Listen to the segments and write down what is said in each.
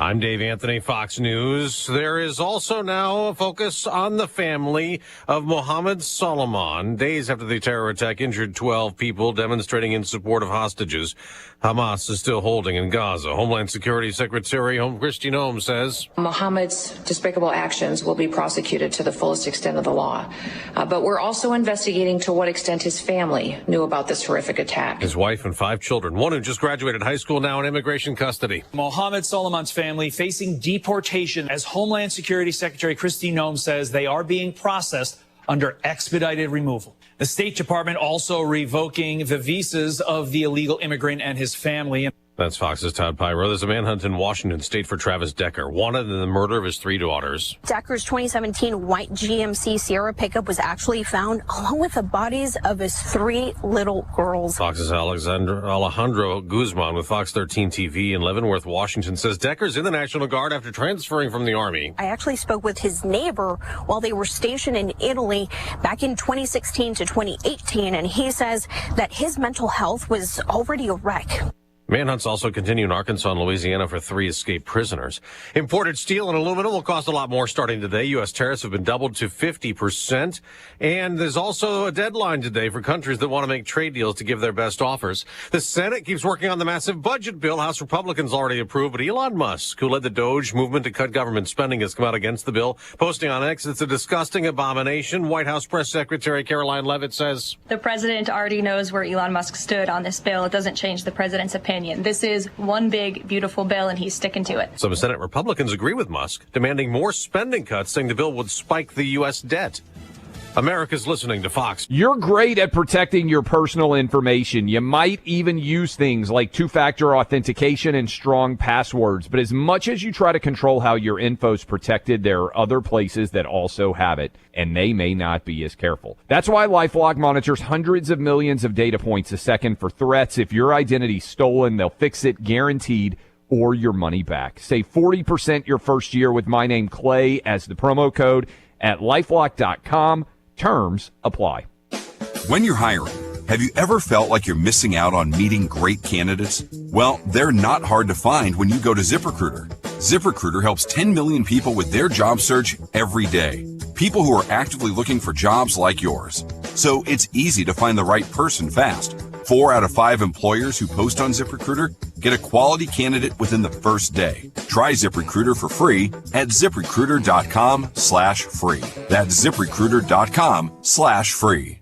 I'm Dave Anthony, Fox News. There is also now a focus on the family of Mohammed Solomon. Days after the terror attack injured 12 people demonstrating in support of hostages Hamas is still holding in Gaza. Homeland Security Secretary Kristi Noem says Mohammed's despicable actions will be prosecuted to the fullest extent of the law. But we're also investigating to what extent his family knew about this horrific attack. His wife and 5 children, one who just graduated high school, now in immigration custody. Mohammed Solomon's family facing deportation as Homeland Security Secretary Kristi Noem says they are being processed under expedited removal. The State Department also revoking the visas of the illegal immigrant and his family. That's Fox's Todd Pyro. There's a manhunt in Washington state for Travis Decker, wanted in the murder of his 3 daughters. Decker's 2017 white GMC Sierra pickup was actually found along with the bodies of his 3 little girls. Fox's Alejandro Guzman with Fox 13 TV in Leavenworth, Washington, says Decker's in the National Guard after transferring from the Army. I actually spoke with his neighbor while they were stationed in Italy back in 2016 to 2018, and he says that his mental health was already a wreck. Manhunts also continue in Arkansas and Louisiana for 3 escaped prisoners. Imported steel and aluminum will cost a lot more starting today. U.S. tariffs have been doubled to 50%. And there's also a deadline today for countries that want to make trade deals to give their best offers. The Senate keeps working on the massive budget bill House Republicans already approved. But Elon Musk, who led the Doge movement to cut government spending, has come out against the bill, posting on X, it's a disgusting abomination. White House Press Secretary Caroline Leavitt says the president already knows where Elon Musk stood on this bill. It doesn't change the president's opinion. This is one big, beautiful bill, and he's sticking to it. Some Senate Republicans agree with Musk, demanding more spending cuts, saying the bill would spike the U.S. debt. America's listening to Fox. You're great at protecting your personal information. You might even use things like 2-factor authentication and strong passwords. But as much as you try to control how your info's protected, there are other places that also have it, and they may not be as careful. That's why LifeLock monitors hundreds of millions of data points a second for threats. If your identity's stolen, they'll fix it guaranteed, or your money back. Save 40% your first year with my name Clay as the promo code at LifeLock.com. Terms apply. When you're hiring, have you ever felt like you're missing out on meeting great candidates? Well, they're not hard to find when you go to ZipRecruiter. ZipRecruiter helps 10 million people with their job search every day. People who are actively looking for jobs like yours. So it's easy to find the right person fast. 4 out of 5 employers who post on ZipRecruiter get a quality candidate within the first day. Try ZipRecruiter for free at ZipRecruiter.com/free. That's ZipRecruiter.com/free.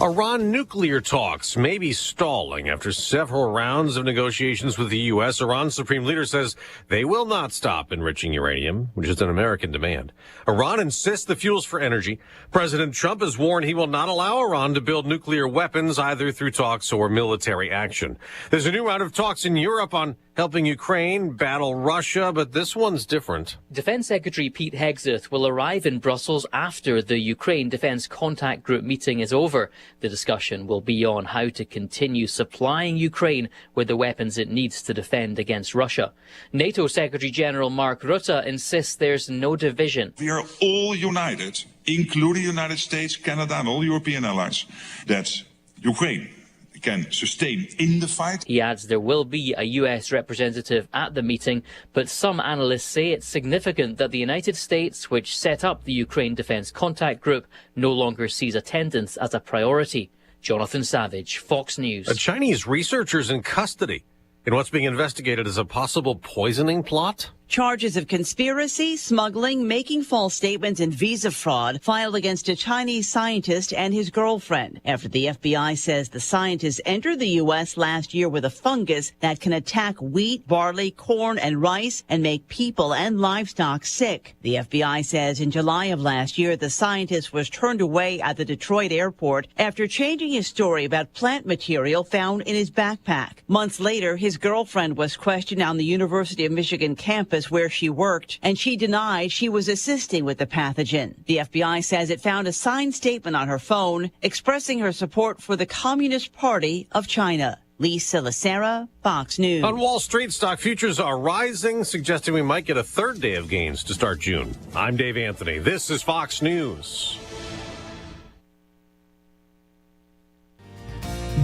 Iran nuclear talks may be stalling after several rounds of negotiations with the U.S. Iran's supreme leader says they will not stop enriching uranium, which is an American demand. Iran insists the fuel's for energy. President Trump has warned he will not allow Iran to build nuclear weapons either through talks or military action. There's a new round of talks in Europe on helping Ukraine battle Russia, but this one's different. Defense Secretary Pete Hegseth will arrive in Brussels after the Ukraine Defense Contact Group meeting is over. The discussion will be on how to continue supplying Ukraine with the weapons it needs to defend against Russia. NATO Secretary General Mark Rutte insists there's no division. We are all united, including the United States, Canada and all European allies, that Ukraine can sustain in the fight. He adds there will be a US representative at the meeting, but some analysts say it's significant that the United States, which set up the Ukraine Defense Contact Group, no longer sees attendance as a priority. Jonathan Savage, Fox News. A Chinese researcher's in custody in what's being investigated as a possible poisoning plot. Charges of conspiracy, smuggling, making false statements, and visa fraud filed against a Chinese scientist and his girlfriend after the FBI says the scientist entered the U.S. last year with a fungus that can attack wheat, barley, corn, and rice and make people and livestock sick. The FBI says in July of last year, the scientist was turned away at the Detroit airport after changing his story about plant material found in his backpack. Months later, his girlfriend was questioned on the University of Michigan campus where she worked, and she denied she was assisting with the pathogen. The FBI says it found a signed statement on her phone expressing her support for the Communist Party of China. Lisa Lacera, Fox News. On Wall Street, stock futures are rising, suggesting we might get a third day of gains to start June. I'm Dave Anthony. This is Fox News.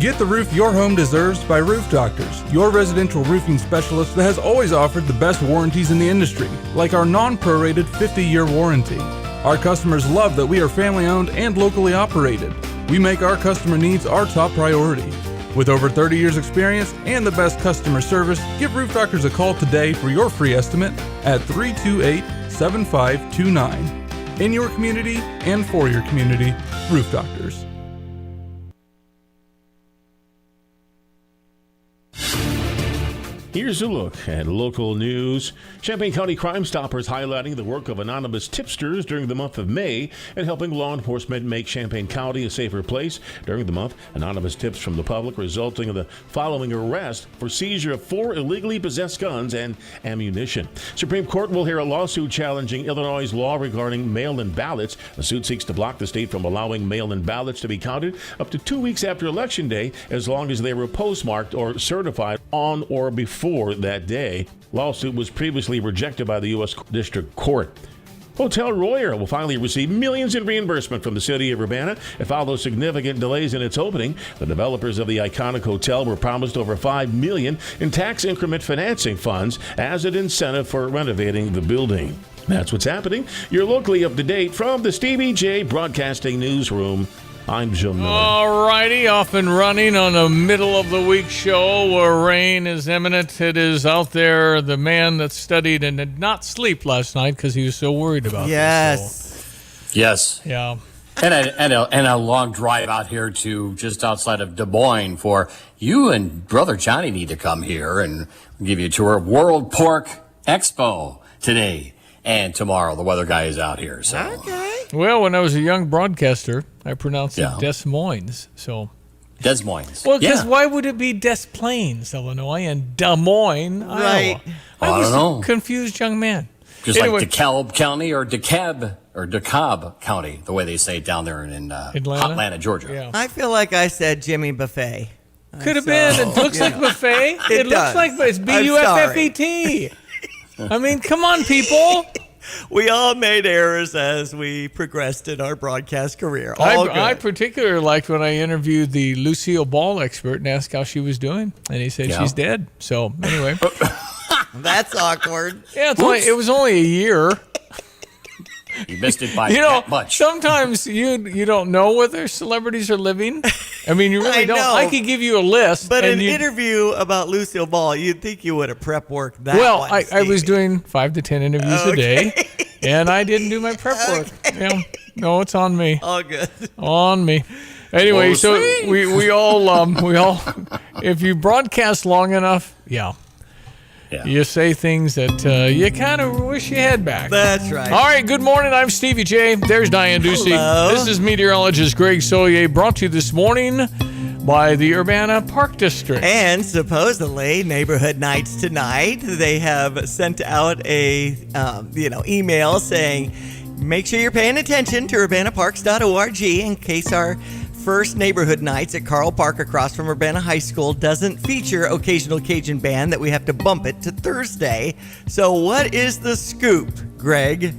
Get the roof your home deserves by Roof Doctors, your residential roofing specialist that has always offered the best warranties in the industry, like our non-prorated 50-year warranty. Our customers love that we are family-owned and locally operated. We make our customer needs our top priority. With over 30 years experience and the best customer service, give Roof Doctors a call today for your free estimate at 328-7529. In your community and for your community, Roof Doctors. Here's a look at local news. Champaign County Crime Stoppers highlighting the work of anonymous tipsters during the month of May and helping law enforcement make Champaign County a safer place. During the month, anonymous tips from the public resulting in the following arrest for seizure of 4 illegally possessed guns and ammunition. Supreme Court will hear a lawsuit challenging Illinois' law regarding mail-in ballots. The suit seeks to block the state from allowing mail-in ballots to be counted up to 2 weeks after Election Day, as long as they were postmarked or certified on or before that day. Lawsuit was previously rejected by the U.S. District Court. Hotel Royer will finally receive millions in reimbursement from the city of Urbana. It followed significant delays in its opening. The developers of the iconic hotel were promised over $5 million in tax increment financing funds as an incentive for renovating the building. That's what's happening. You're locally up to date from the Stevie J Broadcasting Newsroom. I'm Joe Miller. All righty, off and running on a middle of the week show where rain is imminent. It is out there, the man that studied and did not sleep last night because he was so worried about this. So, yes. yeah. And a long drive out here to just outside of Des Moines for you and Brother Johnny need to come here and give you a tour of World Pork Expo today and tomorrow. The weather guy is out here. So. Okay. Well, when I was a young broadcaster, I pronounced it Des Moines. So Des Moines. Well, because why would it be Des Plaines, Illinois, and Des Moines, Iowa? I was a confused young man. Just anyway, like DeKalb County or DeKalb County, the way they say it down there in Atlanta, Georgia. Yeah. I feel like I said Jimmy Buffet. Could have been. It looks like buffet. It looks like it's Buffet. I mean, come on, people. We all made errors as we progressed in our broadcast career. I particularly liked when I interviewed the Lucille Ball expert and asked how she was doing, and he said she's dead. So anyway, that's awkward. Yeah, it was only a year. You missed it by that much. Sometimes you don't know whether celebrities are living. I mean, you really don't. Know. I could give you a list. But an interview about Lucille Ball, you'd think you would have prep work that well. I was doing 5 to 10 interviews a day, and I didn't do my prep work. Yeah, no, it's on me. All good. On me. Anyway, so we all if you broadcast long enough, you say things that you kind of wish you had back. That's right. All right, good morning. I'm Stevie J. There's Diane Ducey. Hello. This is meteorologist Greg Solier, brought to you this morning by the Urbana Park District. And supposedly, neighborhood nights tonight, they have sent out a email saying, make sure you're paying attention to urbanaparks.org in case our first neighborhood nights at Carl Park across from Urbana High School doesn't feature Occasional Cajun Band, that we have to bump it to Thursday. So what is the scoop, Greg?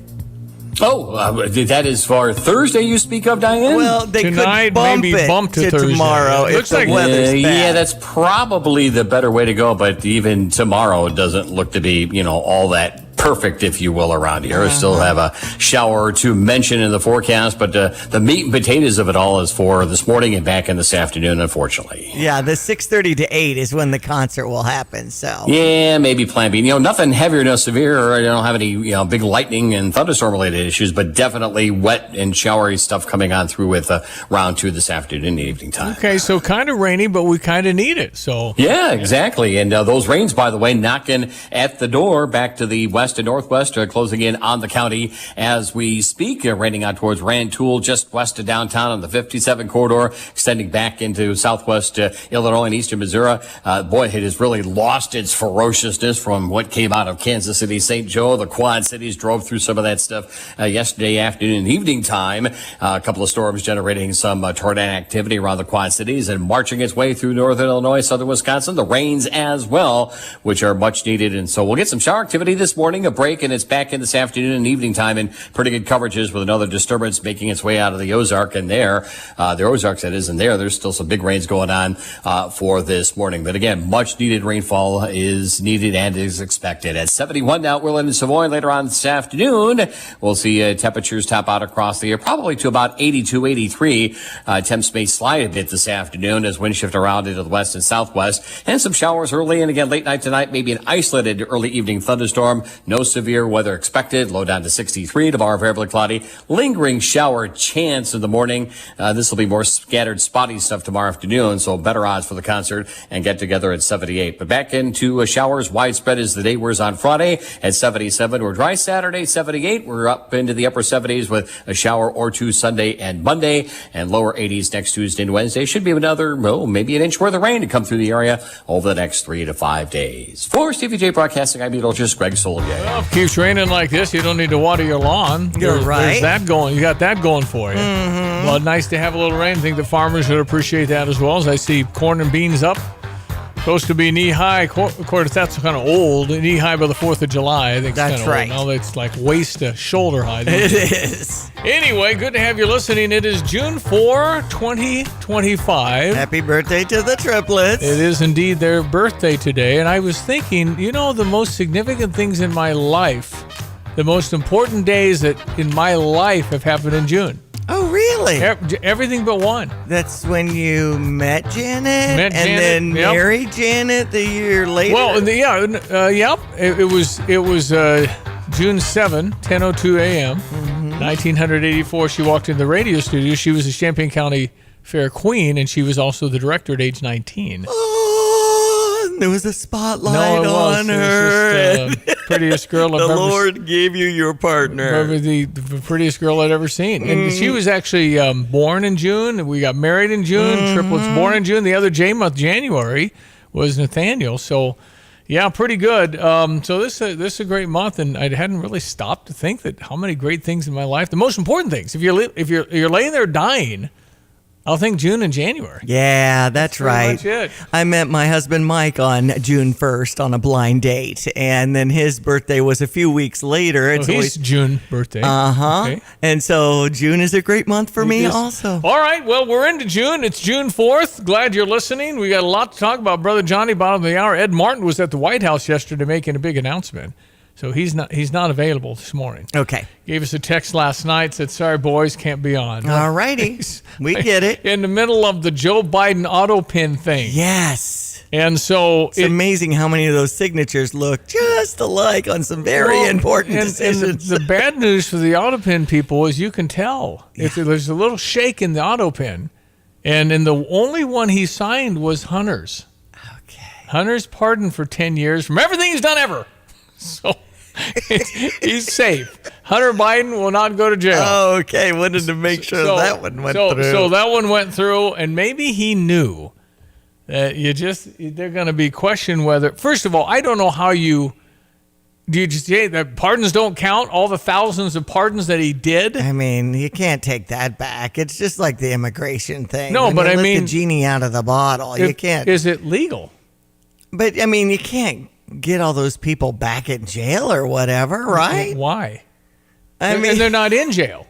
That is for Thursday you speak of, Diane? Well, they Tonight, could maybe bump to Thursday. Tomorrow. It looks like weather's bad. Yeah, that's probably the better way to go, but even tomorrow doesn't look to be, all that perfect, if you will, around here. Still have a shower or two mentioned in the forecast, but the meat and potatoes of it all is for this morning and back in this afternoon, unfortunately. Yeah, the 6:30 to 8 is when the concert will happen, so. Yeah, maybe plan B. Nothing heavy or no severe, or I don't have any, big lightning and thunderstorm related issues, but definitely wet and showery stuff coming on through with round 2 this afternoon and evening time. Okay, so kind of rainy, but we kind of need it, so. Yeah, exactly. And those rains, by the way, knocking at the door back to the west and northwest, closing in on the county as we speak, raining out towards Rantoul, just west of downtown on the 57 corridor, extending back into southwest Illinois and eastern Missouri. Boy, it has really lost its ferociousness from what came out of Kansas City, St. Joe. The Quad Cities drove through some of that stuff yesterday afternoon and evening time. A couple of storms generating some tornado activity around the Quad Cities and marching its way through northern Illinois, southern Wisconsin. The rains as well, which are much needed. And so we'll get some shower activity this morning morning, a break, and it's back in this afternoon and evening time in pretty good coverages with another disturbance making its way out of the Ozark. And the Ozarks that is in there, there's still some big rains going on for this morning. But again, much needed rainfall is needed and is expected. At 71 now, Orland and Savoy later on this afternoon. We'll see temperatures top out across the year, probably to about 82, 83. Temps may slide a bit this afternoon as winds shift around into the west and southwest, and some showers early and again late night tonight, maybe an isolated early evening thunderstorm. No severe weather expected. Low down to 63. Tomorrow, variably cloudy. Lingering shower chance in the morning. This will be more scattered, spotty stuff tomorrow afternoon, so better odds for the concert and get together at 78. But back into showers widespread as the day wears on Friday at 77. We're dry Saturday, 78. We're up into the upper 70s with a shower or two Sunday and Monday, and lower 80s next Tuesday and Wednesday. Should be another, maybe an inch worth of rain to come through the area over the next 3 to 5 days. For CVJ Broadcasting, I'm meteorologist Greg Solier. Well, if it keeps raining like this, you don't need to water your lawn. You're right. There's that going. You got that going for you. Mm-hmm. Well, nice to have a little rain. I think the farmers would appreciate that as well. As I see corn and beans up. Supposed to be knee-high. Of course, that's kind of old. Knee-high by the 4th of July. I think that's right. Now it's like waist to shoulder high. It is. Anyway, good to have you listening. It is June 4, 2025. Happy birthday to the triplets. It is indeed their birthday today. And I was thinking, the most significant things in my life, the most important days that in my life have happened in June. Oh, really? Everything but one. That's when you met Janet, then married Janet the year later. Well, yep. It was June 7, 10:02 a.m., 1984. She walked in the radio studio. She was a Champaign County Fair Queen, and she was also the director at age 19. There was a spotlight on her. It was just the prettiest girl I've the ever seen. Lord gave you your partner. The prettiest girl I'd ever seen. And she was actually born in June. We got married in June. Triplets born in June. The other J month, January, was Nathaniel. So, yeah, pretty good. So this is a great month, and I hadn't really stopped to think that how many great things in my life. The most important things. If you're laying there dying, I'll think June and January. Yeah, that's right. Much it. I met my husband Mike on June 1st on a blind date, and then his birthday was a few weeks later. It's his June birthday. Okay. And so June is a great month for me also. All right, well, we're into June. It's June 4th. Glad you're listening. We got a lot to talk about. Brother Johnny, bottom of the hour. Ed Martin was at the White House yesterday making a big announcement. So he's not available this morning. Okay. Gave us a text last night, said, sorry, boys, can't be on. All righty. We get it. In the middle of the Joe Biden auto pin thing. Yes. And so it's amazing how many of those signatures look just alike on some very important decisions. And the bad news for the auto pin people is you can tell. If there's a little shake in the auto pin. And the only one he signed was Hunter's. Okay. Hunter's pardoned for 10 years from everything he's done ever. So he's safe. Hunter Biden will not go to jail. Oh, okay. Wanted to make sure that one went through. So that one went through, and maybe he knew that they're going to be questioned whether. First of all, I don't know how do you just say that pardons don't count? All the thousands of pardons that he did. I mean, you can't take that back. It's just like the immigration thing. No, but I mean, the genie out of the bottle. You can't. Is it legal? But I mean, you can't get all those people back in jail or whatever, right? Why? And they're not in jail.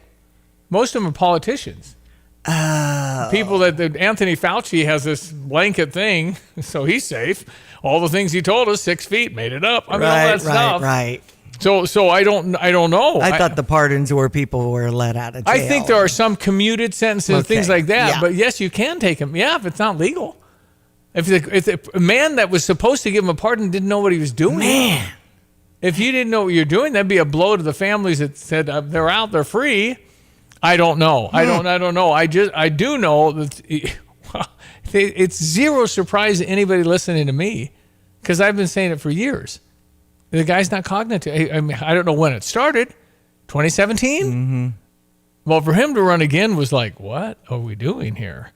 Most of them are politicians. People that Anthony Fauci has this blanket thing, so he's safe. All the things he told us, 6 feet, made it up. I mean, all that stuff. Right. So I don't know. I thought the pardons were people were let out of jail. I think there are some commuted sentences, things like that. Yeah. But yes, you can take them. Yeah, if it's not legal. If a man that was supposed to give him a pardon didn't know what he was doing. Man. If you didn't know what you're doing, that'd be a blow to the families that said they're out, they're free. I don't know. I don't know. I do know that it's zero surprise to anybody listening to me because I've been saying it for years. The guy's not cognitive. I mean, I don't know when it started. 2017? Mm-hmm. Well, for him to run again was like, what are we doing here?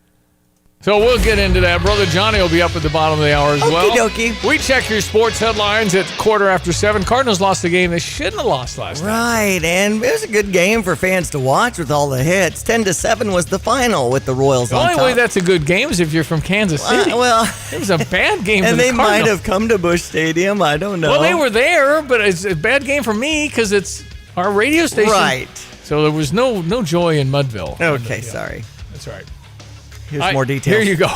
So we'll get into that. Brother Johnny will be up at the bottom of the hour as well. Okie dokie. We check your sports headlines at 7:15. Cardinals lost the game they shouldn't have lost last night. Right, and it was a good game for fans to watch with all the hits. 10-7 was the final with the Royals on top. The only way that's a good game is if you're from Kansas City. Well, it was a bad game for and the they Cardinals. might have come to Busch Stadium. I don't know. Well, they were there, but it's a bad game for me because it's our radio station. Right. So there was no joy in Mudville. Okay, sorry. That's all right. Here's more details. Here you go.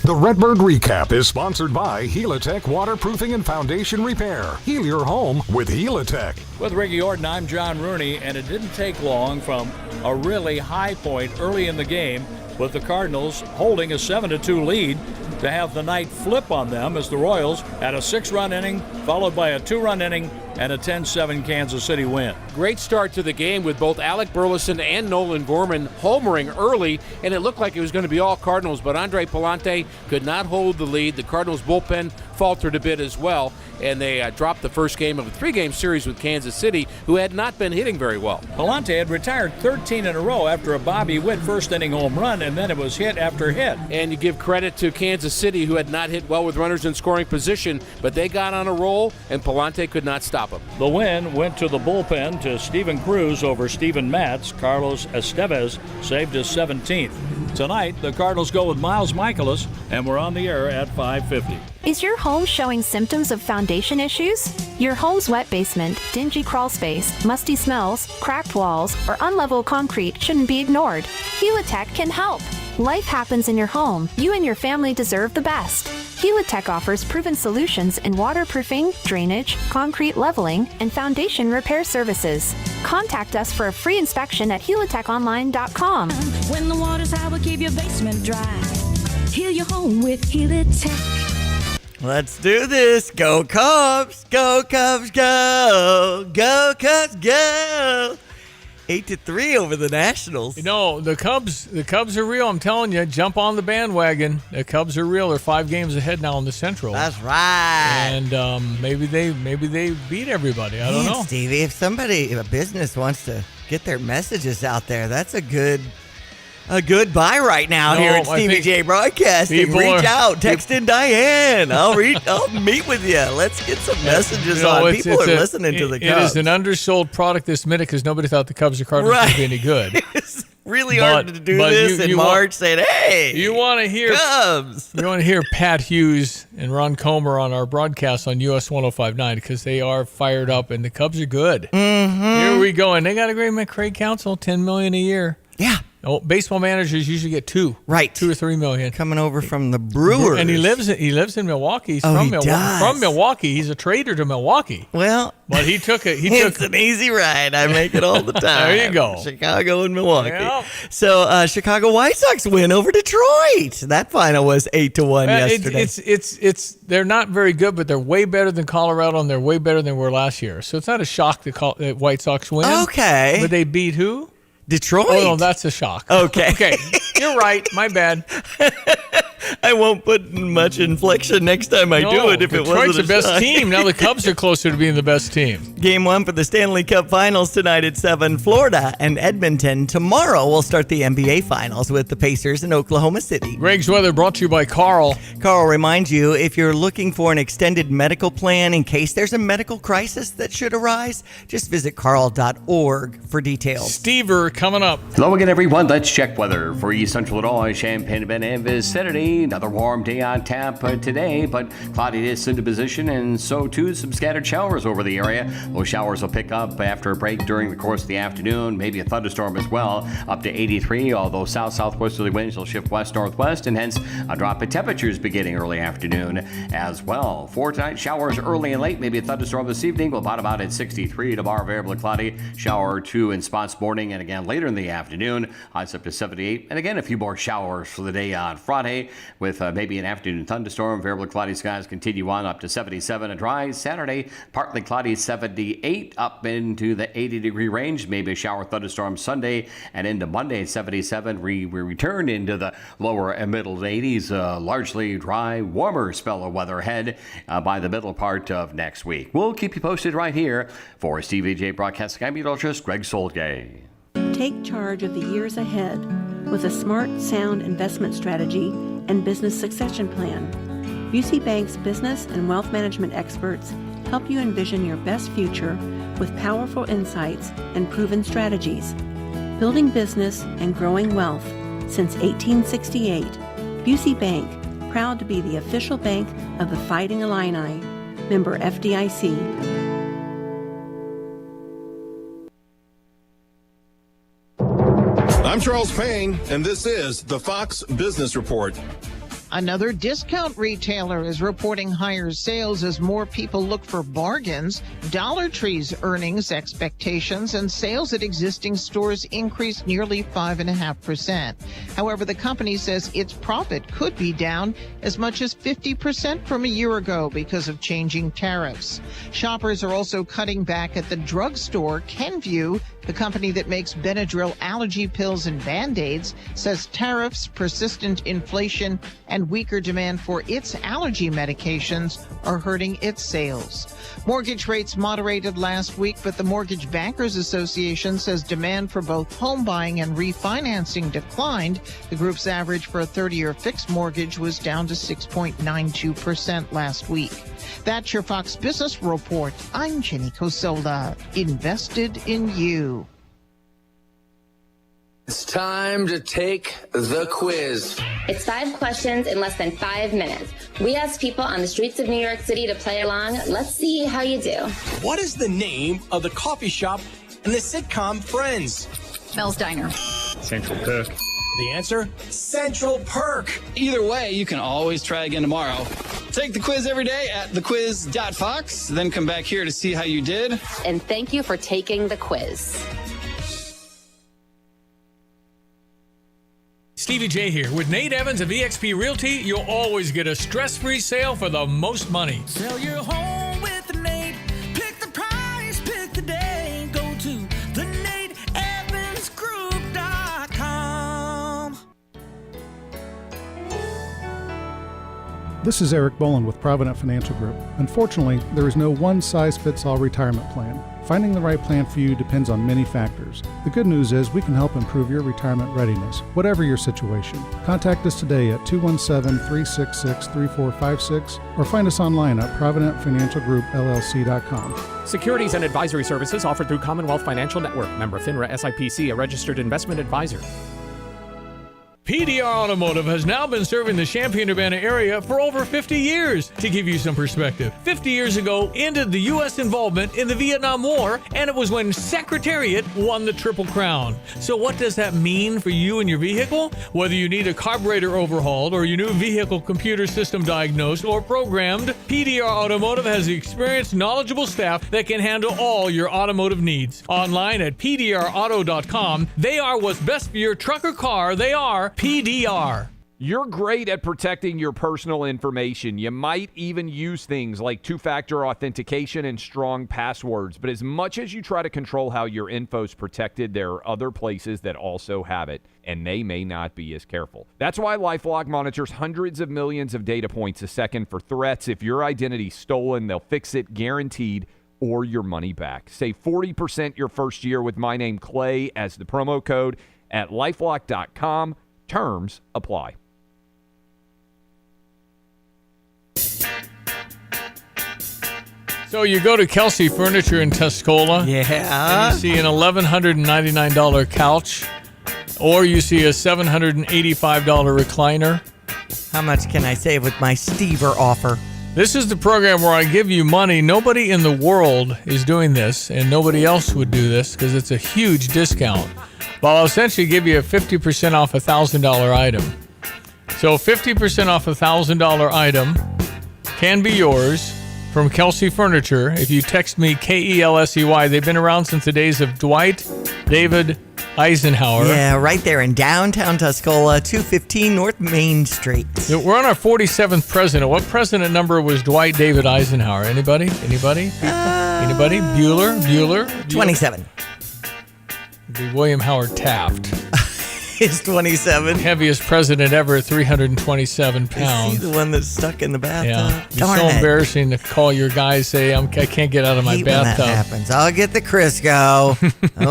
The Redbird Recap is sponsored by Helitech Waterproofing and Foundation Repair. Heal your home with Helitech. With Ricky Orton, I'm John Rooney, and it didn't take long from a really high point early in the game with the Cardinals holding a 7-2 lead to have the night flip on them as the Royals had a 6-run inning followed by a 2-run inning and a 10-7 Kansas City win. Great start to the game with both Alec Burleson and Nolan Gorman homering early, and it looked like it was going to be all Cardinals, but Andre Palante could not hold the lead. The Cardinals bullpen faltered a bit as well, and they dropped the first game of a 3-game series with Kansas City, who had not been hitting very well. Palante had retired 13 in a row after a Bobby Witt first-inning home run, and then it was hit after hit. And you give credit to Kansas City, who had not hit well with runners in scoring position, but they got on a roll, and Palante could not stop them. The win went to the bullpen to Steven Cruz over Steven Matz. Carlos Estevez saved his 17th. Tonight, the Cardinals go with Miles Michaelis, and we're on the air at 5:50. Is your home showing symptoms of foundation issues? Your home's wet basement, dingy crawl space, musty smells, cracked walls, or unlevel concrete shouldn't be ignored. Helitech can help. Life happens in your home. You and your family deserve the best. Helitech offers proven solutions in waterproofing, drainage, concrete leveling, and foundation repair services. Contact us for a free inspection at helitechonline.com. When the water's high, we'll keep your basement dry. Heal your home with Helitech. Let's do this. Go Cubs. Go Cubs, go. Go Cubs, go. 8-3 over the Nationals. You know, the Cubs are real. I'm telling you, jump on the bandwagon. The Cubs are real. They're 5 games ahead now in the Central. That's right. And maybe they beat everybody. I don't know. Stevie, if a business wants to get their messages out there, that's a good buy right now here at Stevie J Broadcasting. Reach out, text in Diane. I'll meet with you. Let's get some messages on. People are listening to the Cubs. It is an undersold product this minute because nobody thought the Cubs or Cardinals would be any good. It's really hard to do this in March saying, hey, you want to hear Cubs. You want to hear Pat Hughes and Ron Comer on our broadcast on US 105.9 because they are fired up and the Cubs are good. Mm-hmm. Here we go. And they got a great McCray Council, $10 million a year. Yeah. Oh, baseball managers usually get $2 or $3 million coming over from the Brewers, and he lives in Milwaukee. He's from Milwaukee. He's a trader to Milwaukee. Well, but he took it's an easy ride. I make it all the time. There you go, Chicago and Milwaukee. Yep. So Chicago White Sox win over Detroit. That final was 8-1 yesterday. They're not very good, but they're way better than Colorado, and they're way better than they were last year. So it's not a shock that White Sox win. Okay, but they beat who? Detroit. Oh, no, that's a shock. Okay. Okay. You're right. My bad. I won't put much inflection next time I do it if it wasn't Detroit's the best shock. team. Now the Cubs are closer to being the best team. Game 1 for the Stanley Cup Finals tonight at 7. Florida and Edmonton. Tomorrow we'll start the NBA Finals with the Pacers in Oklahoma City. Greg's Weather brought to you by Carl. Carl reminds you, if you're looking for an extended medical plan in case there's a medical crisis that should arise, just visit carl.org for details. Stever coming up. Hello again, everyone. Let's check weather for East Central Illinois, Champaign, Bend, and vicinity. Another warm day on tap today, but cloudiness into position, and so too some scattered showers over the area. Those showers will pick up after a break during the course of the afternoon, maybe a thunderstorm as well, up to 83, although south-southwesterly winds will shift west-northwest, and hence a drop in temperatures beginning early afternoon as well. For tonight, showers early and late, maybe a thunderstorm this evening. We'll bottom out at 63. Tomorrow, variably cloudy, shower or 2 in spots morning, and again later in the afternoon, highs up to 78. And again, a few more showers for the day on Friday, with maybe an afternoon thunderstorm. Variably cloudy skies continue on up to 77. A dry Saturday, partly cloudy 78 up into the 80-degree range. Maybe a shower thunderstorm Sunday, and into Monday at 77. We return into the lower and middle 80s. Largely dry, warmer spell of weather ahead by the middle part of next week. We'll keep you posted right here. For Stevie J Broadcasting, I'm meteorologist Greg Solgay. Take charge of the years ahead. with a smart, sound investment strategy and business succession plan. Busey Bank's business and wealth management experts help you envision your best future with powerful insights and proven strategies. Building business and growing wealth since 1868, Busey Bank, proud to be the official bank of the Fighting Illini. Member FDIC. I'm Charles Payne, and this is the Fox Business Report. Another discount retailer is reporting higher sales as more people look for bargains. Dollar Tree's earnings expectations and sales at existing stores increased nearly 5.5%. However, the company says its profit could be down as much as 50% from a year ago because of changing tariffs. Shoppers are also cutting back at the drugstore. Kenvue, the company that makes Benadryl allergy pills and Band-Aids, says tariffs, persistent inflation, and weaker demand for its allergy medications are hurting its sales. Mortgage rates moderated last week, but the Mortgage Bankers Association says demand for both home buying and refinancing declined. The group's average for a 30-year fixed mortgage was down to 6.92% last week. That's your Fox Business Report. I'm Jenny Cosola. Invested in you. It's time to take the quiz. It's 5 questions in less than 5 minutes. We asked people on the streets of New York City to play along. Let's see how you do. What is the name of the coffee shop in the sitcom Friends? Mel's Diner. Central Perk. The answer? Central Perk. Either way, you can always try again tomorrow. Take the quiz every day at thequiz.fox, then come back here to see how you did. And thank you for taking the quiz. Stevie J here. With Nate Evans of eXp Realty, you'll always get a stress-free sale for the most money. Sell your home with Nate. Pick the price, pick the day. Go to thenateevansgroup.com. This is Eric Boland with Provident Financial Group. Unfortunately, there is no one-size-fits-all retirement plan. Finding the right plan for you depends on many factors. The good news is we can help improve your retirement readiness, whatever your situation. Contact us today at 217-366-3456 or find us online at providentfinancialgroupllc.com. Securities and advisory services offered through Commonwealth Financial Network. Member FINRA SIPC, a registered investment advisor. PDR Automotive has now been serving the Champaign-Urbana area for over 50 years. To give you some perspective, 50 years ago ended the U.S. involvement in the Vietnam War, and it was when Secretariat won the Triple Crown. So what does that mean for you and your vehicle? Whether you need a carburetor overhauled or your new vehicle computer system diagnosed or programmed, PDR Automotive has the experienced, knowledgeable staff that can handle all your automotive needs. Online at pdrauto.com, they are what's best for your truck or car. They are PDR. You're great at protecting your personal information. You might even use things like two-factor authentication and strong passwords. But as much as you try to control how your info's protected, there are other places that also have it, and they may not be as careful. That's why LifeLock monitors hundreds of millions of data points a second for threats. If your identity's stolen, they'll fix it guaranteed, or your money back. Save 40% your first year with my name, Clay, as the promo code at LifeLock.com. Terms apply. So you go to Kelsey Furniture in Tuscola. Yeah. And you see an $1,199 couch, or you see a $785 recliner. How much can I save with my Stever offer? This is the program where I give you money. Nobody in the world is doing this, and nobody else would do this because it's a huge discount. Well, I'll essentially give you a 50% off a $1,000 item. So 50% off a $1,000 item can be yours from Kelsey Furniture if you text me KELSEY. They've been around since the days of Dwight David Eisenhower. Yeah, right there in downtown Tuscola, 215 North Main Street. We're on our 47th president. What president number was Dwight David Eisenhower? Anybody? Anybody? Anybody? Bueller? 27. It'd be William Howard Taft. is 27. Heaviest president ever, 327 pounds. Is he the one that's stuck in the bathtub? Yeah. It's Darn so it. embarrassing to call your guys, say, I can't get out of my Hate when bathtub. that happens. I'll get the Crisco.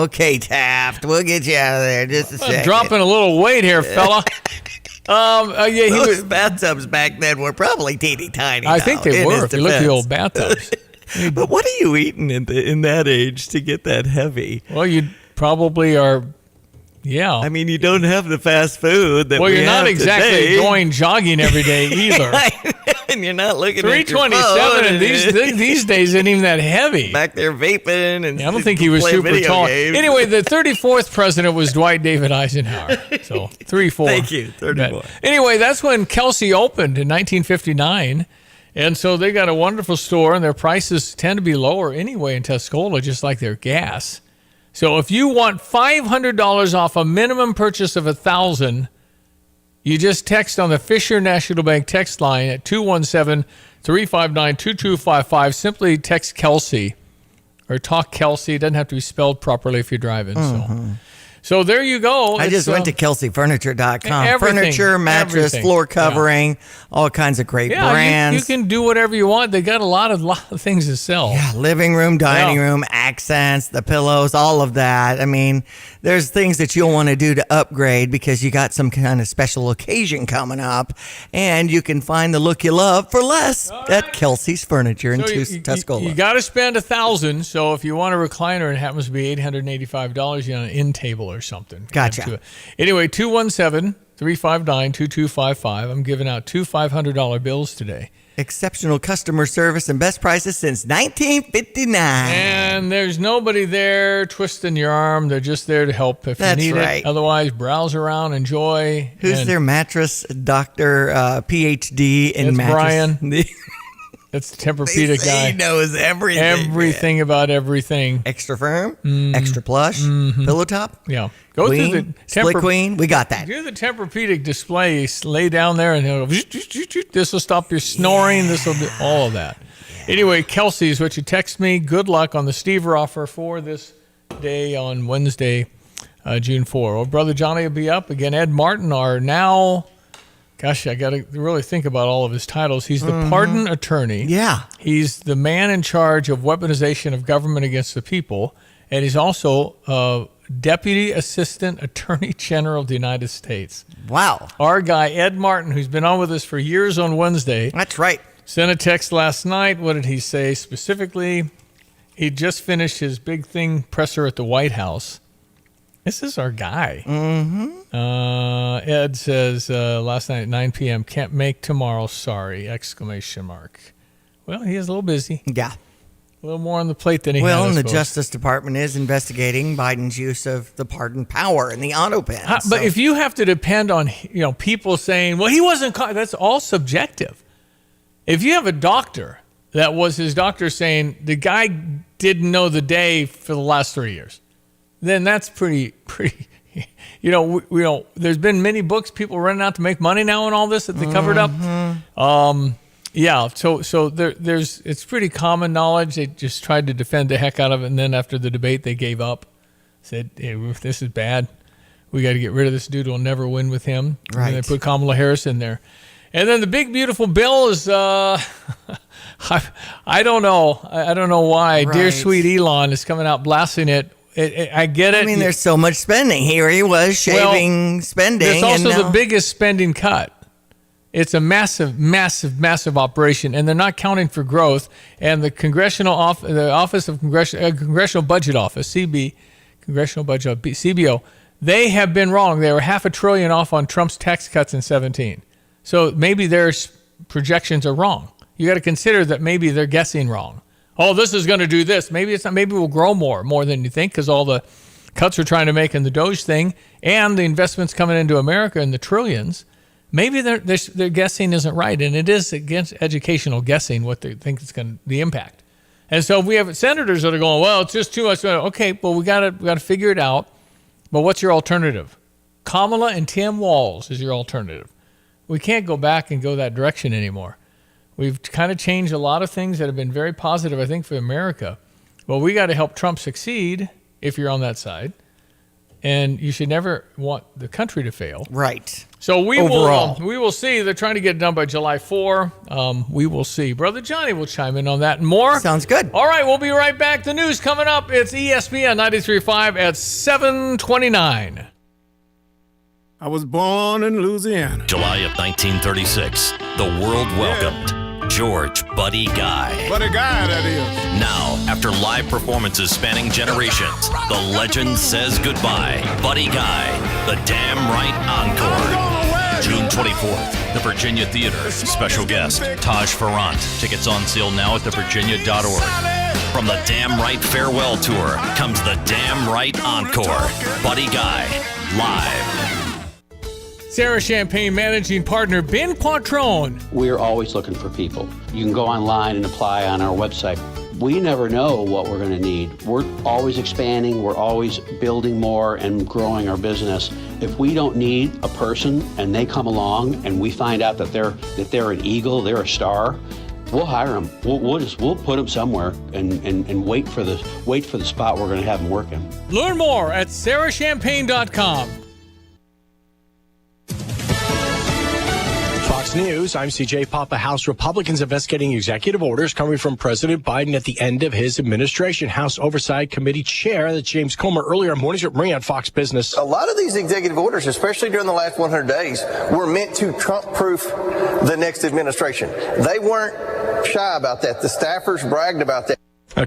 Okay, Taft. We'll get you out of there just a second. Dropping a little weight here, fella. He Those was, bathtubs back then were probably teeny tiny. I think they were. If you look at the old bathtubs. But what are you eating in that age to get that heavy? Well, you probably are. Yeah. I mean, you don't have the fast food that well, we you're not have exactly today. going jogging every day either. And you're not looking at 327, and these days ain't even that heavy. Back there vaping and I don't think he was playing super video tall. games. Anyway, the 34th president was Dwight David Eisenhower. So 34. Thank you, 34. Anyway, that's when Kelsey opened in 1959. And so they got a wonderful store, and their prices tend to be lower anyway in Tuscola, just like their gas. So if you want $500 off a minimum purchase of $1,000, you just text on the Fisher National Bank text line at 217-359-2255. Simply text Kelsey or talk Kelsey. It doesn't have to be spelled properly if you're driving. So there you go. I just went to kelseyfurniture.com. everything, Furniture, mattress, everything. floor covering, all kinds of great brands. You can do whatever you want. They got a lot of things to sell. Yeah, living room, dining room, accents, the pillows, all of that. I mean, there's things that you'll want to do to upgrade because you got some kind of special occasion coming up, and you can find the look you love for less at Kelsey's Furniture in Tuscola. You got to spend $1,000. So if you want a recliner, it happens to be $885. You know, an end table or something. Gotcha. Anyway, 217-359-2255. I'm giving out two $500 bills today. Exceptional customer service and best prices since 1959. And there's nobody there twisting your arm. They're just there to help if That's you need right. it. Otherwise, browse around, enjoy. Who's their mattress doctor, PhD in That's mattress? Brian. That's the Tempur-Pedic guy. He knows everything. Everything about everything. Extra firm, extra plush, pillow top. Yeah. Go queen, through the split queen. We got that. Do the Tempur-Pedic display. Lay down there and it'll go, this will stop your snoring. This will do all of that. Anyway, Kelsey's what you text me. Good luck on the Stever offer for this day on Wednesday, June 4. Well, Brother Johnny will be up again. Ed Martin are now. Gosh, I got to really think about all of his titles. He's the pardon attorney. Yeah. He's the man in charge of weaponization of government against the people. And he's also Deputy Assistant Attorney General of the United States. Wow. Our guy, Ed Martin, who's been on with us for years on Wednesday. That's right. Sent a text last night. What did he say specifically? He just finished his big thing presser at the White House. This is our guy. Ed says last night at 9 p.m., can't make tomorrow, sorry, exclamation mark. Well, he is a little busy. Yeah. A little more on the plate than he had, Well, and I the suppose. Justice Department is investigating Biden's use of the pardon power and the auto pen. But if you have to depend on people saying, well, he wasn't caught, that's all subjective. If you have a doctor that was his doctor saying the guy didn't know the day for the last 3 years, then that's pretty. There's been many books, people running out to make money now and all this that they covered up. Yeah, so there's it's pretty common knowledge. They just tried to defend the heck out of it, and then after the debate, they gave up. Said, hey, this is bad. We got to get rid of this dude. We'll never win with him. Right. And they put Kamala Harris in there. And then the big, beautiful bill is, I don't know. I don't know why. Right. Dear sweet Elon is coming out blasting it. I get it. I mean, there's so much spending. Here he was shaving spending. It's also and now, the biggest spending cut. It's a massive, massive, massive operation, and they're not counting for growth. And the the Office of Congressional Budget Office, Congressional Budget, CBO, they have been wrong. They were $500 billion off on Trump's tax cuts in 2017. So maybe their projections are wrong. You got to consider that maybe they're guessing wrong. Oh, this is going to do this. Maybe it's not. Maybe we'll grow more than you think because all the cuts we're trying to make in the Doge thing and the investments coming into America in the trillions. Maybe their guessing isn't right, and it is against educational guessing what they think is going to the impact. And so we have senators that are going, well, it's just too much. Okay, well we got to figure it out. But what's your alternative? Kamala and Tim Walz is your alternative. We can't go back and go that direction anymore. We've kind of changed a lot of things that have been very positive, I think, for America. Well, we got to help Trump succeed if you're on that side. and you should never want the country to fail. Right. So we Overall. will see. They're trying to get it done by July 4. We will see. Brother Johnny will chime in on that and more. Sounds good. All right, we'll be right back. The news coming up. It's ESPN 93.5 at 7:29. I was born in Louisiana. July of 1936. The world welcomed George Buddy Guy. Buddy Guy, that is. Now, after live performances spanning generations, the legend says goodbye. Buddy Guy, the Damn Right Encore. June 24th, the Virginia Theater. Special guest, Taj Farrant. Tickets on sale now at thevirginia.org. From the Damn Right Farewell Tour comes the Damn Right Encore. Buddy Guy, live. Sarah Champagne managing partner Ben Quattrone. We're always looking for people. You can go online and apply on our website. We never know what we're going to need. We're always expanding. We're always building more and growing our business. If we don't need a person and they come along and we find out that they're an eagle, they're a star, we'll hire them. We'll put them somewhere and wait for the spot we're going to have them working. Learn more at sarahchampagne.com. Fox News, I'm CJ Papa. House Republicans investigating executive orders coming from President Biden at the end of his administration. House Oversight Committee Chair, that's James Comer, earlier mornings with Marie on Fox Business. A lot of these executive orders, especially during the last 100 days, were meant to Trump-proof the next administration. They weren't shy about that. The staffers bragged about that.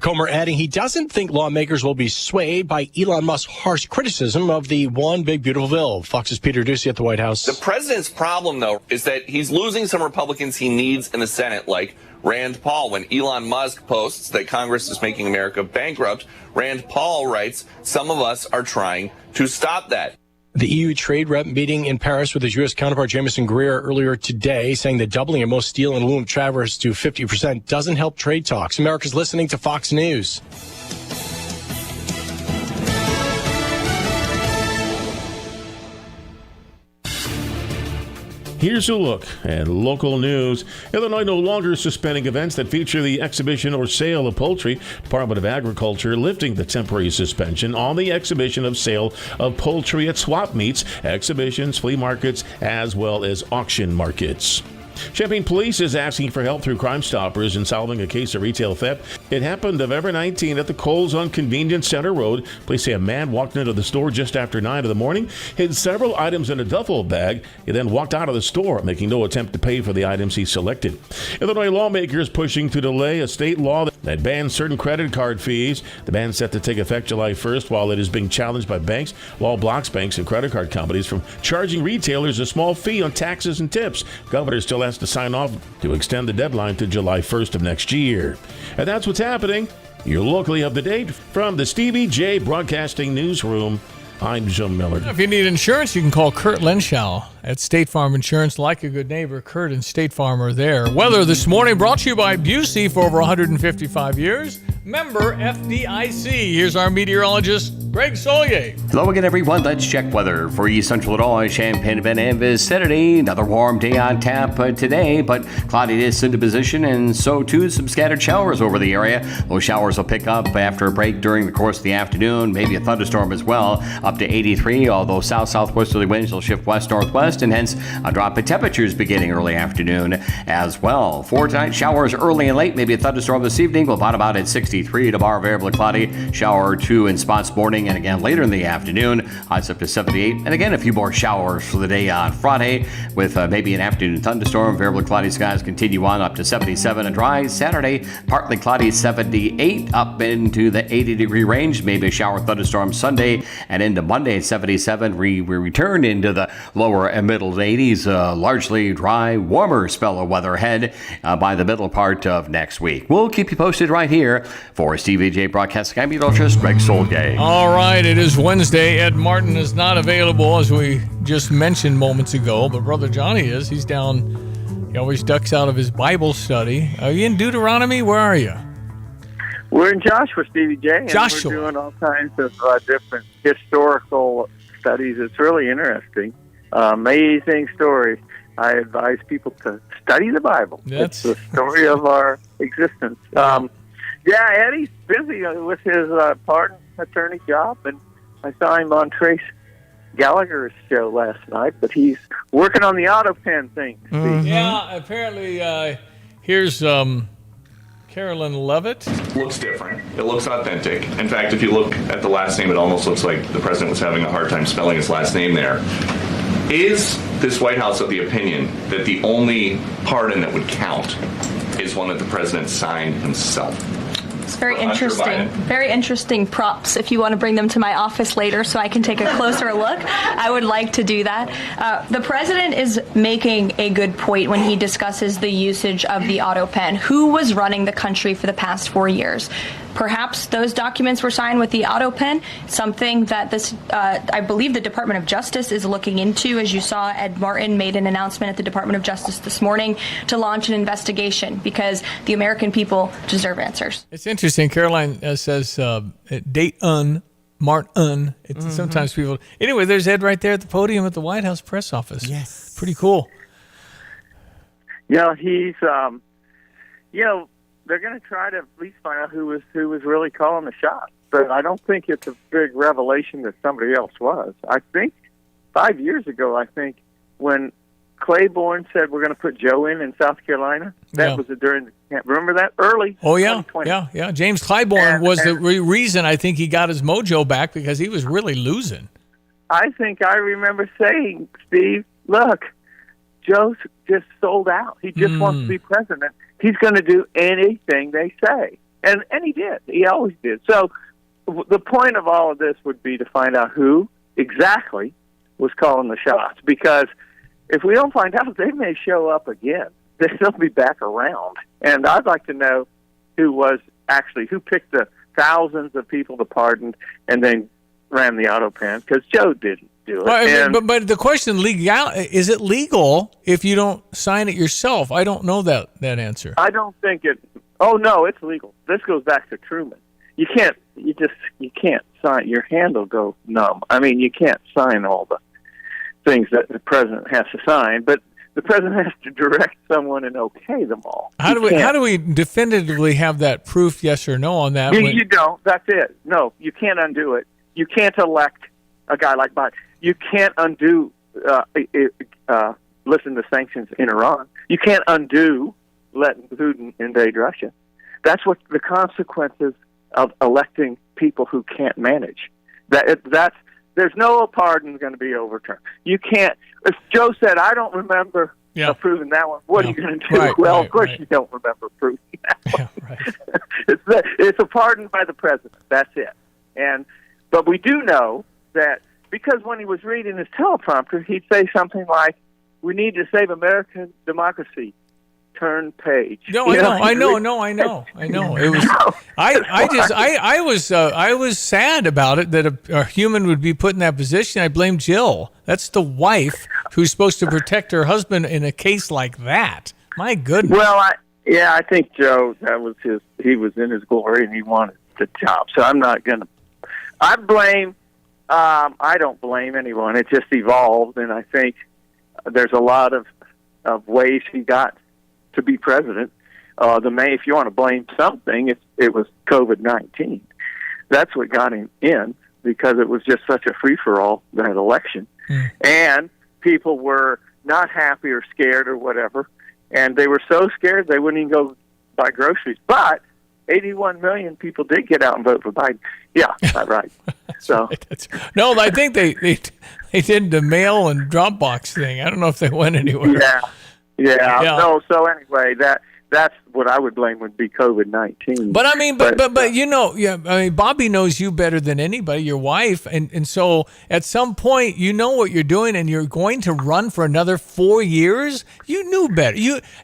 Comer adding he doesn't think lawmakers will be swayed by Elon Musk's harsh criticism of the One Big Beautiful Bill. Fox's Peter Ducey at the White House. The president's problem, though, is that he's losing some Republicans he needs in the Senate, like Rand Paul. When Elon Musk posts that Congress is making America bankrupt, Rand Paul writes, some of us are trying to stop that. The EU trade rep meeting in Paris with his U.S. counterpart Jamieson Greer earlier today, saying that doubling of most steel and aluminum tariffs to 50% doesn't help trade talks. America's listening to Fox News. Here's a look at local news. Illinois no longer suspending events that feature the exhibition or sale of poultry. Department of Agriculture lifting the temporary suspension on the exhibition of sale of poultry at swap meets, exhibitions, flea markets, as well as auction markets. Champaign Police is asking for help through Crime Stoppers in solving a case of retail theft. It happened November 19 at the Kohl's on Convenience Center Road. Police say a man walked into the store just after 9 in the morning, hid several items in a duffel bag. He then walked out of the store, making no attempt to pay for the items he selected. Illinois lawmakers pushing to delay a state law that bans certain credit card fees. The ban set to take effect July 1st, while it is being challenged by banks. Law blocks banks and credit card companies from charging retailers a small fee on taxes and tips. Governor still has to sign off to extend the deadline to July 1st of next year. And that's what's happening. You're locally up to date from the Stevie J Broadcasting Newsroom. I'm Jim Miller. If you need insurance, you can call Kurt Lenschow at State Farm Insurance. Like a good neighbor, Kurt and State Farm are there. Weather this morning brought to you by Busey for over 155 years. Member FDIC. Here's our meteorologist, Greg Solier. Hello again, everyone. Let's check weather for East Central Illinois, Champaign, and vicinity. Another warm day on tap today, but cloudiness into position, and so too some scattered showers over the area. Those showers will pick up after a break during the course of the afternoon, maybe a thunderstorm as well, up to 83, although south-southwesterly winds will shift west-northwest, and hence a drop in temperatures beginning early afternoon as well. For tonight, showers early and late, maybe a thunderstorm this evening. We'll bottom out at 63. Tomorrow, variably cloudy, shower or two in spots morning, and again later in the afternoon, highs up to 78. And again, a few more showers for the day on Friday, with maybe an afternoon thunderstorm. Variably cloudy skies continue on up to 77 and dry. Saturday, partly cloudy, 78, up into the 80-degree range. Maybe a shower thunderstorm Sunday, and into Monday, 77. We return into the lower and middle 80s. Largely dry, warmer spell of weather ahead by the middle part of next week. We'll keep you posted right here. For Stevie J Broadcasting, I'm meteorologist Greg Solgay. All right, it is Wednesday. Ed Martin is not available, as we just mentioned moments ago, but Brother Johnny is. He's down. He always ducks out of his Bible study. Are you in Deuteronomy? Where are you? We're in Joshua, Stevie J. And Joshua. We're doing all kinds of different historical studies. It's really interesting. Amazing stories. I advise people to study the Bible. It's the story of our existence. Yeah, Eddie's busy with his pardon attorney job, and I saw him on Trace Gallagher's show last night, but he's working on the auto pen thing. Yeah, apparently, here's Carolyn Levitt. Looks different. It looks authentic. In fact, if you look at the last name, it almost looks like the president was having a hard time spelling his last name there. Is this White House of the opinion that the only pardon that would count is one that the president signed himself? It's very interesting. Very interesting props. If you want to bring them to my office later so I can take a closer look, I would like to do that. The president is making a good point when he discusses the usage of the auto pen. Who was running the country for the past 4 years? Perhaps those documents were signed with the auto pen, something that this, I believe the Department of Justice is looking into. As you saw, Ed Martin made an announcment at the Department of Justice this morning to launch an investigation because the American people deserve answers. It's interesting. Caroline says, date Martin. Sometimes people. Anyway, there's Ed right there at the podium at the White House press office. Yes. Pretty cool. Yeah, he's, they're going to try to at least find out who was really calling the shots. But I don't think it's a big revelation that somebody else was. I think 5 years ago, when Claiborne said we're going to put Joe in South Carolina, that was during the camp. Remember that? Early. Oh, yeah. Yeah. James Claiborne was the reason I think he got his mojo back because he was really losing. I think I remember saying, Steve, look, Joe's just sold out. He just wants to be president. He's going to do anything they say. And he did. He always did. So the point of all of this would be to find out who exactly was calling the shots. Because if we don't find out, they may show up again. They'll be back around. And I'd like to know who picked the thousands of people to pardon and then ran the auto pen, because Joe didn't do it. But the question, is it legal if you don't sign it yourself? I don't know that answer. I don't think it. Oh no, it's legal. This goes back to Truman. You can't sign. Your hand will go numb. I mean, you can't sign all the things that the president has to sign, but the president has to direct someone and okay them all. How do we definitively have that proof, yes or no, on that? You don't. That's it. No, you can't undo it. You can't elect a guy like Biden. You can't undo listen to sanctions in Iran. You can't undo letting Putin invade Russia. That's what the consequences of electing people who can't manage. There's no pardon going to be overturned. You can't. If Joe said, "I don't remember approving that one," what are you going to do? Of course you don't remember approving that one. Yeah, it's a pardon by the president. That's it. But we do know that because when he was reading his teleprompter, he'd say something like, "We need to save American democracy. Turn page." I know. It was. I was sad about it that a human would be put in that position. I blame Jill. That's the wife who's supposed to protect her husband in a case like that. My goodness. Well, I think Joe, that was he was in his glory and he wanted the job. So I'm not going to. I don't blame anyone. It just evolved, and I think there's a lot of ways he got to be president. If you want to blame something, it was COVID-19. That's what got him in, because it was just such a free-for-all, that election. And people were not happy or scared or whatever, and they were so scared they wouldn't even go buy groceries. But 81 million people did get out and vote for Biden. Yeah, that's right. No, I think they did the mail and Dropbox thing. I don't know if they went anywhere. Yeah. No. So anyway, that's what I would blame would be COVID-19. But I mean, but Bobby knows you better than anybody, your wife, and so at some point you know what you're doing, and you're going to run for another 4 years. You knew better.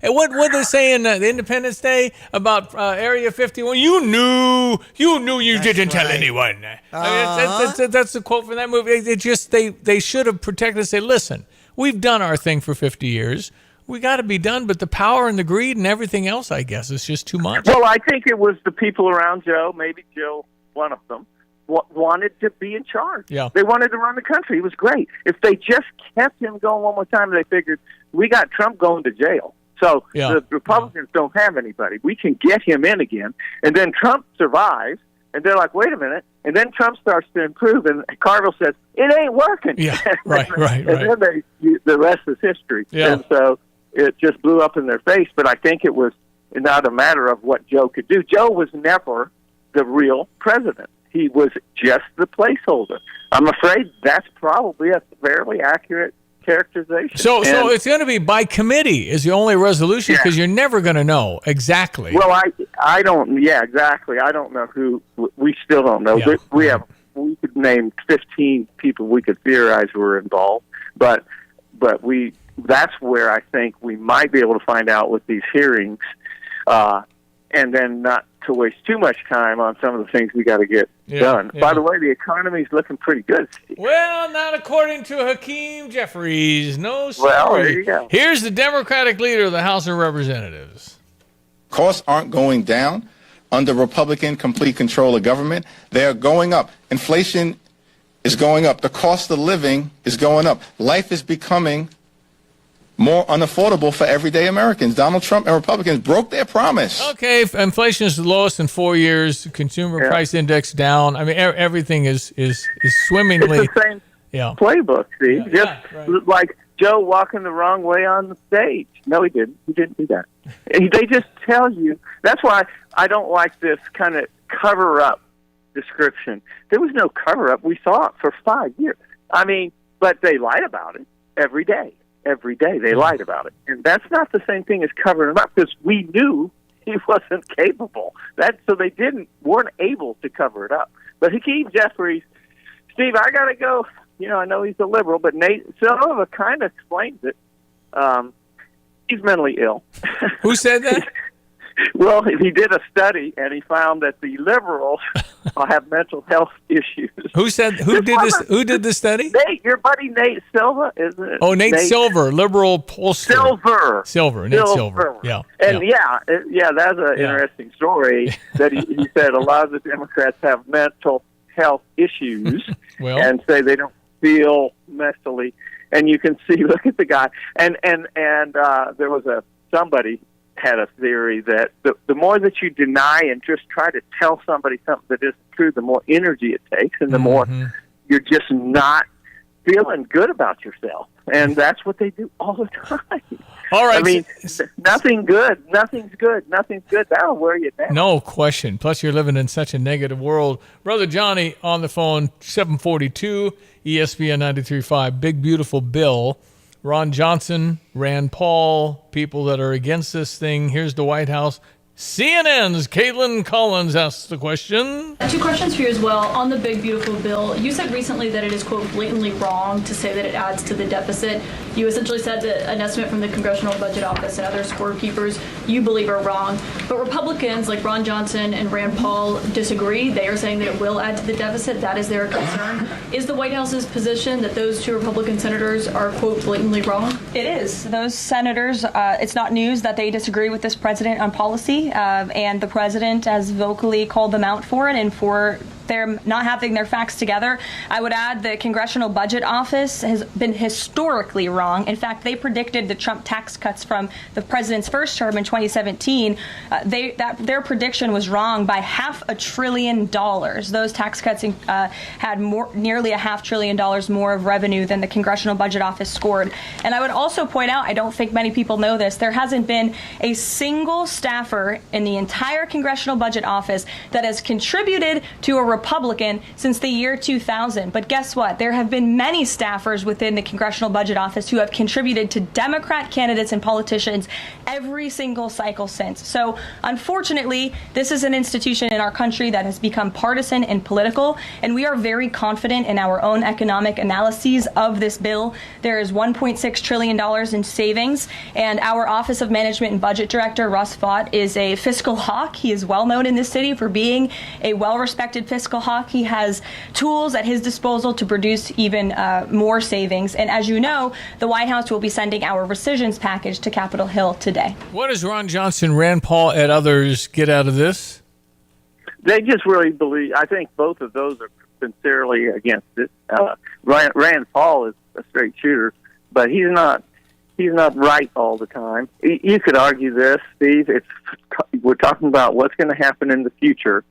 What they say in the Independence Day about Area 51? You knew you didn't tell anyone. That's the quote from that movie. It just they should have protected and say, listen, we've done our thing for 50 years. We got to be done, but the power and the greed and everything else, I guess, is just too much. Well, I think it was the people around Joe, maybe Jill, one of them, wanted to be in charge. Yeah. They wanted to run the country. He was great. If they just kept him going one more time, they figured, we got Trump going to jail. So the Republicans don't have anybody. We can get him in again. And then Trump survives. And they're like, wait a minute. And then Trump starts to improve, and Carville says, it ain't working. Yeah, right. And then the rest is history. Yeah. And so it just blew up in their face. But I think it was not a matter of what Joe could do. Joe was never the real president. He was just the placeholder. I'm afraid that's probably a fairly accurate characterization. So it's going to be by committee is the only resolution because you're never going to know exactly. Well, I don't. Yeah, exactly. I don't know who. We still don't know. Yeah. We could name 15 people we could theorize were involved, but that's where I think we might be able to find out with these hearings, and then not to waste too much time on some of the things we got to get done. Yeah. By the way, the economy's looking pretty good, Steve. Well, not according to Hakeem Jeffries. No, sorry. Well, there you go. Here's the Democratic leader of the House of Representatives. Costs aren't going down under Republican complete control of government. They are going up. Inflation is going up. The cost of living is going up. Life is becoming more unaffordable for everyday Americans. Donald Trump and Republicans broke their promise. Okay, inflation is the lowest in 4 years. Consumer price index down. I mean, everything is swimmingly. It's the same playbook, Steve. Like Joe walking the wrong way on the stage. No, he didn't. He didn't do that. They just tell you. That's why I don't like this kind of cover-up description. There was no cover-up. We saw it for 5 years. I mean, but they lied about it every day. Every day they lied about it. And that's not the same thing as covering it up because we knew he wasn't capable. So they weren't able to cover it up. But Hakeem Jeffries, Steve, I got to go. I know he's a liberal, but Nate Silva kind of explains it. He's mentally ill. Who said that? Well, he did a study, and he found that the liberals have mental health issues. Who did this? Who did the study? Nate, your buddy Nate Silva, isn't it? Oh, Nate Silver, liberal pollster. Nate Silver. Yeah. And that's an interesting story that he said a lot of the Democrats have mental health issues and say they don't feel mentally. And you can see, look at the guy. And there was somebody had a theory that the more that you deny and just try to tell somebody something that isn't true, the more energy it takes and the more you're just not feeling good about yourself. And that's what they do all the time. All right. I mean, nothing's good. Nothing's good. That'll wear you down. No question. Plus, you're living in such a negative world. Brother Johnny on the phone, 742 ESPN 93.5. Big, beautiful bill. Ron Johnson, Rand Paul, people that are against this thing. Here's the White House. CNN's Caitlin Collins asks the question. 2 questions for you as well. On the big, beautiful bill, you said recently that it is, quote, blatantly wrong to say that it adds to the deficit. You essentially said that an estimate from the Congressional Budget Office and other scorekeepers you believe are wrong. But Republicans like Ron Johnson and Rand Paul disagree. They are saying that it will add to the deficit. That is their concern. Is the White House's position that those 2 Republican senators are, quote, blatantly wrong? It is. Those senators, it's not news that they disagree with this president on policy. And the president has vocally called them out for it and for their not having their facts together. I would add the Congressional Budget Office has been historically wrong. In fact, they predicted the Trump tax cuts from the president's first term in 2017. Their prediction was wrong by $500 billion. Those tax cuts had nearly $500 billion more of revenue than the Congressional Budget Office scored. And I would also point out, I don't think many people know this, there hasn't been a single staffer in the entire Congressional Budget Office that has contributed to a Republican since the year 2000. But guess what? There have been many staffers within the Congressional Budget Office who have contributed to Democrat candidates and politicians every single cycle since. So unfortunately, this is an institution in our country that has become partisan and political, and we are very confident in our own economic analyses of this bill. There is $1.6 trillion in savings, and our Office of Management and Budget Director, Russ Vought, is a fiscal hawk. He is well known in this city for being a well-respected fiscal hawk. He has tools at his disposal to produce even more savings. And as you know, the White House will be sending our rescissions package to Capitol Hill today. What does Ron Johnson, Rand Paul, and others get out of this? They just really believe, I think both of those are sincerely against it. Rand Paul is a straight shooter, but he's not right all the time. You could argue this, Steve. We're talking about what's going to happen in the future.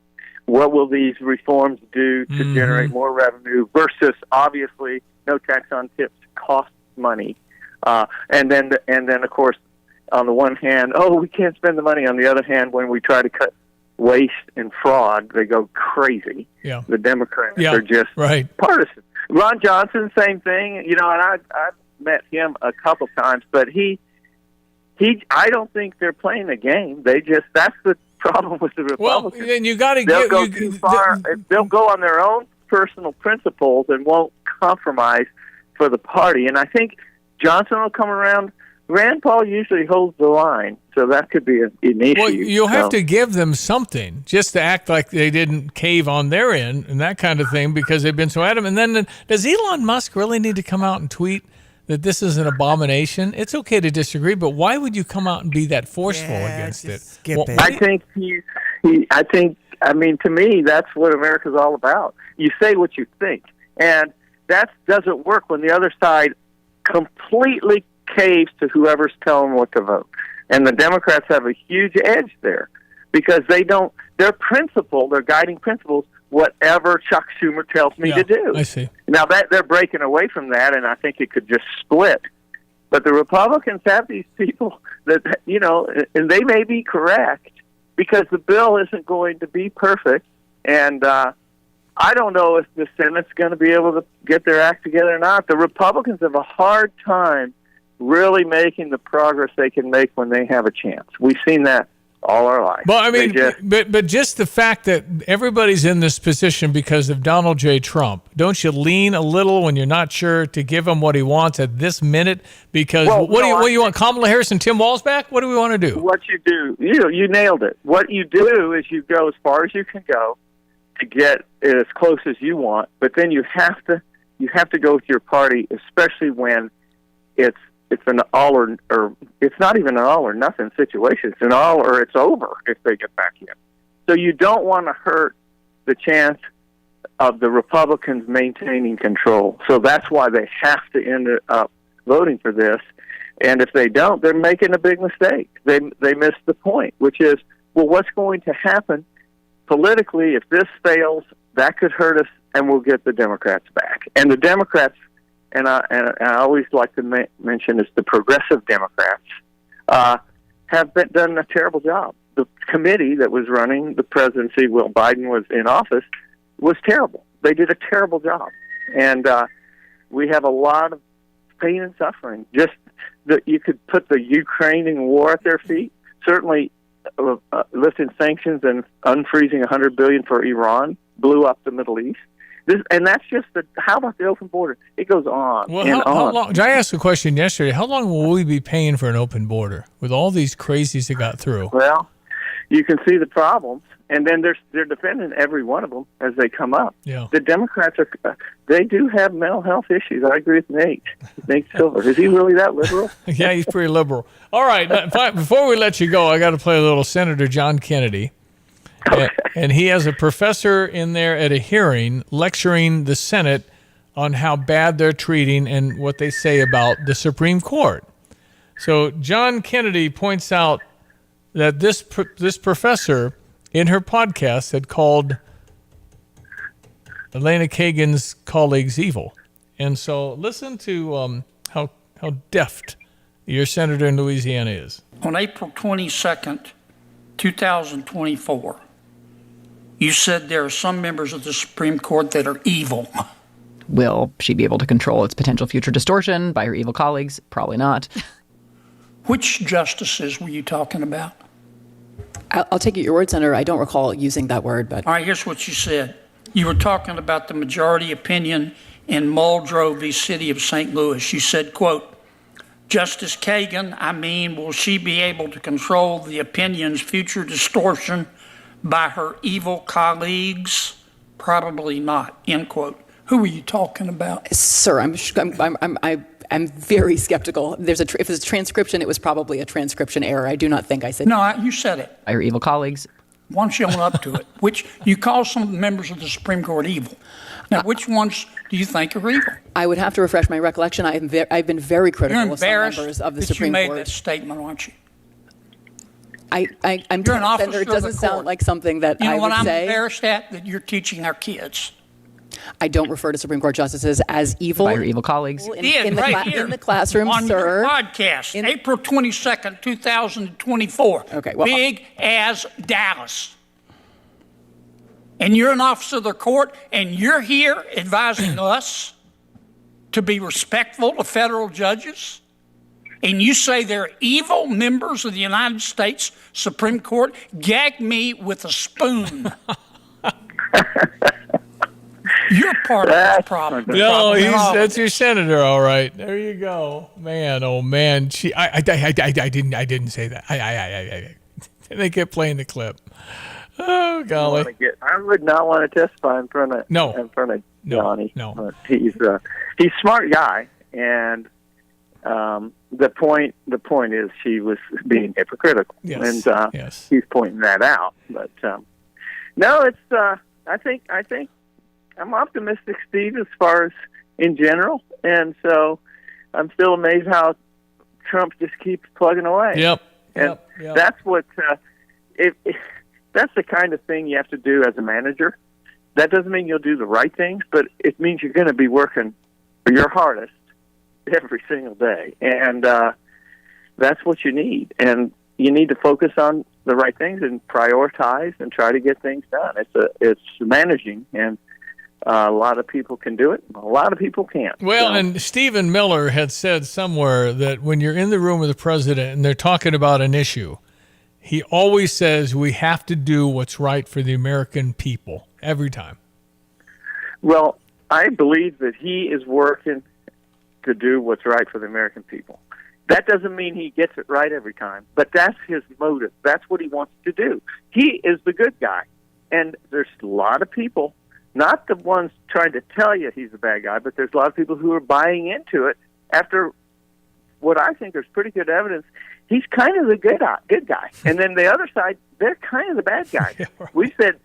what will these reforms do to generate more revenue versus obviously no tax on tips costs money. And then of course, on the one hand, we can't spend the money. On the other hand, when we try to cut waste and fraud, they go crazy. Yeah. The Democrats are just partisan. Ron Johnson, same thing. And I've met him a couple times, but I don't think they're playing a game. That's the problem with the Republicans. Well, then you got to They'll go too far. They'll go on their own personal principles and won't compromise for the party. And I think Johnson will come around. Rand Paul usually holds the line, so that could be an issue. Well, you'll have to give them something just to act like they didn't cave on their end and that kind of thing because they've been so adamant. And then does Elon Musk really need to come out and tweet that this is an abomination? It's okay to disagree, but why would you come out and be that forceful against it? I think to me, that's what America's all about. You say what you think, and that doesn't work when the other side completely caves to whoever's telling them what to vote. And the Democrats have a huge edge there because their guiding principles, whatever Chuck Schumer tells me to do. I see. Now that they're breaking away from that, and I think it could just split. But the Republicans have these people that, and they may be correct because the bill isn't going to be perfect. And I don't know if the Senate's going to be able to get their act together or not. The Republicans have a hard time really making the progress they can make when they have a chance. We've seen that all our life. Well, I mean, but just the fact that everybody's in this position because of Donald J. Trump, don't you lean a little when you're not sure to give him what he wants at this minute? Because what do you want, Kamala Harris and Tim Walz back? What do we want to do? What you do, you nailed it. What you do is you go as far as you can go to get it as close as you want, but then you have to go with your party, especially when it's an all or it's not even an all or nothing situation. It's an all or it's over if they get back in. So you don't want to hurt the chance of the Republicans maintaining control. So that's why they have to end up voting for this. And if they don't, they're making a big mistake. They miss the point, which is, well, what's going to happen politically if this fails? That could hurt us, and we'll get the Democrats back. And the Democrats, and I always like to mention is the progressive Democrats, have done a terrible job. The committee that was running the presidency while Biden was in office was terrible. They did a terrible job. And we have a lot of pain and suffering. Just that you could put the Ukrainian war at their feet. Certainly lifting sanctions and unfreezing $100 billion for Iran blew up the Middle East. And that's just how about the open border? It goes on and on. How long? I asked a question yesterday. How long will we be paying for an open border with all these crazies that got through? Well, you can see the problems, and then they're defending every one of them as they come up. Yeah. The Democrats they do have mental health issues. I agree with Nate Silver. Is he really that liberal? Yeah, he's pretty liberal. All right, before we let you go, I got to play a little Senator John Kennedy. Okay. And he has a professor in there at a hearing lecturing the Senate on how bad they're treating and what they say about the Supreme Court. So John Kennedy points out that this professor in her podcast had called Elena Kagan's colleagues evil. And so listen to how deft your senator in Louisiana is. On April 22nd, 2024, you said there are some members of the Supreme Court that are evil. Will she be able to control its potential future distortion by her evil colleagues? Probably not. Which justices were you talking about? I'll take it your word, Senator. I don't recall using that word, but... All right, here's what you said. You were talking about the majority opinion in Muldrow v. City of St. Louis. You said, quote, Justice Kagan, will she be able to control the opinion's future distortion by her evil colleagues? Probably not, end quote. Who were you talking about? Sir, I'm very skeptical. If it's a transcription, it was probably a transcription error. I do not think I said... No, you said it. By her evil colleagues. Why don't you own up to it? Which you call some of the members of the Supreme Court evil. Now, which ones do you think are evil? I would have to refresh my recollection. I've been very critical You're of some members of the Supreme Court. You made that statement, aren't you? I'm You're an trying to officer defend her. It of the doesn't sound court. like something that You know I what would I'm say. embarrassed at? That you're teaching our kids. I don't refer to Supreme Court justices as evil. By your evil colleagues. In the classroom, on sir. your podcast, April 22nd, 2024. Okay, well, Big as Dallas. And you're an officer of the court, and you're here advising us to be respectful of federal judges, and you say they're evil members of the United States Supreme Court? Gag me with a spoon. You're part of this problem. No, that's your senator, all right. There you go, man. Oh man, I didn't say that. They kept playing the clip. Oh golly. I would not want to testify in front of Johnny. No. But he's a smart guy, and the point is she was being hypocritical, Yes. and he's pointing that out. But no, it's I think I'm optimistic, Steve, as far as in general, and so I'm still amazed how Trump just keeps plugging away. Yep. And that's what that's the kind of thing you have to do as a manager. That doesn't mean you'll do the right things, but it means you're going to be working your hardest every single day, and that's what you need. And you need to focus on the right things and prioritize and try to get things done. It's managing, and a lot of people can do it. A lot of people can't. Well, and Stephen Miller had said somewhere that when you're in the room with the president and they're talking about an issue, he always says we have to do what's right for the American people every time. Well, I believe that he is working to do what's right for the American people. That doesn't mean he gets it right every time, but that's his motive. That's what he wants to do. He is the good guy. And there's a lot of people, not the ones trying to tell you he's a bad guy, but there's a lot of people who are buying into it after what I think is pretty good evidence. He's kind of the good guy. And then the other side, they're kind of the bad guys. Yeah, right.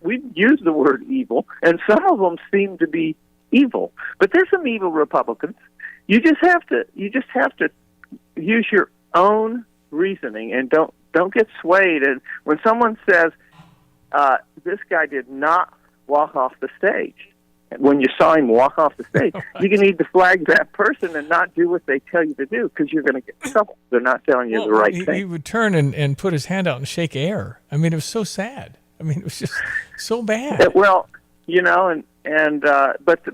We used the word evil, and some of them seem to be evil. But there's some evil Republicans. You just have to use your own reasoning and don't get swayed. And when someone says this guy did not walk off the stage, when you saw him walk off the stage, you need to flag that person and not do what they tell you to do, because you're going to get in trouble. They're not telling you the right thing. He would turn and put his hand out and shake air. I mean, it was so sad. I mean, it was just so bad. Well,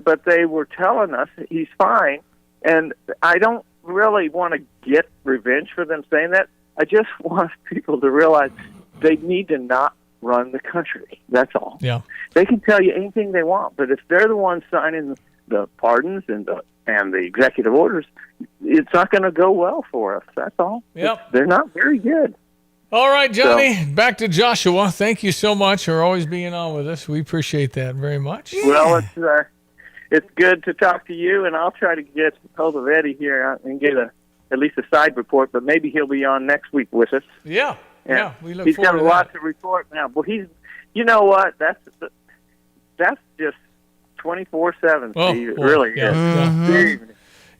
but they were telling us he's fine, and I don't really want to get revenge for them saying that. I just want people to realize they need to not run the country. That's all. Yeah. They can tell you anything they want, but if they're the ones signing the pardons and the executive orders, it's not going to go well for us. That's all. Yep. They're not very good. All right, Johnny, back to Joshua. Thank you so much for always being on with us. We appreciate that very much. Well, it's good to talk to you, and I'll try to get hold of Eddie here and get at least a side report, but maybe he'll be on next week with us. Yeah. And yeah, we look he's forward got to a lot that. to report now. Well, you know what? That's just 24/7, Oh, Steve. It boy, really yeah, is. yeah.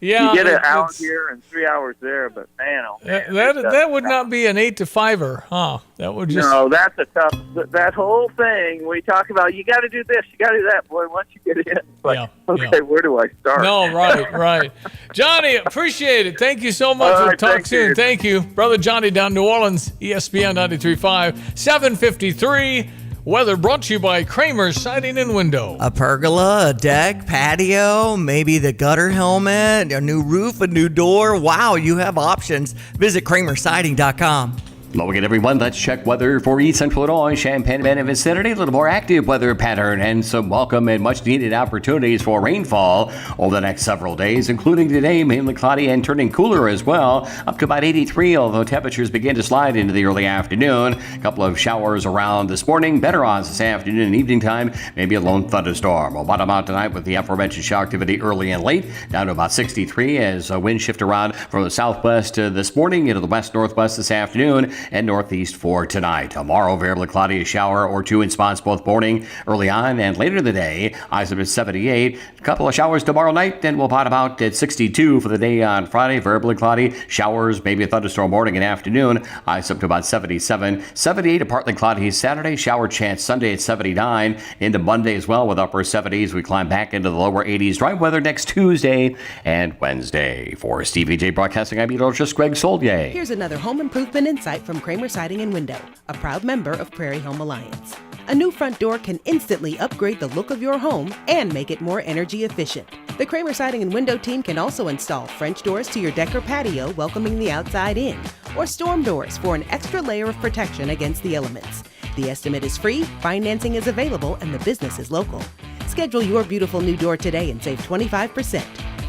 Yeah, you get an hour it's- here and 3 hours there, but man, oh man, That would not be an 8 to 5-er, huh? That would just no, that's a tough. That whole thing we talk about, you got to do this, you got to do that. Boy, once you get in, it's like, okay, where do I start? No, right. Johnny, appreciate it. Thank you so much. All We'll right, talk thank soon. you. Thank you. Brother Johnny down in New Orleans, ESPN 93.5, 7:53. Weather brought to you by Kramer's Siding and Window. A pergola, a deck, patio, maybe the gutter helmet, a new roof, a new door. Wow, you have options. Visit kramersiding.com. Hello again, everyone. Let's check weather for East Central Illinois, Champaign and vicinity. A little more active weather pattern and some welcome and much needed opportunities for rainfall over the next several days, including today, mainly cloudy and turning cooler as well, up to about 83, although temperatures begin to slide into the early afternoon. A couple of showers around this morning, better odds this afternoon and evening time, maybe a lone thunderstorm. We'll bottom out tonight with the aforementioned shower activity early and late, down to about 63 as winds shift around from the southwest this morning into the west-northwest this afternoon. and northeast for tonight. Tomorrow, variably cloudy, a shower or two in spots both morning, early on, and later in the day. Highs up at 78. A couple of showers tomorrow night, and we'll bottom out at 62 for the day on Friday. Variably cloudy, showers, maybe a thunderstorm morning and afternoon. Highs up to about 77. 78, a partly cloudy Saturday. Shower chance Sunday at 79. Into Monday as well with upper 70s. We climb back into the lower 80s. Dry weather next Tuesday and Wednesday. For Stevie J Broadcasting, I'm meteorologist Greg Soldier. Here's another home improvement insight from Kramer Siding and Window, a proud member of Prairie Home Alliance. A new front door can instantly upgrade the look of your home and make it more energy efficient. The Kramer Siding and Window team can also install French doors to your deck or patio, welcoming the outside in, or storm doors for an extra layer of protection against the elements. The estimate is free, financing is available, and the business is local. Schedule your beautiful new door today and save 25%.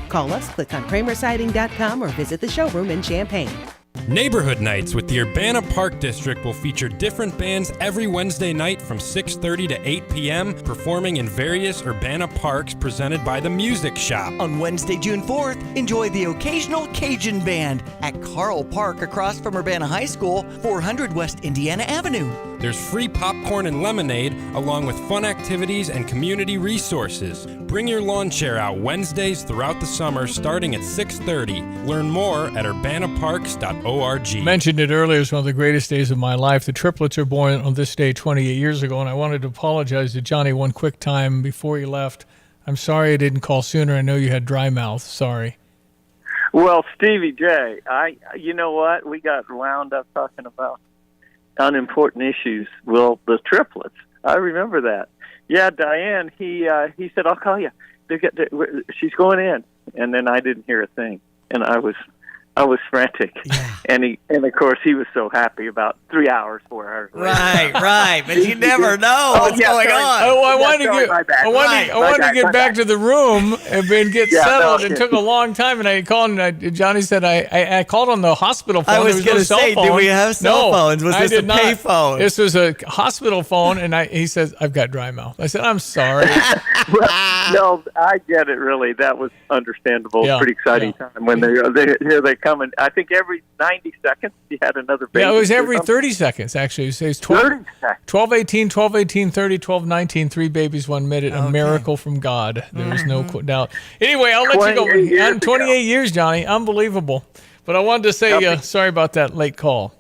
Call us, click on kramersiding.com, or visit the showroom in Champaign. Neighborhood Nights with the Urbana Park District will feature different bands every Wednesday night from 6:30 to 8 p.m. performing in various Urbana parks presented by the Music Shop. On Wednesday, June 4th, enjoy the Occasional Cajun Band at Carl Park across from Urbana High School, 400 West Indiana Avenue. There's free popcorn and lemonade, along with fun activities and community resources. Bring your lawn chair out Wednesdays throughout the summer starting at 6:30. Learn more at urbanaparks.org. Mentioned it earlier, it's one of the greatest days of my life. The triplets are born on this day 28 years ago, and I wanted to apologize to Johnny one quick time before he left. I'm sorry I didn't call sooner. I know you had dry mouth. Sorry. Well, Stevie J, you know what? We got wound up talking about unimportant issues. Well, the triplets. I remember that. Yeah, Diane. He said, "I'll call you. She's going in," and then I didn't hear a thing, and I was frantic. Yeah. And of course he was so happy about 3 hours, 4 hours later. Right. But you never know what's going on. Oh, I wanted to get back to the room and get settled. It took a long time, and I called. And Johnny said I called on the hospital phone. I was going to say, do we have cell phones? Was this a pay phone? This was a hospital phone, and he says I've got dry mouth. I said I'm sorry. Well, no, I get it. Really, that was understandable. Yeah, pretty exciting time when they come, and I think every 90 seconds you had another baby. Yeah, it was every 30 seconds actually. It says 12, 18, 12, 18, 30, 12, 19, 3 babies, 1 minute. A miracle from God. There is no doubt. Anyway, I'll let you go. 28 years, Johnny. Unbelievable. But I wanted to say sorry about that late call.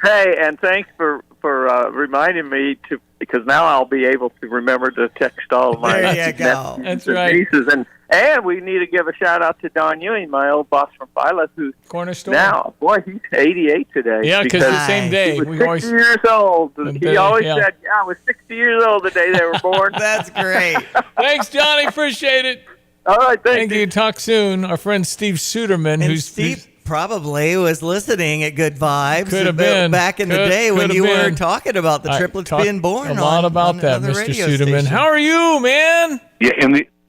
Hey, and thanks for reminding me to, because now I'll be able to remember to text all of my nephews That's and right. nieces. And we need to give a shout out to Don Ewing, my old boss from Pilot, who's corner store. Now, boy, he's 88 today. Yeah, because the same day. He was 60 years old. He always said, I was 60 years old the day they were born. That's great. Thanks, Johnny. Appreciate it. All right, thank you. Talk soon. Our friend Steve Suderman, who's probably was listening at Good Vibes. Could have been back in the day when you were talking about the triplets being born. A lot about that, Mr. Suderman. How are you, man? Yeah,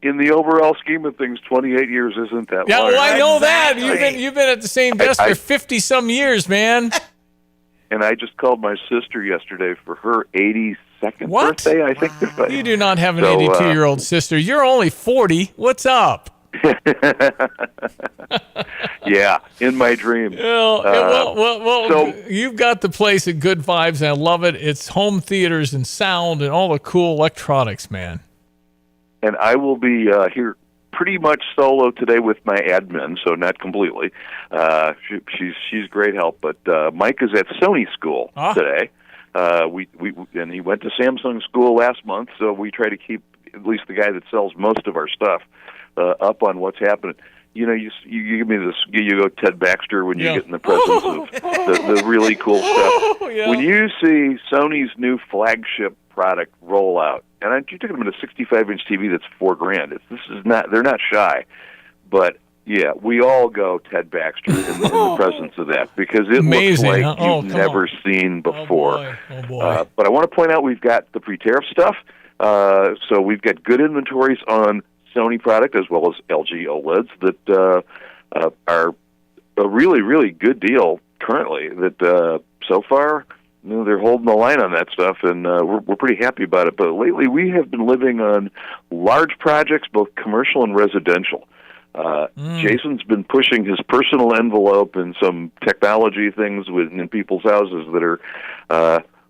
in the overall scheme of things, 28 years isn't that long. Yeah, well, I know that. You've been at the same desk for 50-some years, man. And I just called my sister yesterday for her 82nd birthday, I think. You do not have an 82-year-old sister. You're only 40. What's up? Yeah, in my dreams. Well, you've got the place at Good Vibes, and I love it. It's home theaters and sound and all the cool electronics, man. And I will be here pretty much solo today with my admin, so not completely. She's great help, but Mike is at Sony school today. And he went to Samsung school last month, so we try to keep at least the guy that sells most of our stuff up on what's happening. You know, you give me this, you go Ted Baxter when you get in the presence of the really cool stuff. When you see Sony's new flagship product roll out, and you took them to a 65-inch TV that's $4,000. They're not shy, but yeah, we all go Ted Baxter in the presence of that because it looks like you've never seen before. Oh boy. But I want to point out we've got the pre-tariff stuff, so we've got good inventories on Sony product as well as LG OLEDs that are a really, really good deal currently. That so far, they're holding the line on that stuff, and we're pretty happy about it. But lately, we have been living on large projects, both commercial and residential. Jason's been pushing his personal envelope in some technology things in people's houses that are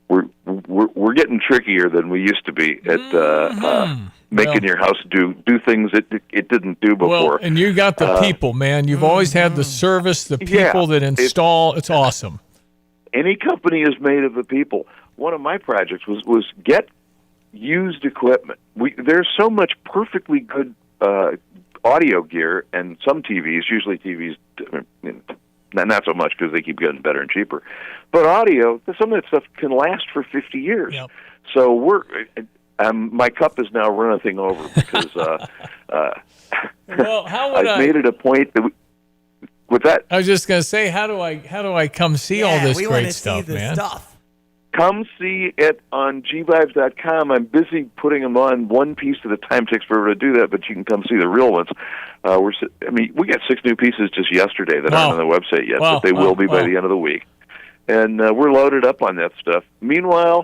we're getting trickier than we used to be at making your house do things it didn't do before. Well, and you got the people, man. You've always had the service, the people that install. It's awesome. Any company is made of the people. One of my projects was get used equipment. There's so much perfectly good audio gear, and some TVs, usually TVs, not so much because they keep getting better and cheaper, but audio, some of that stuff can last for 50 years. Yep. So my cup is now running over because well, how would I've made it a point that with that. I was just going to say, how do I come see all this great stuff, man? Come see it on gvibes.com. I'm busy putting them on one piece at a time. Takes forever to do that, but you can come see the real ones. We got 6 new pieces just yesterday that aren't on the website yet, but they will be by the end of the week. And we're loaded up on that stuff. Meanwhile,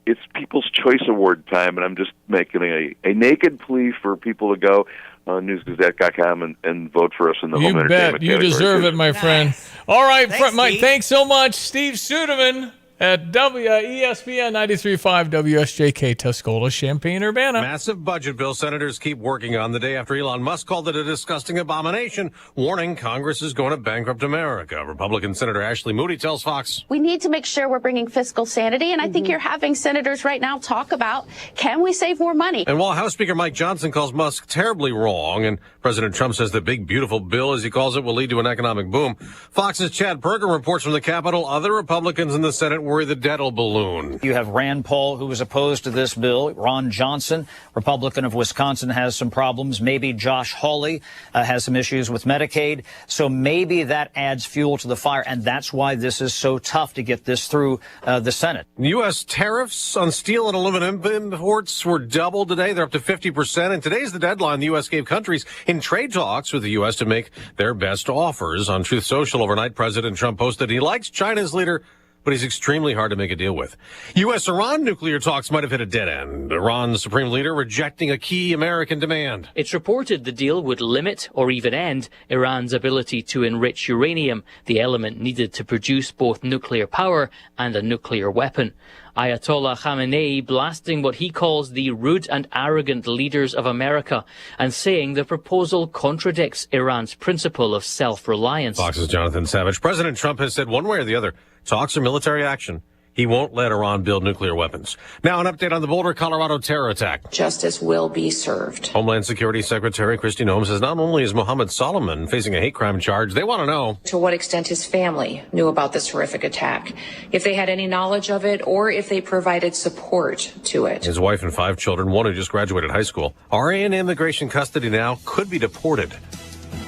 it's People's Choice Award time, and I'm just making a naked plea for people to go on newsgazette.com and vote for us in the home entertainment category. You deserve it, my friend. All right, Mike, thanks so much. Steve Suderman at WESPN 93.5 WSJK Tuscola, Champaign-Urbana. Massive budget bill senators keep working on the day after Elon Musk called it a disgusting abomination, warning Congress is going to bankrupt America. Republican Senator Ashley Moody tells Fox. We need to make sure we're bringing fiscal sanity, and I think you're having senators right now talk about, can we save more money? And while House Speaker Mike Johnson calls Musk terribly wrong, and President Trump says the big, beautiful bill, as he calls it, will lead to an economic boom, Fox's Chad Perkin reports from the Capitol other Republicans in the Senate worry the debt will balloon. You have Rand Paul, who is opposed to this bill. Ron Johnson, Republican of Wisconsin, has some problems. Maybe Josh Hawley has some issues with Medicaid. So maybe that adds fuel to the fire, and that's why this is so tough to get this through the Senate. U.S. tariffs on steel and aluminum imports were doubled today. They're up to 50%, and today's the deadline the U.S. gave countries in trade talks with the U.S. to make their best offers. On Truth Social overnight, President Trump posted he likes China's leader, but he's extremely hard to make a deal with. U.S.-Iran nuclear talks might have hit a dead end. Iran's supreme leader rejecting a key American demand. It's reported the deal would limit or even end Iran's ability to enrich uranium, the element needed to produce both nuclear power and a nuclear weapon. Ayatollah Khamenei blasting what he calls the rude and arrogant leaders of America and saying the proposal contradicts Iran's principle of self-reliance. Fox's Jonathan Savage. President Trump has said one way or the other, talks or military action, he won't let Iran build nuclear weapons. Now an update on the Boulder, Colorado terror attack. Justice will be served. Homeland Security Secretary Kristi Noem says not only is Mohammed Solomon facing a hate crime charge, they want to know to what extent his family knew about this horrific attack, if they had any knowledge of it, or if they provided support to it. His wife and 5 children, one who just graduated high school, are in immigration custody now, could be deported.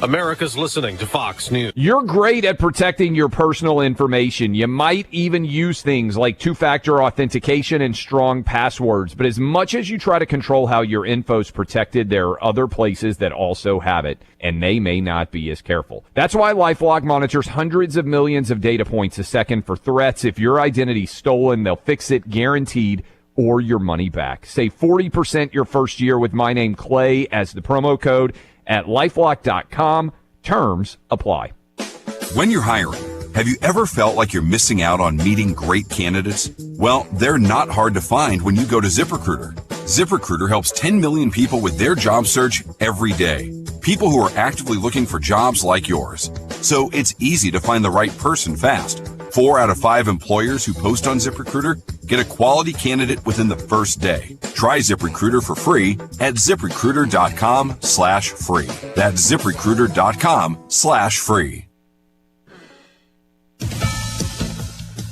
America's listening to Fox News. You're great at protecting your personal information. You might even use things like two-factor authentication and strong passwords. But as much as you try to control how your info's protected, there are other places that also have it, and they may not be as careful. That's why LifeLock monitors hundreds of millions of data points a second for threats. If your identity's stolen, they'll fix it guaranteed, or your money back. Save 40% your first year with my name Clay as the promo code at LifeLock.com. Terms apply. When you're hiring, have you ever felt like you're missing out on meeting great candidates? Well, they're not hard to find when you go to ZipRecruiter. ZipRecruiter helps 10 million people with their job search every day. People who are actively looking for jobs like yours. So it's easy to find the right person fast. 4 out of 5 employers who post on ZipRecruiter get a quality candidate within the first day. Try ZipRecruiter for free at ZipRecruiter.com/free. That's ZipRecruiter.com/free.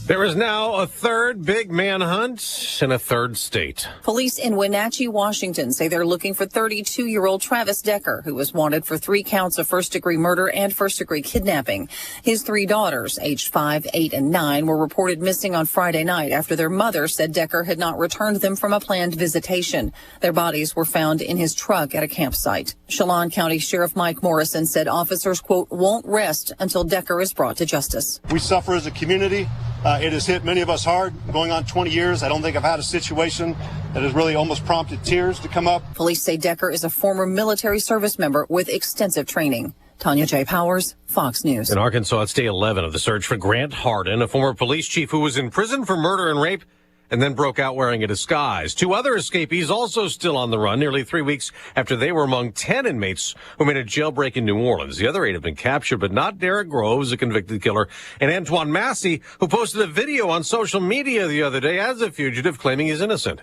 There is now a third big manhunt in a third state. Police in Wenatchee, Washington say they're looking for 32-year-old Travis Decker, who was wanted for 3 counts of first-degree murder and first-degree kidnapping. His 3 daughters, aged 5, 8, and 9, were reported missing on Friday night after their mother said Decker had not returned them from a planned visitation. Their bodies were found in his truck at a campsite. Chelan County Sheriff Mike Morrison said officers, quote, won't rest until Decker is brought to justice. We suffer as a community. It has hit many of us hard. Going on 20 years, I don't think I've had a situation that has really almost prompted tears to come up. Police say Decker is a former military service member with extensive training. Tanya J. Powers, Fox News. In Arkansas, it's day 11 of the search for Grant Hardin, a former police chief who was in prison for murder and rape and then broke out wearing a disguise. 2 other escapees also still on the run, nearly 3 weeks after they were among 10 inmates who made a jailbreak in New Orleans. The other 8 have been captured, but not Derek Groves, a convicted killer, and Antoine Massey, who posted a video on social media the other day as a fugitive claiming he's innocent.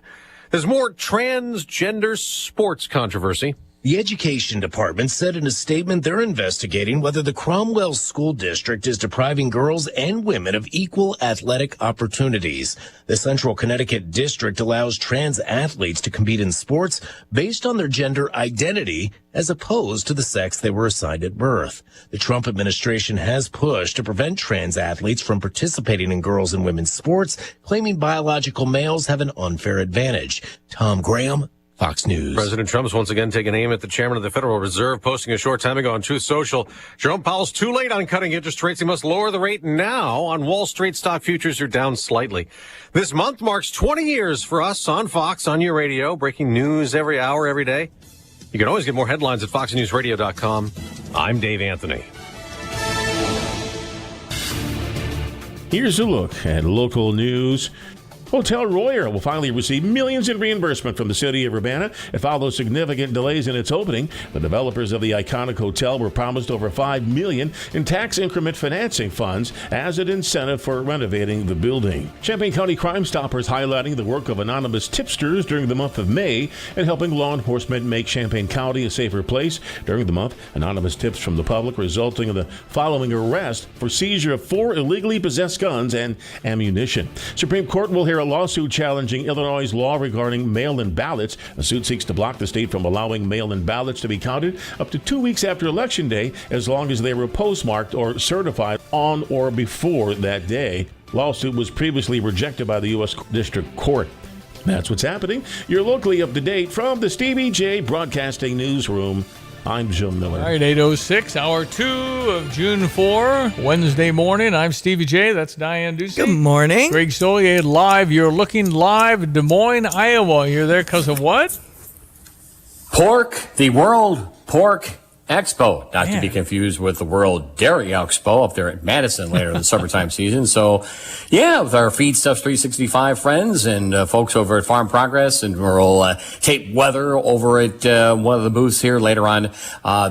There's more transgender sports controversy. The Education Department said in a statement they're investigating whether the Cromwell School District is depriving girls and women of equal athletic opportunities. The Central Connecticut District allows trans athletes to compete in sports based on their gender identity as opposed to the sex they were assigned at birth. The Trump administration has pushed to prevent trans athletes from participating in girls' and women's sports, claiming biological males have an unfair advantage. Tom Graham, Fox News. President Trump's once again taken aim at the chairman of the Federal Reserve, posting a short time ago on Truth Social. Jerome Powell's too late on cutting interest rates. He must lower the rate now. On Wall Street, stock futures are down slightly. This month marks 20 years for us on Fox, on your radio, breaking news every hour, every day. You can always get more headlines at foxnewsradio.com. I'm Dave Anthony. Here's a look at local news. Hotel Royer will finally receive millions in reimbursement from the city of Urbana. It followed significant delays in its opening. The developers of the iconic hotel were promised over $5 million in tax increment financing funds as an incentive for renovating the building. Champaign County Crime Stoppers highlighting the work of anonymous tipsters during the month of May and helping law enforcement make Champaign County a safer place. During the month, anonymous tips from the public resulting in the following arrest for seizure of 4 illegally possessed guns and ammunition. Supreme Court will hear a lawsuit challenging Illinois' law regarding mail-in ballots. The suit seeks to block the state from allowing mail-in ballots to be counted up to 2 weeks after Election Day, as long as they were postmarked or certified on or before that day. Lawsuit was previously rejected by the U.S. District Court. That's what's happening. You're locally up to date from the Stevie J Broadcasting Newsroom. I'm Jim Miller. All right, 8:06, hour 2 of June 4, Wednesday morning. I'm Stevie J. That's Diane Ducey. Good morning. Greg Solier live. You're looking live in Des Moines, Iowa. You're there because of what? Pork, the World Pork Expo, not to be confused with the World Dairy Expo up there at Madison later in the summertime season. So, yeah, with our Feed Stuff 365 friends and folks over at Farm Progress, and we'll tape weather over at one of the booths here later on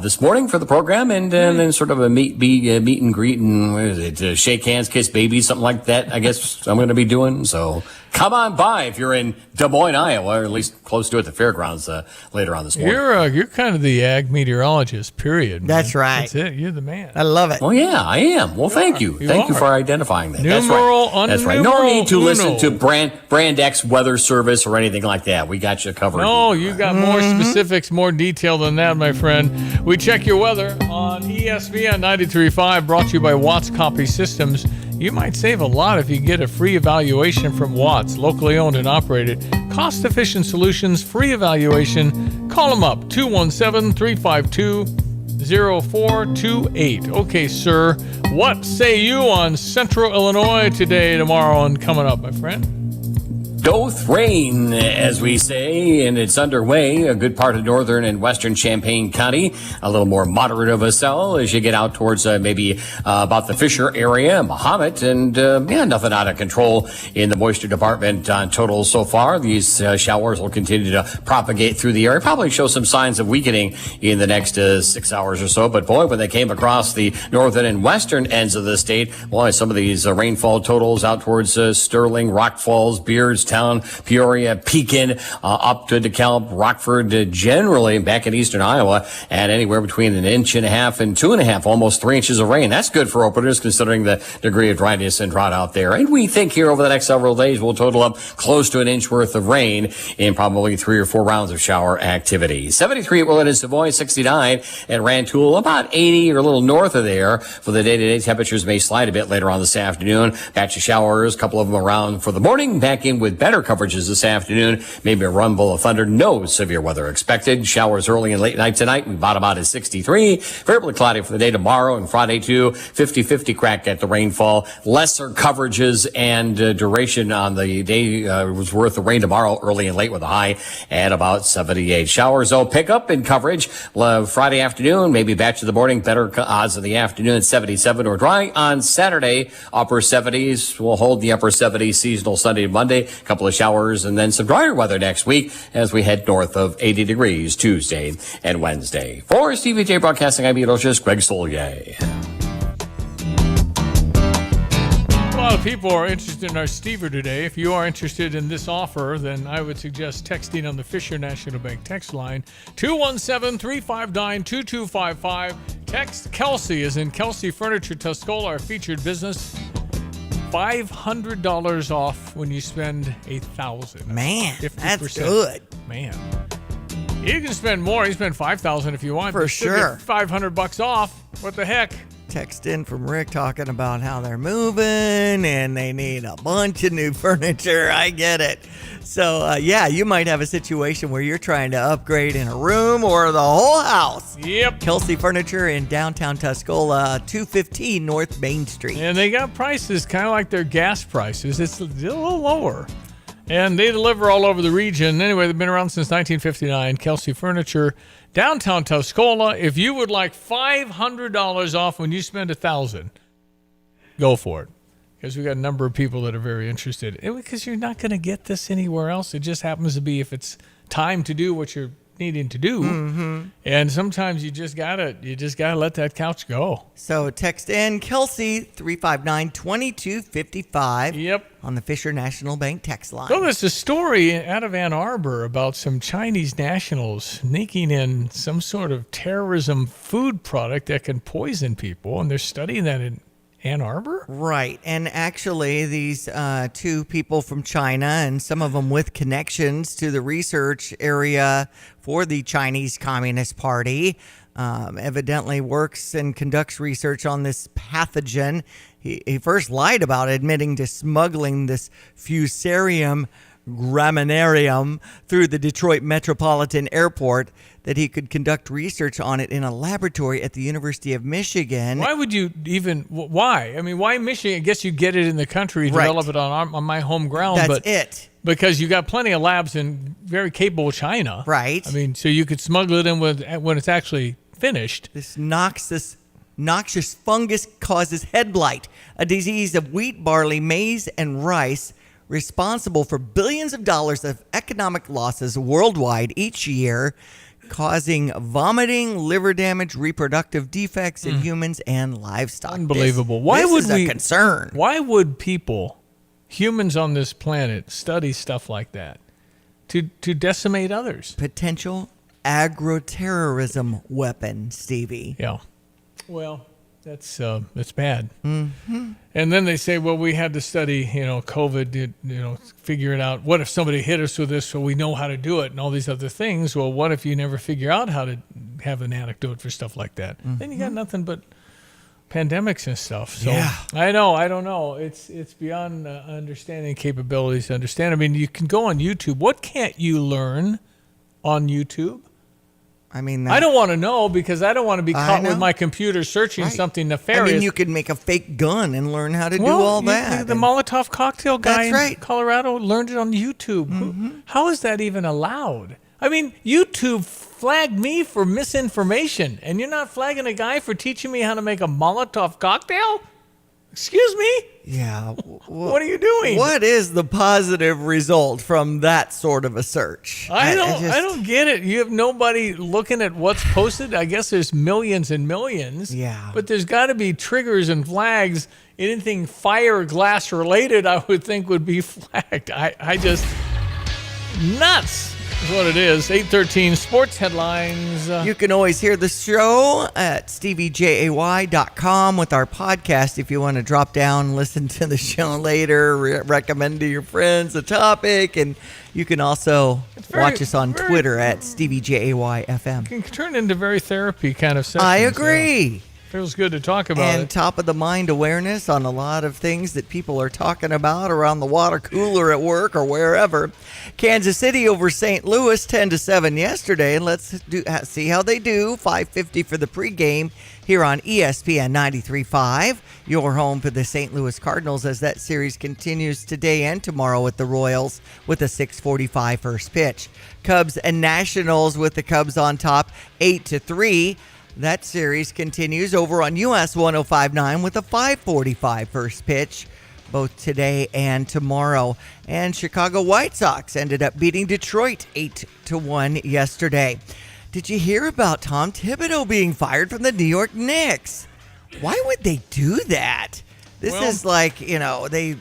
this morning for the program, and then sort of a meet and greet and what is it, shake hands, kiss babies, something like that. I guess I'm going to be doing. So come on by if you're in Des Moines, Iowa, or at least close to it, the fairgrounds later on this morning. You're kind of the ag meteorologist, period. Man. That's right. That's it. You're the man. I love it. Oh, yeah, I am. Well, thank you. Thank you for identifying that. That's right. No need to listen to Brand X Weather Service or anything like that. We got you covered. No, you got more specifics, more detail than that, my friend. We check your weather on ESPN 93.5, brought to you by Watts Copy Systems. You might save a lot if you get a free evaluation from Watts, locally owned and operated. Cost-efficient solutions, free evaluation. Call them up, 217-352-0428. Okay, sir, what say you on Central Illinois today, tomorrow, and coming up, my friend? Doth rain, as we say, and it's underway. A good part of northern and western Champaign County. A little more moderate of a cell as you get out towards maybe about the Fisher area, Mahomet, and nothing out of control in the moisture department on total so far. These showers will continue to propagate through the area. Probably show some signs of weakening in the next 6 hours or so. But boy, when they came across the northern and western ends of the state, boy, some of these rainfall totals out towards Sterling, Rock Falls, Beardstown, Peoria, Pekin, up to DeKalb, Rockford, generally back in eastern Iowa, and anywhere between 1.5 inches and 2.5, almost 3 inches of rain. That's good for openers considering the degree of dryness and drought out there. And we think here over the next several days we'll total up close to 1 inch worth of rain in probably 3 or 4 rounds of shower activity. 73 at Willett and Savoy, 69 at Rantoul, about 80 or a little north of there. For the day-to-day, temperatures may slide a bit later on this afternoon. Batch of showers, a couple of them around for the morning. Back in with better coverages this afternoon. Maybe a rumble of thunder. No severe weather expected. Showers early and late night tonight. We bottom out at 63. Variably cloudy for the day tomorrow and Friday too. 50-50 crack at the rainfall. Lesser coverages and duration on the day was worth the rain tomorrow early and late with a high at about 78. Showers though pick up in coverage Friday afternoon, maybe back to the morning. Better odds in the afternoon at 77 or dry on Saturday. Upper 70s. We'll hold the upper 70s seasonal Sunday and Monday. A couple of showers and then some drier weather next week as we head north of 80 degrees Tuesday and Wednesday. For Stevie J Broadcasting, I'm meteorologist Greg Solier. A lot of people are interested in our Stever today. If you are interested in this offer, then I would suggest texting on the Fisher National Bank text line 217-359-2255. Text Kelsey as in Kelsey Furniture Tuscola, our featured business. $500 off when you spend $1,000. Man, 50%. that's good. Man, you can spend more. You spend $5,000 if you want. For You still sure. get $500 off. What the heck? Text in from Rick talking about how they're moving and they need a bunch of new furniture. I get it. So, yeah, you might have a situation where you're trying to upgrade in a room or the whole house. Yep. Kelsey Furniture in downtown Tuscola, 215 North Main Street. And they got prices kind of like their gas prices. It's a little lower. And they deliver all over the region. Anyway, they've been around since 1959. Kelsey Furniture, downtown Tuscola. If you would like $500 off when you spend $1,000, go for it. Because we got a number of people that are very interested. And because you're not going to get this anywhere else. It just happens to be if it's time to do what you're needing to do. Mm-hmm. And sometimes you just gotta let that couch go. So text in Kelsey 359-2255. Yep. On the Fisher National Bank text line. So there's a story out of Ann Arbor about some Chinese nationals sneaking in some sort of terrorism food product that can poison people, and they're studying that in Ann Arbor? Right. And actually, these two people from China, and some of them with connections to the research area for the Chinese Communist Party, evidently works and conducts research on this pathogen. He first lied about admitting to smuggling this Fusarium graminearum through the Detroit Metropolitan Airport, that he could conduct research on it in a laboratory at the University of Michigan. Why would you even, why? I mean, why Michigan? I guess you get it in the country, develop it on my home ground. That's it. Because you got plenty of labs in very capable China. Right. I mean, so you could smuggle it in when it's actually finished. This noxious fungus causes head blight, a disease of wheat, barley, maize, and rice, responsible for billions of dollars of economic losses worldwide each year, causing vomiting, liver damage, reproductive defects in humans and livestock. Unbelievable. This is a concern. Why would people, humans on this planet, study stuff like that? To decimate others. Potential agroterrorism weapon, Stevie. Yeah. Well, that's bad. Mm-hmm. And then they say, well, we had to study, COVID, figure it out. What if somebody hit us with this so we know how to do it and all these other things? Well, what if you never figure out how to have an antidote for stuff like that? Mm-hmm. Then you got nothing but pandemics and stuff. So yeah. I don't know. It's beyond understanding capabilities to understand. I mean, you can go on YouTube. What can't you learn on YouTube? I mean, I don't want to know because I don't want to be caught with my computer searching something nefarious. I mean, you could make a fake gun and learn how to do all that. The Molotov cocktail guy That's in Colorado learned it on YouTube. Mm-hmm. How is that even allowed? I mean, YouTube flagged me for misinformation, and you're not flagging a guy for teaching me how to make a Molotov cocktail? Excuse me? Yeah. What are you doing? What is the positive result from that sort of a search? I don't get it. You have nobody looking at what's posted. I guess there's millions and millions. Yeah. But there's got to be triggers and flags. Anything fire glass related, I would think would be flagged. I just nuts. Is what it is. 8:13 sports headlines. You can always hear the show at steviejay.com with our podcast if you want to drop down, listen to the show later, recommend to your friends a topic, and you can also watch us on Twitter at steviejayfm. It can turn into very therapy kind of sessions. I agree. Feels good to talk about and it. top of the mind awareness on a lot of things that people are talking about around the water cooler at work or wherever. Kansas City over St. Louis 10-7 yesterday, and let's see how they do. 5:50 for the pregame here on ESPN 93.5, your home for the St. Louis Cardinals as that series continues today and tomorrow with the Royals with a 6:45 first pitch. Cubs and Nationals with the Cubs on top 8-3. That series continues over on US 105.9 with a 5:45 first pitch, both today and tomorrow. And Chicago White Sox ended up beating Detroit 8-1 yesterday. Did you hear about Tom Thibodeau being fired from the New York Knicks? Why would they do that? This is like, they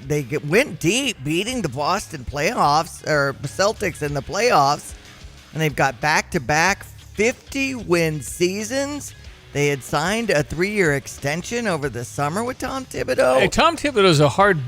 went deep, beating the Boston playoffs, or Celtics in the playoffs, and they've got back-to-back 50-win seasons. They had signed a 3-year extension over the summer with Tom Thibodeau. Hey, Tom Thibodeau's a hard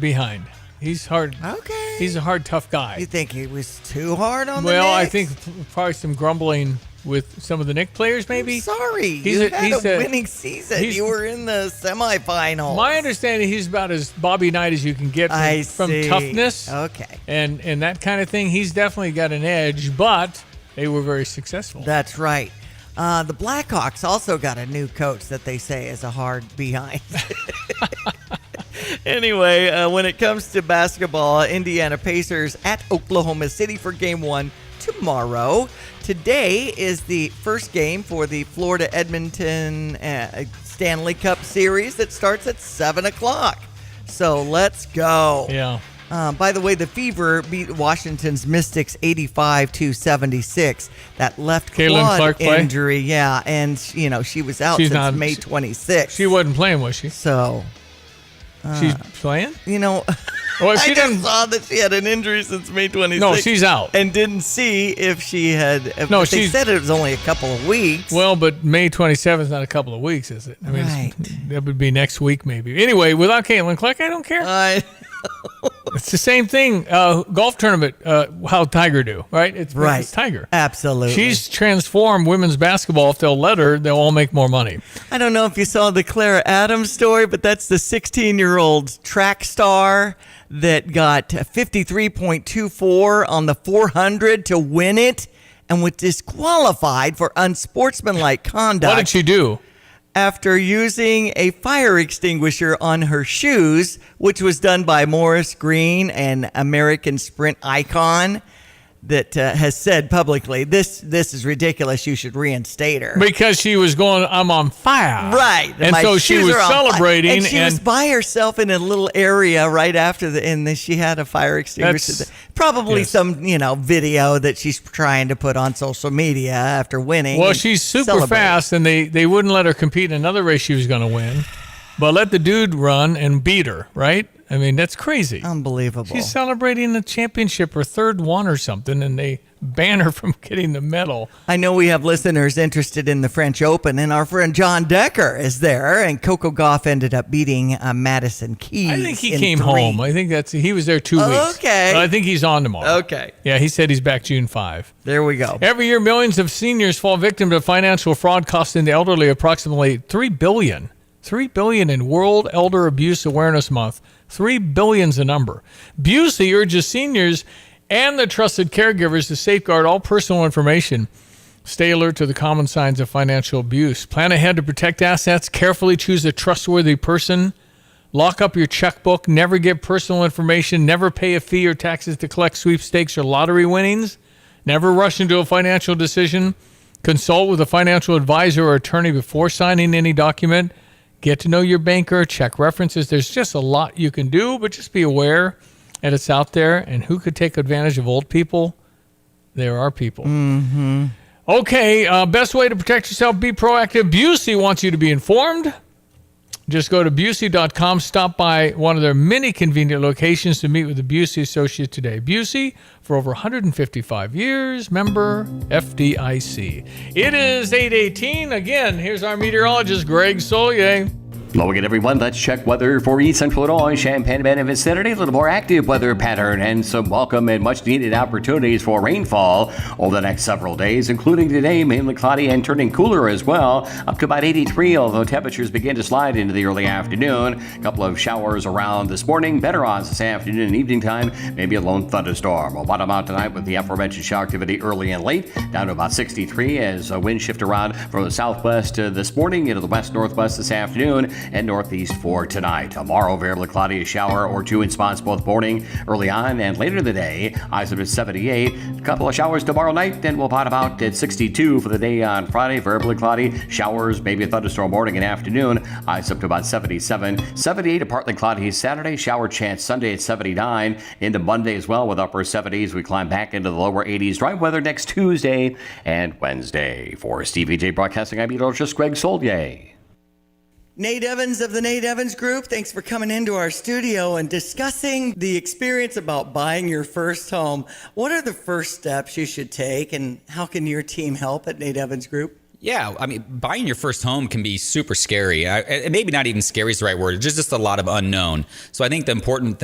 behind. He's hard. Okay. He's a hard, tough guy. You think he was too hard on the Knicks? Well, I think probably some grumbling with some of the Knicks players, maybe. I'm sorry. You had a winning season. You were in the semifinals. My understanding, he's about as Bobby Knight as you can get from toughness. Okay. And that kind of thing. He's definitely got an edge, but they were very successful. That's right. The Blackhawks also got a new coach that they say is a hard behind. Anyway, when it comes to basketball, Indiana Pacers at Oklahoma City for Game 1 tomorrow. Today is the first game for the Florida-Edmonton Stanley Cup Series that starts at 7 o'clock. So let's go. Yeah. By the way, the Fever beat Washington's Mystics 85-76. That left quad injury, yeah, and she was out since May 26th. She wasn't playing, was she? So she's playing? I just saw that she had an injury since May 26th. No, she's out. And didn't see if she had. They said it was only a couple of weeks. Well, but May 27th is not a couple of weeks, is it? I mean, that would be next week, maybe. Anyway, without Caitlin Clark, I don't care. It's the same thing. Golf tournament, how Tiger do, right? It's Tiger. Absolutely. She's transformed women's basketball. If they'll let her, they'll all make more money. I don't know if you saw the Clara Adams story, but that's the 16-year-old track star that got 53.24 on the 400 to win it and was disqualified for unsportsmanlike conduct. What did she do? After using a fire extinguisher on her shoes, which was done by Morris Green, an American sprint icon that has said publicly, this is ridiculous, you should reinstate her. Because she was going, I'm on fire. Right. And so she was celebrating. And she was by herself in a little area right after and she had a fire extinguisher. Probably some, video that she's trying to put on social media after winning. Well, she's super fast, and they wouldn't let her compete in another race she was going to win, but let the dude run and beat her, right? I mean, that's crazy. Unbelievable. She's celebrating the championship, her third one or something, and they ban her from getting the medal. I know we have listeners interested in the French Open, and our friend John Decker is there, and Coco Gauff ended up beating Madison Keys. I think he came home. I think he was there 2 weeks. Okay. But I think he's on tomorrow. Okay. Yeah, he said he's back June 5. There we go. Every year, millions of seniors fall victim to financial fraud, costing the elderly approximately $3 billion. $3 billion in World Elder Abuse Awareness Month. $3 billion's a number. Busey urges seniors and the trusted caregivers to safeguard all personal information. Stay alert to the common signs of financial abuse. Plan ahead to protect assets. Carefully choose a trustworthy person. Lock up your checkbook. Never give personal information. Never pay a fee or taxes to collect sweepstakes or lottery winnings. Never rush into a financial decision. Consult with a financial advisor or attorney before signing any document. Get to know your banker, check references. There's just a lot you can do, but just be aware that it's out there. And who could take advantage of old people? There are people. Mm-hmm. Okay, best way to protect yourself, be proactive. Busey wants you to be informed. Just go to Busey.com, stop by one of their many convenient locations to meet with the Busey Associate today. Busey, for over 155 years, member FDIC. It is 8:18. Again, here's our meteorologist, Greg Solier. Hello again, everyone. Let's check weather for East Central Illinois, Champaign-Urbana and vicinity. A little more active weather pattern and some welcome and much-needed opportunities for rainfall over the next several days, including today, mainly cloudy and turning cooler as well, up to about 83, although temperatures begin to slide into the early afternoon. A couple of showers around this morning, better odds this afternoon and evening time, maybe a lone thunderstorm. We'll bottom out tonight with the aforementioned shower activity early and late, down to about 63 as winds shift around from the southwest this morning into the west-northwest this afternoon, and northeast for tonight. Tomorrow, variably cloudy, a shower or two in spots both morning, early on, and later in the day. Highs up to 78. A couple of showers tomorrow night, then we'll bottom out at 62 for the day on Friday. Variably cloudy, showers, maybe a thunderstorm morning and afternoon. Highs up to about 77. 78, a partly cloudy Saturday. Shower chance Sunday at 79. Into Monday as well with upper 70s. We climb back into the lower 80s. Dry weather next Tuesday and Wednesday. For Stevie J Broadcasting, I'm meteorologist Greg Soldier. Nate Evans of the Nate Evans Group, thanks for coming into our studio and discussing the experience about buying your first home. What are the first steps you should take, and how can your team help at Nate Evans Group? Yeah, I mean, buying your first home can be super scary. Maybe not even scary is the right word. There's just a lot of unknown. So I think the important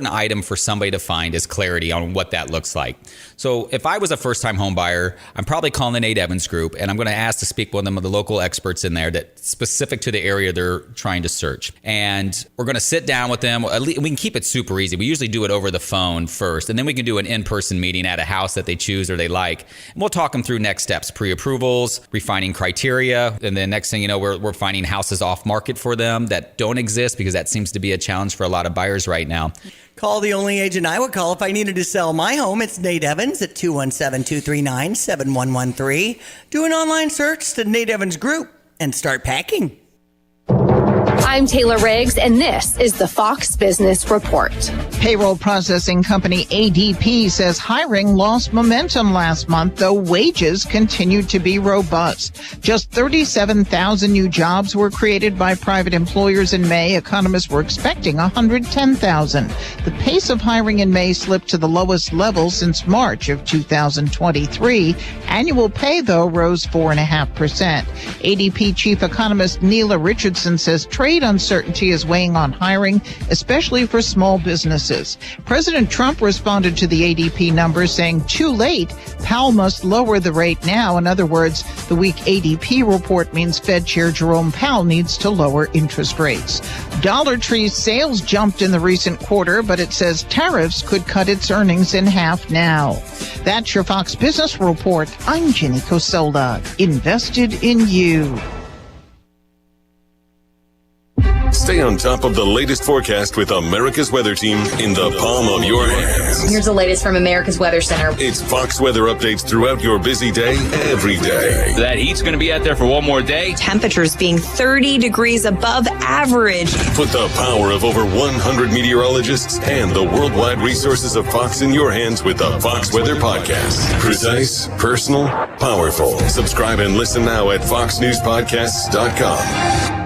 item for somebody to find is clarity on what that looks like. So if I was a first-time home buyer, I'm probably calling the Nate Evans Group, and I'm going to ask to speak with one of the local experts in there that's specific to the area they're trying to search. And we're going to sit down with them. We can keep it super easy. We usually do it over the phone first, and then we can do an in-person meeting at a house that they choose or they like. And we'll talk them through next steps, pre-approvals, refining criteria, and then next thing you know, we're finding houses off market for them that don't exist, because that seems to be a challenge for a lot of buyers right now. Call the only agent I would call if I needed to sell my home. It's Nate Evans at 217-239-7113. Do an online search to Nate Evans Group and start packing. I'm Taylor Riggs, and this is the Fox Business Report. Payroll processing company ADP says hiring lost momentum last month, though wages continued to be robust. Just 37,000 new jobs were created by private employers in May. Economists were expecting 110,000. The pace of hiring in May slipped to the lowest level since March of 2023. Annual pay, though, rose 4.5%. ADP chief economist Neela Richardson says trade uncertainty is weighing on hiring, especially for small businesses. President Trump responded to the ADP numbers saying, too late, Powell must lower the rate now. In other words, the weak ADP report means Fed Chair Jerome Powell needs to lower interest rates. Dollar Tree's sales jumped in the recent quarter, but it says tariffs could cut its earnings in half now. That's your Fox Business Report. I'm Jenny Cosolda. Invested in you. Stay on top of the latest forecast with America's Weather Team in the palm of your hands. Here's the latest from America's Weather Center. It's Fox weather updates throughout your busy day, every day. That heat's going to be out there for one more day. Temperatures being 30 degrees above average. Put the power of over 100 meteorologists and the worldwide resources of Fox in your hands with the Fox Weather Podcast. Precise, personal, powerful. Subscribe and listen now at foxnewspodcasts.com.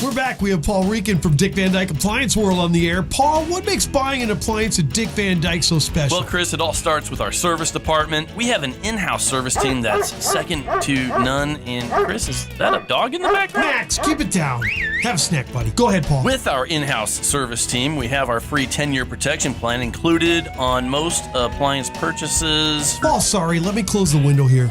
We're back. We have Paul Reekin from Dick Van Dyke Appliance World on the air. Paul, what makes buying an appliance at Dick Van Dyke so special? Well, Chris, it all starts with our service department. We have an in-house service team that's second to none. And Chris, is that a dog in the background? Max, keep it down. Have a snack, buddy. Go ahead, Paul. With our in-house service team, we have our free 10-year protection plan included on most appliance purchases. Paul, sorry. Let me close the window here.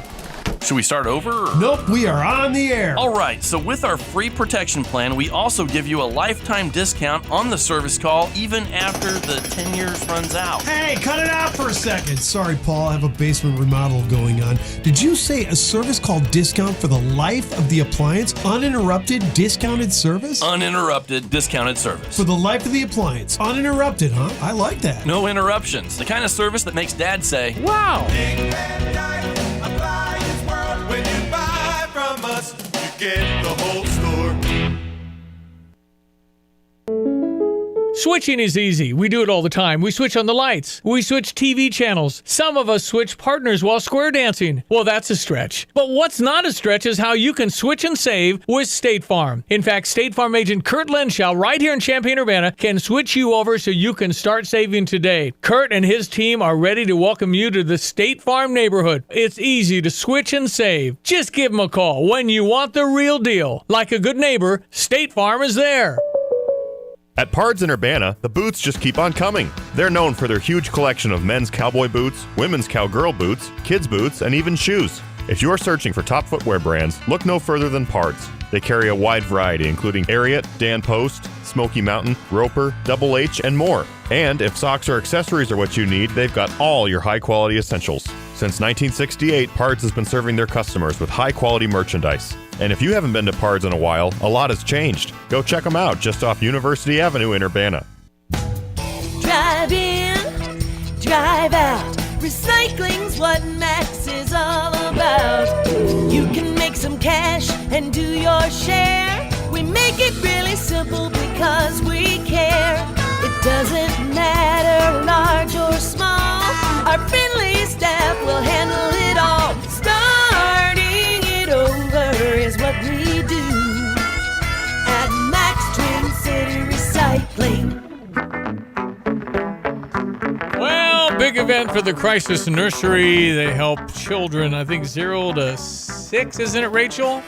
Should we start over? Or? Nope, we are on the air. All right, so with our free protection plan, we also give you a lifetime discount on the service call even after the 10 years runs out. Hey, cut it out for a second. Sorry, Paul, I have a basement remodel going on. Did you say a service call discount for the life of the appliance? Uninterrupted discounted service? Uninterrupted discounted service. For the life of the appliance. Uninterrupted, huh? I like that. No interruptions. The kind of service that makes Dad say, wow. When you buy from us, you get the whole store. Switching is easy. We do it all the time. We switch on the lights. We switch TV channels. Some of us switch partners while square dancing. Well, that's a stretch. But what's not a stretch is how you can switch and save with State Farm. In fact, State Farm agent Kurt Lenschow right here in Champaign-Urbana can switch you over so you can start saving today. Kurt and his team are ready to welcome you to the State Farm neighborhood. It's easy to switch and save. Just give them a call when you want the real deal. Like a good neighbor, State Farm is there. At Pards in Urbana, the boots just keep on coming. They're known for their huge collection of men's cowboy boots, women's cowgirl boots, kids' boots, and even shoes. If you're searching for top footwear brands, look no further than Pards. They carry a wide variety, including Ariat, Dan Post, Smoky Mountain, Roper, Double H, and more. And if socks or accessories are what you need, they've got all your high-quality essentials. Since 1968, Pards has been serving their customers with high-quality merchandise. And if you haven't been to Pards in a while, a lot has changed. Go check them out just off University Avenue in Urbana. Drive in, drive out. Recycling's what Max is all about. You can make some cash and do your share. We make it really simple because we care. It doesn't matter large or small. Our friendly staff will handle it all. Starting it over is what we do at Max Twin City Recycling. Well, big event for the Crisis Nursery. They help children, I think 0 to 6, isn't it, Rachel?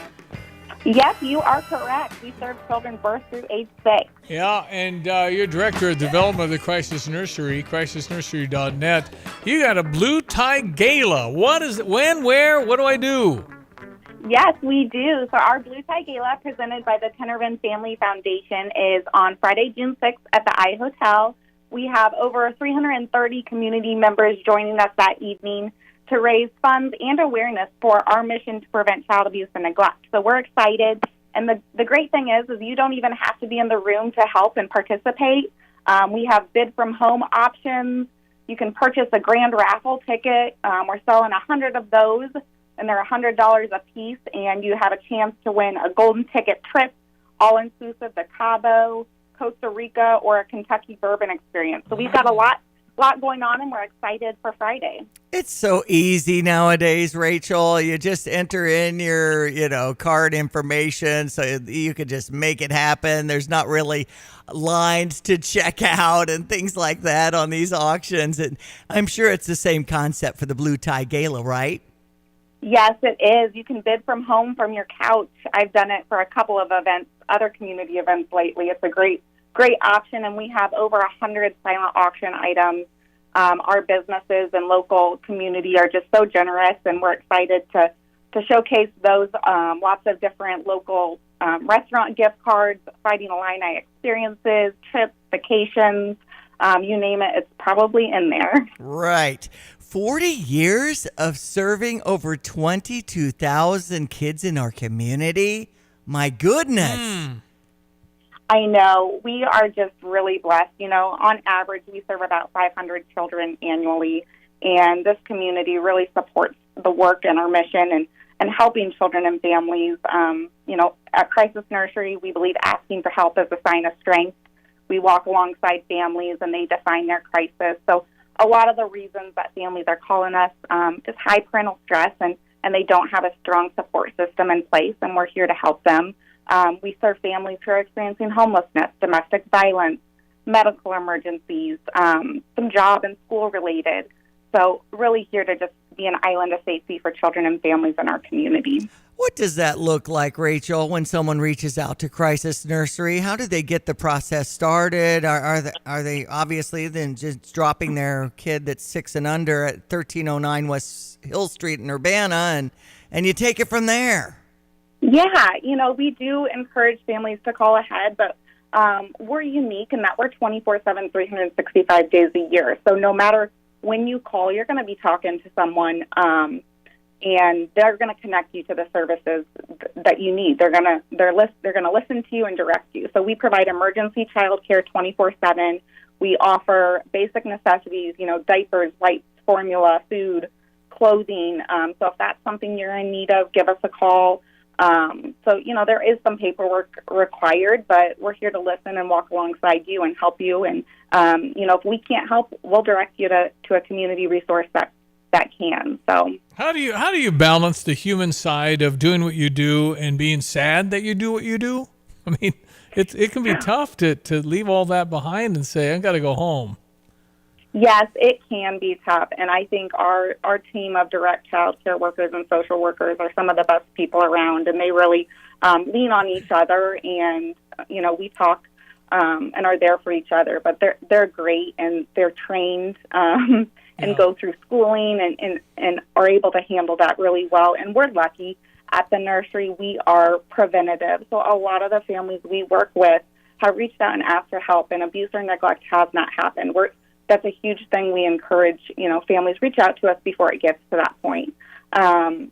Yes, you are correct. We serve children birth through age 6. Yeah, and you're director of development of the Crisis Nursery, crisisnursery.net. You got a Blue Tie Gala. What is it? When, where, what do I do? Yes, we do. So our Blue Tie Gala, presented by the Tenervan Family Foundation, is on Friday, June 6th at the I Hotel. We have over 330 community members joining us that evening to raise funds and awareness for our mission to prevent child abuse and neglect. So we're excited. And the great thing is you don't even have to be in the room to help and participate. We have bid from home options. You can purchase a grand raffle ticket. We're selling 100 of those, and they're $100 a piece, and you have a chance to win a golden ticket trip, all-inclusive to Cabo, Costa Rica, or a Kentucky bourbon experience. So we've got a lot going on, and we're excited for Friday. It's so easy nowadays, Rachel. You just enter in your, card information so you could just make it happen. There's not really lines to check out and things like that on these auctions. And I'm sure it's the same concept for the Blue Tie Gala, right? Yes, it is. You can bid from home, from your couch. I've done it for a couple of events, other community events lately. It's a great option, and we have over 100 silent auction items. Our businesses and local community are just so generous, and we're excited to showcase those. Lots of different local restaurant gift cards, Fighting Illini experiences, trips, vacations, you name it, it's probably in there. Right. 40 years of serving over 22,000 kids in our community. My goodness. I know. We are just really blessed. On average, we serve about 500 children annually, and this community really supports the work and our mission and helping children and families. At Crisis Nursery, we believe asking for help is a sign of strength. We walk alongside families, and they define their crisis. So a lot of the reasons that families are calling us, just high parental stress, and they don't have a strong support system in place, and we're here to help them. We serve families who are experiencing homelessness, domestic violence, medical emergencies, some job and school related. So really here to just be an island of safety for children and families in our community. What does that look like, Rachel, when someone reaches out to Crisis Nursery? How do they get the process started? Are they obviously then just dropping their kid that's 6 and under at 1309 West Hill Street in Urbana, and you take it from there? Yeah, we do encourage families to call ahead, but we're unique in that we're 24/7, 365 days a year. So no matter when you call, you're going to be talking to someone, and they're going to connect you to the services that you need. They're going to listen to you and direct you. So we provide emergency child care 24/7. We offer basic necessities, diapers, wipes, formula, food, clothing. So if that's something you're in need of, give us a call. So, there is some paperwork required, but we're here to listen and walk alongside you and help you. And, if we can't help, we'll direct you to a community resource that can. So how do you balance the human side of doing what you do and being sad that you do what you do? I mean, it can be tough to leave all that behind and say, I got to go home. Yes, it can be tough, and I think our team of direct child care workers and social workers are some of the best people around, and they really lean on each other, and we talk and are there for each other. But they're great, and they're trained and go through schooling and are able to handle that really well. And we're lucky at the nursery; we are preventative, so a lot of the families we work with have reached out and asked for help, and abuse or neglect has not happened. That's a huge thing. We encourage, families reach out to us before it gets to that point. And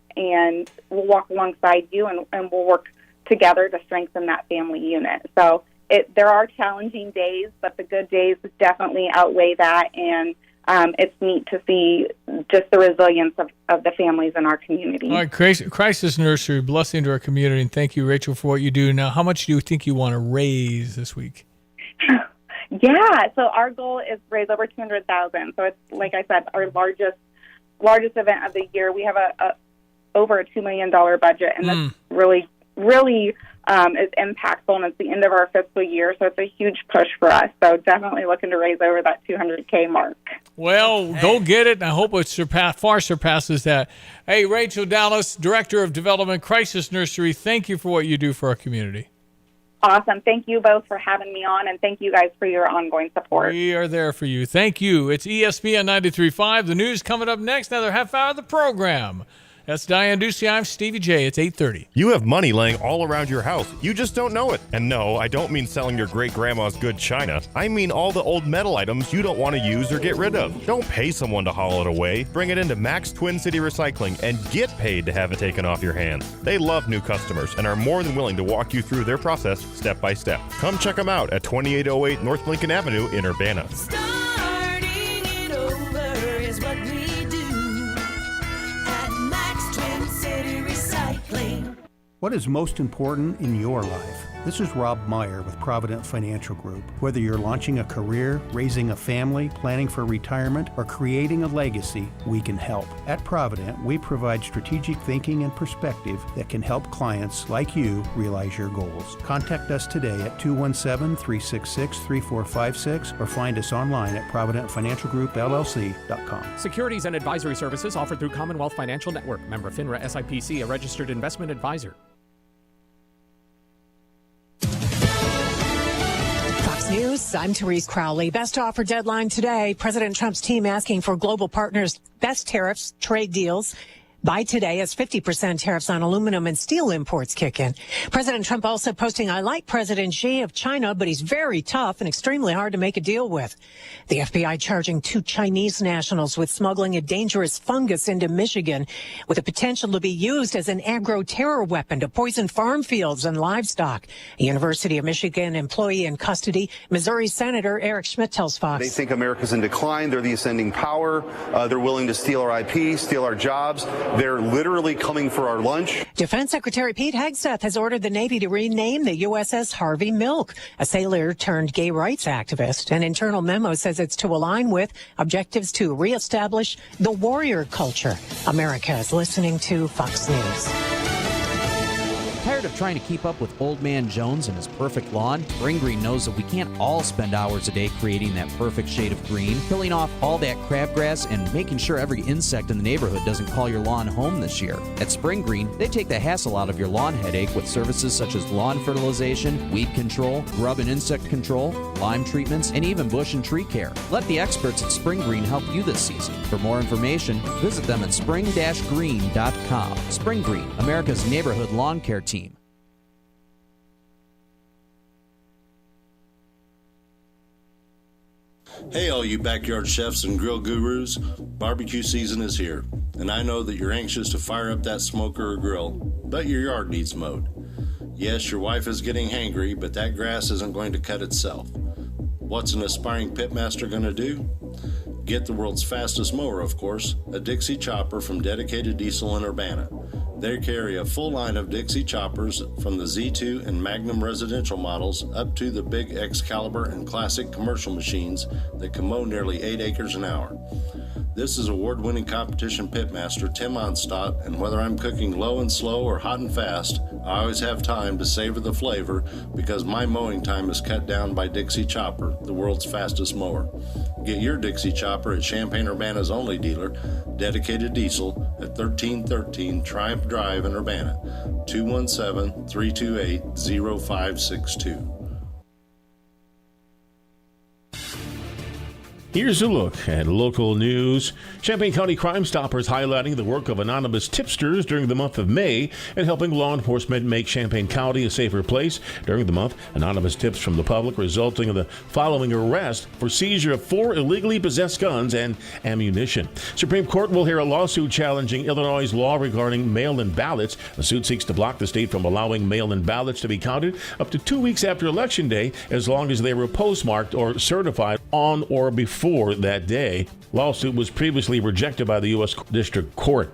we'll walk alongside you and we'll work together to strengthen that family unit. So there are challenging days, but the good days definitely outweigh that. And it's neat to see just the resilience of the families in our community. All right, Crisis Nursery, blessing to our community. And thank you, Rachel, for what you do. Now, how much do you think you want to raise this week? Yeah, so our goal is to raise over $200,000. So it's, like I said, our largest event of the year. We have over a $2 million budget, and that's really is impactful, and it's the end of our fiscal year, so it's a huge push for us. So definitely looking to raise over that $200K mark. Well, go get it, and I hope it far surpasses that. Hey, Rachel Dallas, Director of Development, Crisis Nursery, thank you for what you do for our community. Awesome. Thank you both for having me on, and thank you guys for your ongoing support. We are there for you. Thank you. It's ESPN 93.5. The news coming up next, another half hour of the program. That's Diane Ducey. I'm Stevie J. It's 8:30. You have money laying all around your house. You just don't know it. And no, I don't mean selling your great-grandma's good china. I mean all the old metal items you don't want to use or get rid of. Don't pay someone to haul it away. Bring it into Max Twin City Recycling and get paid to have it taken off your hands. They love new customers and are more than willing to walk you through their process step by step. Come check them out at 2808 North Lincoln Avenue in Urbana. Starting it over is what we do at Max Twin City Recycling. What is most important in your life? This is Rob Meyer with Provident Financial Group. Whether you're launching a career, raising a family, planning for retirement, or creating a legacy, we can help. At Provident, we provide strategic thinking and perspective that can help clients like you realize your goals. Contact us today at 217-366-3456 or find us online at providentfinancialgroupllc.com. Securities and advisory services offered through Commonwealth Financial Network. Member FINRA SIPC, a registered investment advisor. News. I'm Therese Crowley. Best offer deadline today. President Trump's team asking for global partners' best tariffs, trade deals. By today, as 50% tariffs on aluminum and steel imports kick in. President Trump also posting, I like President Xi of China, but he's very tough and extremely hard to make a deal with. The FBI charging 2 Chinese nationals with smuggling a dangerous fungus into Michigan with the potential to be used as an agro-terror weapon to poison farm fields and livestock. A University of Michigan employee in custody. Missouri Senator Eric Schmidt tells Fox. They think America's in decline. They're the ascending power. They're willing to steal our IP, steal our jobs. They're literally coming for our lunch. Defense Secretary Pete Hegseth has ordered the Navy to rename the USS Harvey Milk, a sailor turned gay rights activist. An internal memo says it's to align with objectives to reestablish the warrior culture. America is listening to Fox News. Tired of trying to keep up with Old Man Jones and his perfect lawn? Spring Green knows that we can't all spend hours a day creating that perfect shade of green, killing off all that crabgrass, and making sure every insect in the neighborhood doesn't call your lawn home this year. At Spring Green, they take the hassle out of your lawn headache with services such as lawn fertilization, weed control, grub and insect control, lime treatments, and even bush and tree care. Let the experts at Spring Green help you this season. For more information, visit them at spring-green.com. Spring Green, America's neighborhood lawn care team. Hey, all you backyard chefs and grill gurus, barbecue season is here, and I know that you're anxious to fire up that smoker or grill, but your yard needs mowed. Yes, your wife is getting hangry, but that grass isn't going to cut itself. What's an aspiring pitmaster going to do? Get the world's fastest mower, of course, a Dixie chopper from Dedicated Diesel in Urbana. They carry a full line of Dixie choppers from the Z2 and Magnum residential models up to the big Excalibur and classic commercial machines that can mow nearly 8 acres an hour. This is award-winning competition pitmaster Tim Onstadt, and whether I'm cooking low and slow or hot and fast, I always have time to savor the flavor because my mowing time is cut down by Dixie Chopper, the world's fastest mower. Get your Dixie Chopper at Champaign-Urbana's only dealer, Dedicated Diesel, at 1313 Triumph Drive in Urbana, 217-328-0562. Here's a look at local news. Champaign County Crime Stoppers highlighting the work of anonymous tipsters during the month of May and helping law enforcement make Champaign County a safer place. During the month, anonymous tips from the public resulting in the following arrest for seizure of 4 illegally possessed guns and ammunition. Supreme Court will hear a lawsuit challenging Illinois' law regarding mail-in ballots. The suit seeks to block the state from allowing mail-in ballots to be counted up to 2 weeks after Election Day, as long as they were postmarked or certified on or before that day. Lawsuit was previously rejected by the U.S. District Court.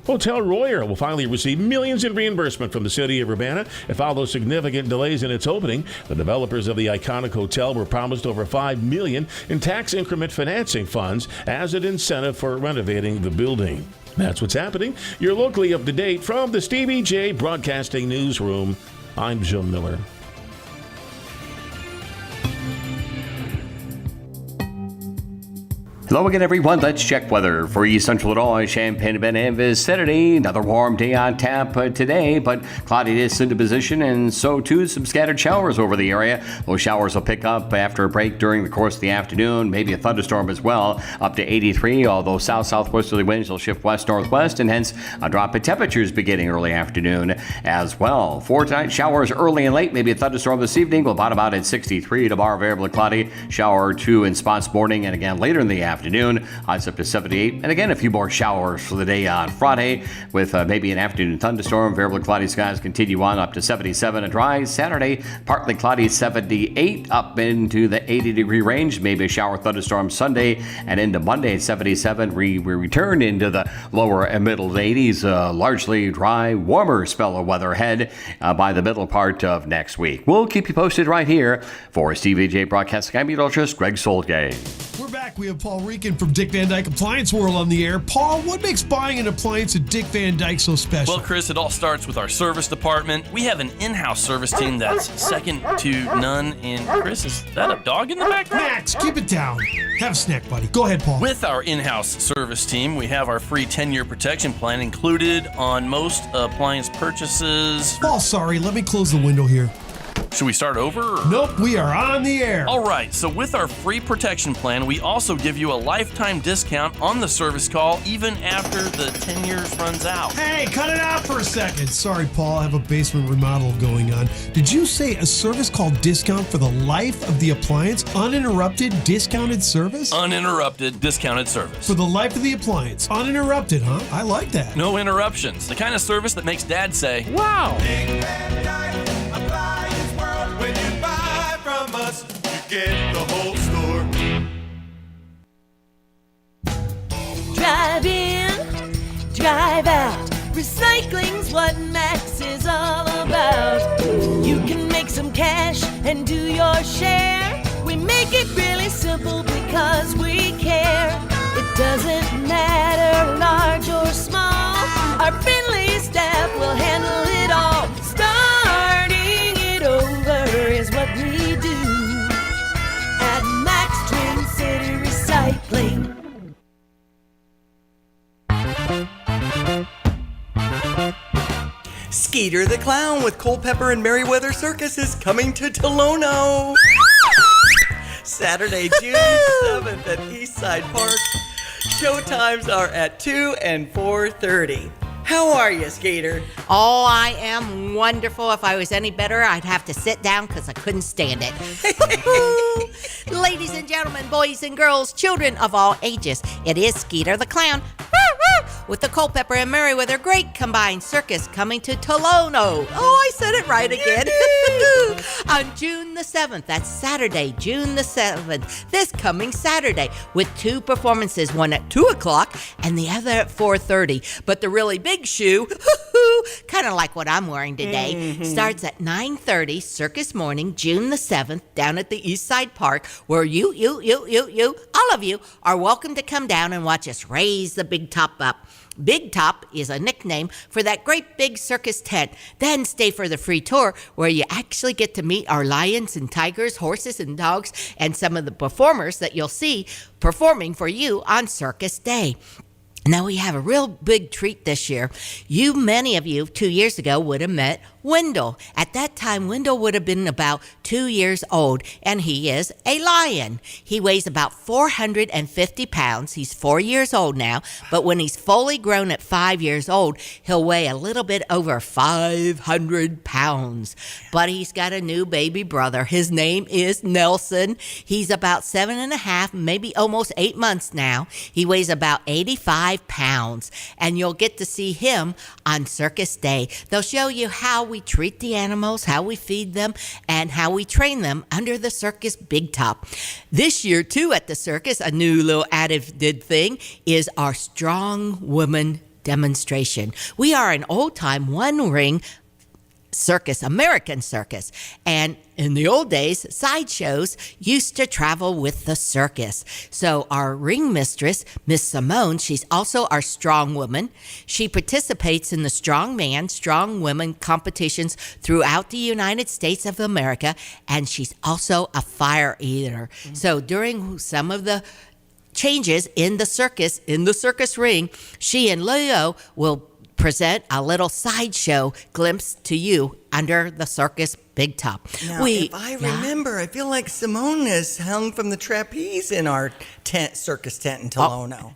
Hotel Royer will finally receive millions in reimbursement from the city of Urbana. It followed significant delays in its opening. The developers of the iconic hotel were promised over $5 million in tax increment financing funds as an incentive for renovating the building. That's what's happening. You're locally up to date from the Stevie J Broadcasting Newsroom. I'm Jim Miller. Hello again, everyone. Let's check weather for East Central Illinois, Champaign-Urbana and vicinity. Another warm day on tap today, but cloudiness into position, and so too some scattered showers over the area. Those showers will pick up after a break during the course of the afternoon, maybe a thunderstorm as well, up to 83, although south-southwesterly winds will shift west-northwest, and hence a drop in temperatures beginning early afternoon as well. For tonight, showers early and late, maybe a thunderstorm this evening. We'll bottom out at 63. Tomorrow, variably cloudy, shower or 2 in spots morning, and again later in the afternoon. Highs up to 78, and again a few more showers for the day on Friday with maybe an afternoon thunderstorm. Variably cloudy skies continue on up to 77 and dry. Saturday, partly cloudy, 78 up into the 80-degree range. Maybe a shower thunderstorm Sunday, and into Monday 77. We return into the lower and middle 80s. Largely dry, warmer spell of weather ahead by the middle part of next week. We'll keep you posted right here for Stevie J Broadcasting. I'm meteorologist Greg Solgay. We're back. We have Paul Reekin from Dick Van Dyke Appliance World on the air. Paul, what makes buying an appliance at Dick Van Dyke so special? Well, Chris, it all starts with our service department. We have an in-house service team that's second to none. And Chris, is that a dog in the background? Max, keep it down. Have a snack, buddy. Go ahead, Paul. With our in-house service team, we have our free 10-year protection plan included on most appliance purchases. Paul, sorry. Let me close the window here. Should we start over? Or? Nope, we are on the air. All right, so with our free protection plan, we also give you a lifetime discount on the service call even after the 10 years runs out. Hey, cut it out for a second. Sorry, Paul, I have a basement remodel going on. Did you say a service call discount for the life of the appliance? Uninterrupted discounted service? Uninterrupted discounted service. For the life of the appliance. Uninterrupted, huh? I like that. No interruptions. The kind of service that makes Dad say, wow. When you buy from us, you get the whole store. Drive in, drive out. Recycling's what Max is all about. You can make some cash and do your share. We make it really simple because we care. It doesn't matter large or small. Our friendly staff will handle it all. Starting it over is what we do at Max Twin City Recycling. Skeeter the Clown with Culpeper and Merriweather Circus is coming to Tolono. Saturday, June 7th at Eastside Park. Showtimes are at 2 and 4:30. How are you, Skeeter? Oh, I am wonderful. If I was any better, I'd have to sit down because I couldn't stand it. Ladies and gentlemen, boys and girls, children of all ages, it is Skeeter the Clown with the Culpeper and Merriweather Great Combined Circus coming to Tolono. Oh, I said it right again. On June the 7th, that's Saturday, June the 7th, this coming Saturday, with 2 performances, one at 2 o'clock and the other at 4:30. But the really big shoe kind of like what I'm wearing today. Starts at 9:30 Circus Morning, June the 7th, down at the East Side Park, where you, all of you, are welcome to come down and watch us raise the big top up. Big Top is a nickname for that great big circus tent. Then stay for the free tour where you actually get to meet our lions and tigers, horses and dogs, and some of the performers that you'll see performing for you on Circus Day. Now we have a real big treat this year. Many of you, 2 years ago, would have met Wendell. At that time, Wendell would have been about 2 years old, and he is a lion. He weighs about 450 pounds. He's 4 years old now, but when he's fully grown at 5 years old, he'll weigh a little bit over 500 pounds. But he's got a new baby brother. His name is Nelson. He's about 7.5, maybe almost 8 months now. He weighs about 85 pounds, and you'll get to see him on Circus Day. They'll show you how we treat the animals, how we feed them, and how we train them under the Circus Big Top. This year, too, at the circus, a new little added thing is our Strong Woman demonstration. We are an old-time one-ring circus, American circus. And in the old days, sideshows used to travel with the circus. So our ring mistress, Miss Simone, she's also our strong woman. She participates in the strong man, strong women competitions throughout the United States of America, and she's also a fire eater. So during some of the changes in the circus ring, she and Leo will present a little sideshow glimpse to you under the Circus Big Top. Now, if I remember, I feel like Simone is hung from the trapeze in our circus tent in Tolono.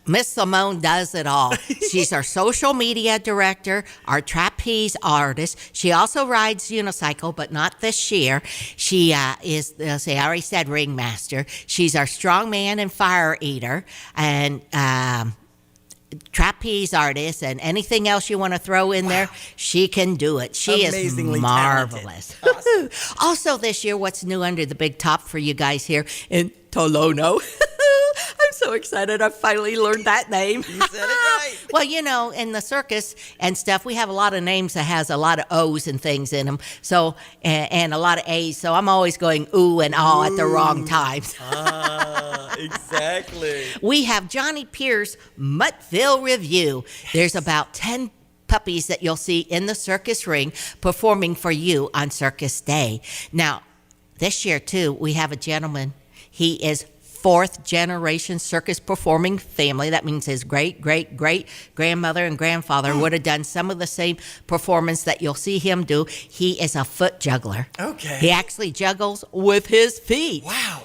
Miss Simone does it all. She's our social media director, our trapeze artist. She also rides unicycle, but not this year. She is, I already said, ringmaster. She's our strongman and fire eater, and trapeze artist, and anything else you want to throw in there, she can do it. She is marvelous. Awesome. Also this year, what's new under the Big Top for you guys here in Tolono? I'm so excited. I finally learned that name. You said it right. Well, in the circus and stuff, we have a lot of names that has a lot of O's and things in them. So, and a lot of A's. So I'm always going ooh and ah at the wrong times. Exactly. We have Johnny Pierce Muttville Review. There's about 10 puppies that you'll see in the circus ring performing for you on Circus Day. Now, this year, too, we have a gentleman. He is fourth generation circus performing family. That means his great grandmother and grandfather would have done some of the same performance that you'll see him do. He is a foot juggler. Okay. He actually juggles with his feet. Wow.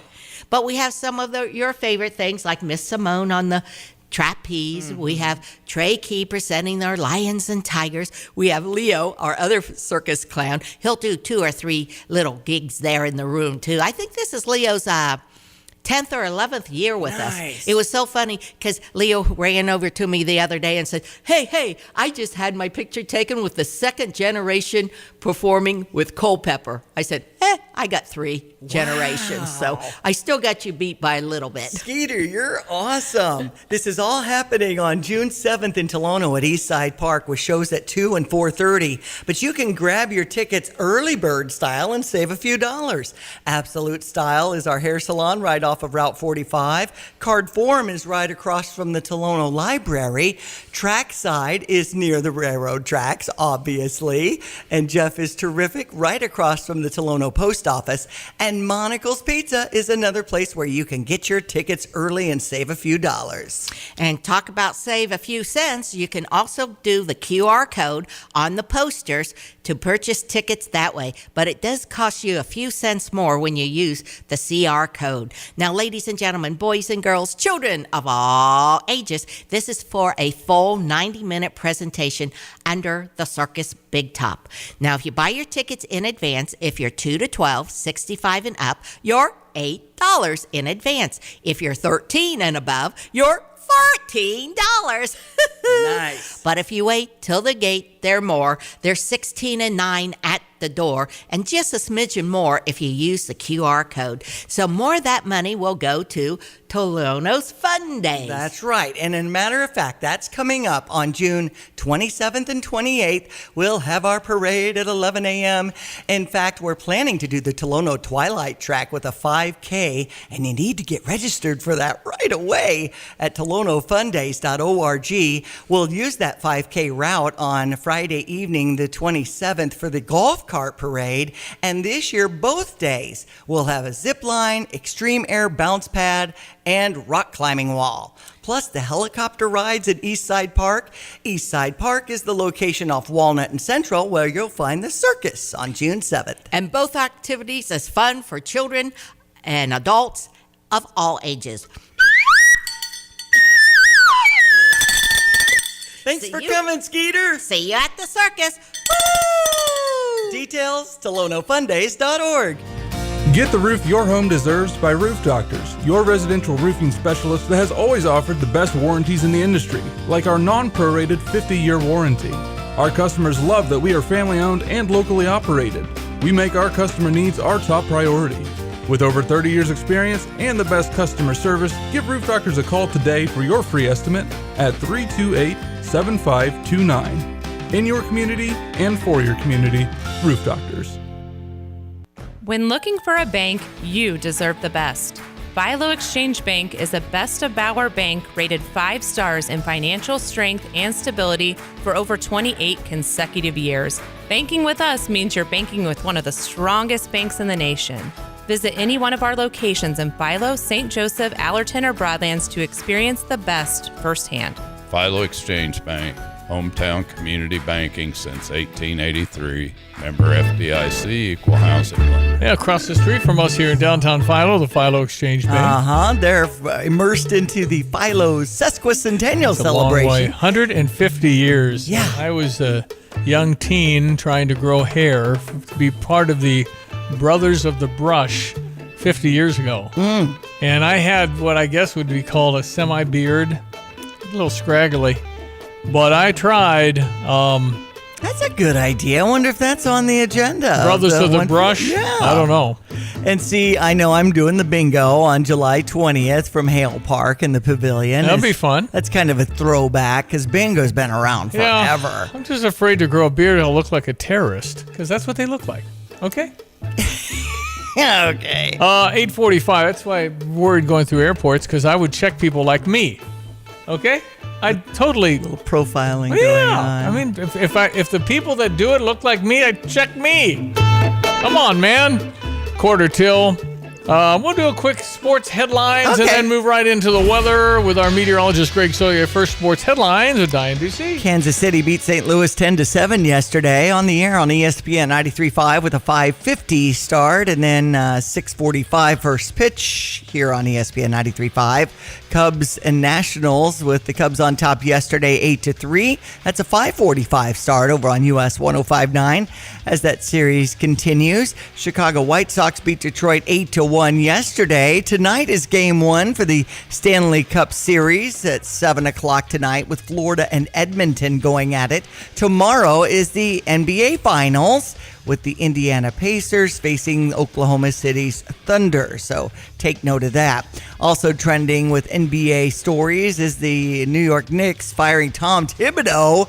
But we have some of your favorite things like Miss Simone on the trapeze. We have Trey Key presenting our lions and tigers. We have Leo, our other circus clown. He'll do 2 or 3 little gigs there in the room too. I think this is Leo's 10th or 11th year with us. It was so funny because Leo ran over to me the other day and said, hey, I just had my picture taken with the second generation performing with Culpepper. I said, I got 3 generations, so I still got you beat by a little bit. Skeeter, you're awesome. This is all happening on June 7th in Tolono at Eastside Park with shows at 2 and 4:30. But you can grab your tickets early bird style and save a few dollars. Absolute Style is our hair salon right off of Route 45. Card Form is right across from the Tolono Library. Trackside is near the railroad tracks, obviously. And Jeff is Terrific right across from the Tolono Post Office. And Monocle's Pizza is another place where you can get your tickets early and save a few dollars. And talk about save a few cents, you can also do the QR code on the posters to purchase tickets that way. But it does cost you a few cents more when you use the CR code. Now, ladies and gentlemen, boys and girls, children of all ages, this is for a full 90-minute presentation under the Circus Big Top. Now, if you buy your tickets in advance, if you're 2 to 12, 65 and up, you're $8 in advance. If you're 13 and above, you're $14. Nice. But if you wait till the gate, they're more. They're 16 and 9 at the door and just a smidgen more if you use the QR code. So more of that money will go to Tolono's Fun Days. That's right. And in a matter of fact, that's coming up on June 27th and 28th. We'll have our parade at 11 a.m. In fact, we're planning to do the Tolono Twilight Track with a 5K, and you need to get registered for that right away at tolonofundays.org. We'll use that 5K route on Friday evening, the 27th, for the golf cart parade. And this year, both days, we'll have a zip line, extreme air bounce pad, and rock climbing wall. Plus the helicopter rides at Eastside Park. Eastside Park is the location off Walnut and Central where you'll find the circus on June 7th. And both activities is fun for children and adults of all ages. Thanks for coming, Skeeter. See you at the circus. Woo! Details, tolonofundays.org. Get the roof your home deserves by Roof Doctors, your residential roofing specialist that has always offered the best warranties in the industry, like our non-prorated 50-year warranty. Our customers love that we are family-owned and locally operated. We make our customer needs our top priority. With over 30 years experience and the best customer service, give Roof Doctors a call today for your free estimate at 328-7529. In your community and for your community, Roof Doctors. When looking for a bank, you deserve the best. Philo Exchange Bank is a best of Bauer bank rated 5 stars in financial strength and stability for over 28 consecutive years. Banking with us means you're banking with one of the strongest banks in the nation. Visit any one of our locations in Philo, St. Joseph, Allerton, or Broadlands to experience the best firsthand. Philo Exchange Bank, hometown community banking since 1883. Member FDIC, equal housing lender. Yeah, across the street from us here in downtown Philo, the Philo Exchange Bank. They're immersed into the Philo sesquicentennial It's a long celebration. way. 150 years. Yeah. I was a young teen trying to grow hair to be part of the Brothers of the Brush 50 years ago. And I had what I guess would be called a semi-beard, a little scraggly. But I tried. That's a good idea. I wonder if that's on the agenda. Brothers of the Brush? Yeah. I don't know. And see, I know I'm doing the bingo on July 20th from Hale Park in the pavilion. That'll be fun. That's kind of a throwback because bingo's been around forever. Yeah, I'm just afraid to grow a beard and I'll look like a terrorist because that's what they look like. Okay? Okay. 8:45. That's why I'm worried going through airports because I would check people like me. Okay? I totally a little profiling yeah. going on. I mean, if the people that do it look like me, I check me. Come on, man. Quarter till. We'll do a quick sports headlines and then move right into the weather with our meteorologist Greg Sawyer. First sports headlines with Diane Ducey. Kansas City beat St. Louis 10-7 yesterday on the air on ESPN 93.5 with a 5:50 start and then 6:45 first pitch here on ESPN 93.5. Cubs and Nationals with the Cubs on top yesterday 8-3. That's a 5:45 start over on US 105.9 as that series continues. Chicago White Sox beat Detroit 8-1 yesterday. Tonight is game 1 for the Stanley Cup Series at 7 o'clock tonight with Florida and Edmonton going at it. Tomorrow is the NBA Finals with the Indiana Pacers facing Oklahoma City's Thunder. So take note of that. Also trending with NBA stories is the New York Knicks firing Tom Thibodeau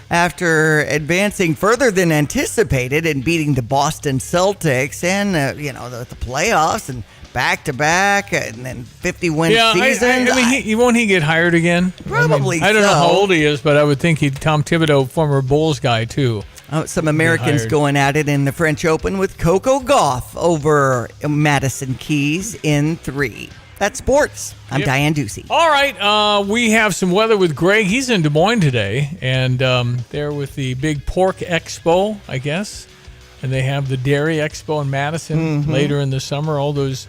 after advancing further than anticipated and beating the Boston Celtics and, the playoffs and back-to-back and then 50-win seasons. I mean, won't he get hired again? Probably I don't know how old he is, but I would think Tom Thibodeau, former Bulls guy, too. Some Americans going at it in the French Open with Coco Gauff over Madison Keys in 3. That's sports. I'm Diane Ducey. All right, we have some weather with Greg. He's in Des Moines today, and they're with the big pork expo, I guess. And they have the dairy expo in Madison later in the summer. All those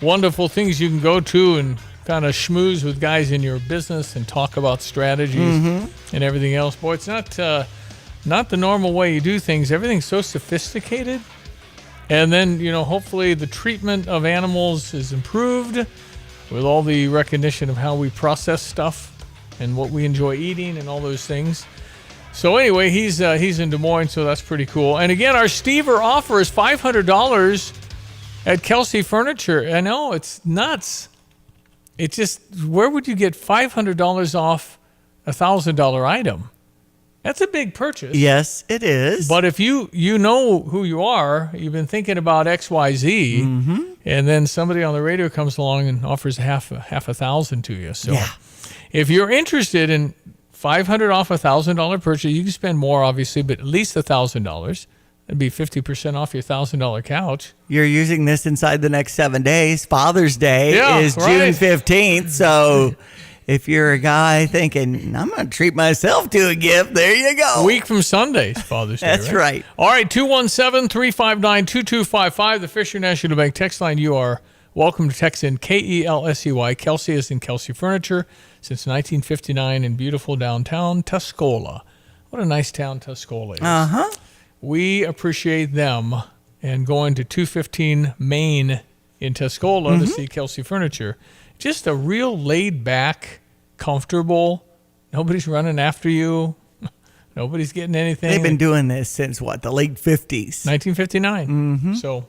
wonderful things you can go to and kind of schmooze with guys in your business and talk about strategies and everything else. Boy, it's not the normal way you do things. Everything's so sophisticated. And then, hopefully the treatment of animals is improved with all the recognition of how we process stuff and what we enjoy eating and all those things. So anyway, he's in Des Moines, so that's pretty cool. And again, our Stever offer is $500 at Kelsey Furniture. I know, it's nuts. It's just, where would you get $500 off a $1,000 item? That's a big purchase. Yes, it is. But if you know who you are, you've been thinking about XYZ, and then somebody on the radio comes along and offers half a thousand to you. So if you're interested in $500 off a $1,000 purchase, you can spend more, obviously, but at least $1,000. That'd be 50% off your $1,000 couch. You're using this inside the next 7 days. Father's Day is right. June 15th, so if you're a guy thinking, I'm going to treat myself to a gift, there you go. A week from Sunday is Father's Day. That's right. All right, 217-359-2255, the Fisher National Bank text line. You are welcome to text in KELSEY. Kelsey is in Kelsey Furniture since 1959 in beautiful downtown Tuscola. What a nice town Tuscola is. Uh-huh. We appreciate them, and going to 215 Main in Tuscola to see Kelsey Furniture. Just a real laid-back, comfortable, nobody's running after you, nobody's getting anything. They've been doing this since, what, the late 50s? 1959. So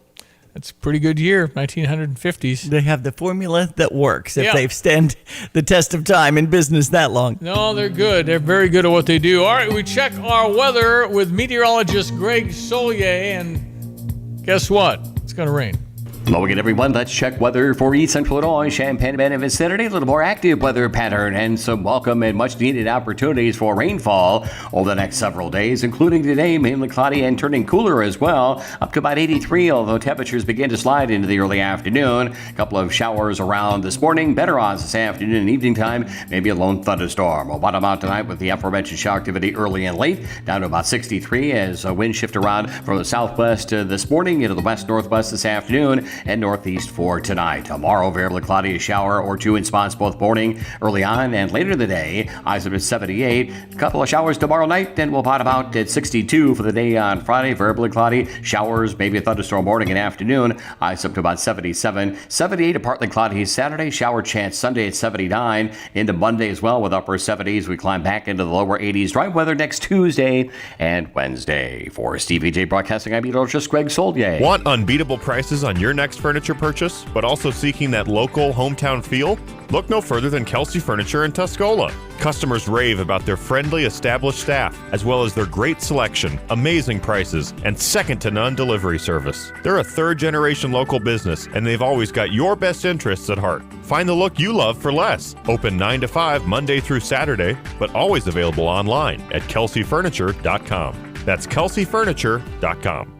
that's a pretty good year, 1950s. They have the formula that works if Yeah. they've stood the test of time in business that long. No, they're good. They're very good at what they do. All right, we check our weather with meteorologist Greg Solier, and guess what? It's going to rain. Hello again, everyone. Let's check weather for East Central Illinois, Champaign-Urbana vicinity. A little more active weather pattern and some welcome and much-needed opportunities for rainfall over the next several days, including today, mainly cloudy and turning cooler as well, up to about 83, although temperatures begin to slide into the early afternoon. A couple of showers around this morning, better odds this afternoon and evening time, maybe a lone thunderstorm. We'll bottom out tonight with the aforementioned shower activity early and late, down to about 63 as winds shift around from the southwest this morning into the west-northwest this afternoon, and northeast for tonight. Tomorrow, variably cloudy, a shower or two in spots both morning, early on, and later in the day. Highs up to 78. A couple of showers tomorrow night, then we'll bottom out at 62 for the day on Friday. Variably cloudy, showers, maybe a thunderstorm morning and afternoon. Highs up to about 77. 78, a partly cloudy Saturday. Shower chance Sunday at 79. Into Monday as well with upper 70s. We climb back into the lower 80s. Dry weather next Tuesday and Wednesday. For Stevie J Broadcasting, I'm meteorologist Greg Solier. Want unbeatable prices on your next furniture purchase, but also seeking that local hometown feel? Look no further than Kelsey Furniture in Tuscola. Customers rave about their friendly, established staff, as well as their great selection, amazing prices, and second-to-none delivery service. They're a third-generation local business, and they've always got your best interests at heart. Find the look you love for less. Open 9 to 5 Monday through Saturday, but always available online at kelseyfurniture.com. That's kelseyfurniture.com.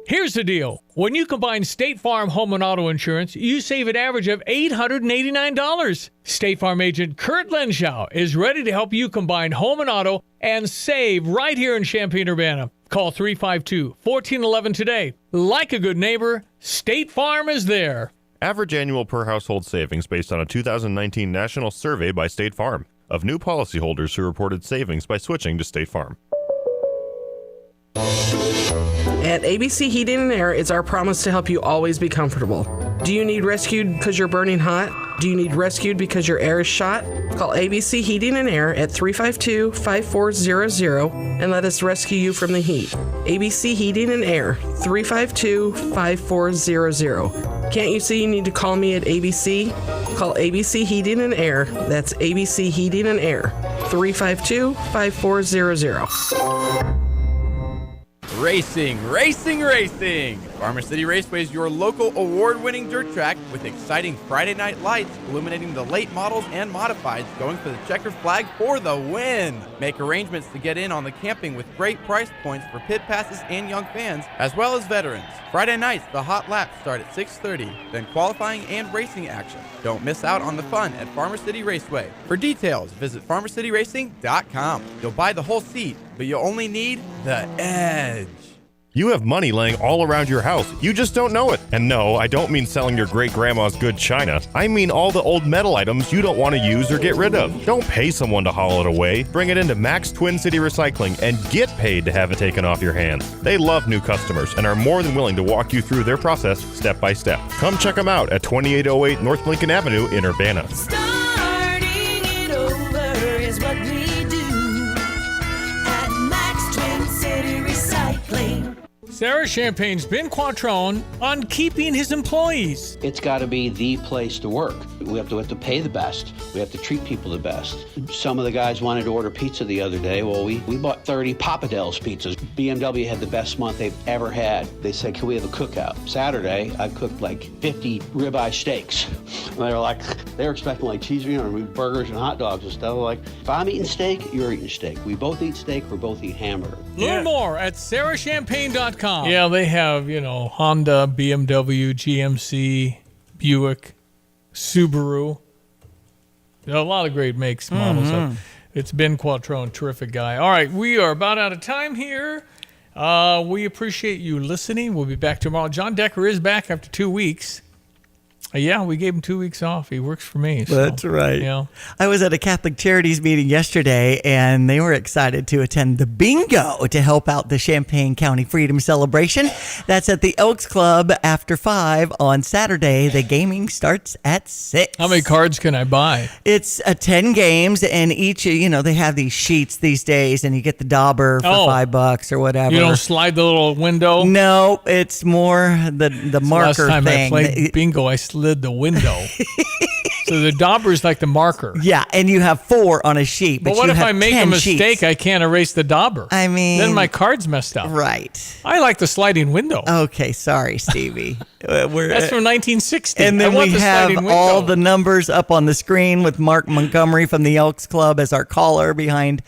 Here's the deal. When you combine State Farm home and auto insurance, you save an average of $889. State Farm agent Kurt Lenschow is ready to help you combine home and auto and save right here in Champaign-Urbana. Call 352-1411 today. Like a good neighbor, State Farm is there. Average annual per household savings based on a 2019 national survey by State Farm of new policyholders who reported savings by switching to State Farm. At ABC Heating and Air, it's our promise to help you always be comfortable. Do you need rescued because you're burning hot? Do you need rescued because your air is shot? Call ABC Heating and Air at 352-5400 and let us rescue you from the heat. ABC Heating and Air, 352-5400. Can't you see you need to call me at ABC? Call ABC Heating and Air. That's ABC Heating and Air, 352-5400. Racing, racing, racing! Farmer City Raceway is your local award-winning dirt track with exciting Friday night lights illuminating the late models and modifieds going for the checkered flag for the win. Make arrangements to get in on the camping with great price points for pit passes and young fans, as well as veterans. Friday nights, the hot laps start at 6:30, then qualifying and racing action. Don't miss out on the fun at Farmer City Raceway. For details, visit farmercityracing.com. You'll buy the whole seat, but you'll only need the edge. You have money laying all around your house. You just don't know it. And no, I don't mean selling your great-grandma's good china. I mean all the old metal items you don't want to use or get rid of. Don't pay someone to haul it away. Bring it into Max Twin City Recycling and get paid to have it taken off your hands. They love new customers and are more than willing to walk you through their process step by step. Come check them out at 2808 North Lincoln Avenue in Urbana. Starting it over is what we do. Sarah Champagne's Ben Quattrone on keeping his employees. It's got to be the place to work. We have to pay the best. We have to treat people the best. Some of the guys wanted to order pizza the other day. Well, we bought 30 Papa Del's pizzas. BMW had the best month they've ever had. They said, can we have a cookout? Saturday, I cooked like 50 ribeye steaks. And they were expecting like cheese, burgers and hot dogs and stuff. Like, if I'm eating steak, you're eating steak. We both eat steak, we both eat hamburger. Learn more at sarahchampagne.com. Yeah, they have, Honda, BMW, GMC, Buick, Subaru. There are a lot of great makes, models. Mm-hmm. It's Ben Quattrone, terrific guy. All right, we are about out of time here. We appreciate you listening. We'll be back tomorrow. John Decker is back after 2 weeks. Yeah, we gave him 2 weeks off. He works for me. So, that's right. Yeah. I was at a Catholic Charities meeting yesterday, and they were excited to attend the bingo to help out the Champaign County Freedom Celebration. That's at the Elks Club after 5 on Saturday. The gaming starts at 6. How many cards can I buy? It's 10 games, and each, they have these sheets these days, and you get the dauber for $5 or whatever. You don't slide the little window? No, it's more the marker last time thing. I played bingo, I slid the window. So the dauber is like the marker. Yeah, and you have 4 on a sheet. But what if I make a mistake? I can't erase the dauber. I mean, then my card's messed up. Right. I like the sliding window. Okay, sorry, Stevie. That's from 1960. And then we have all all the numbers up on the screen with Mark Montgomery from the Elks Club as our caller behind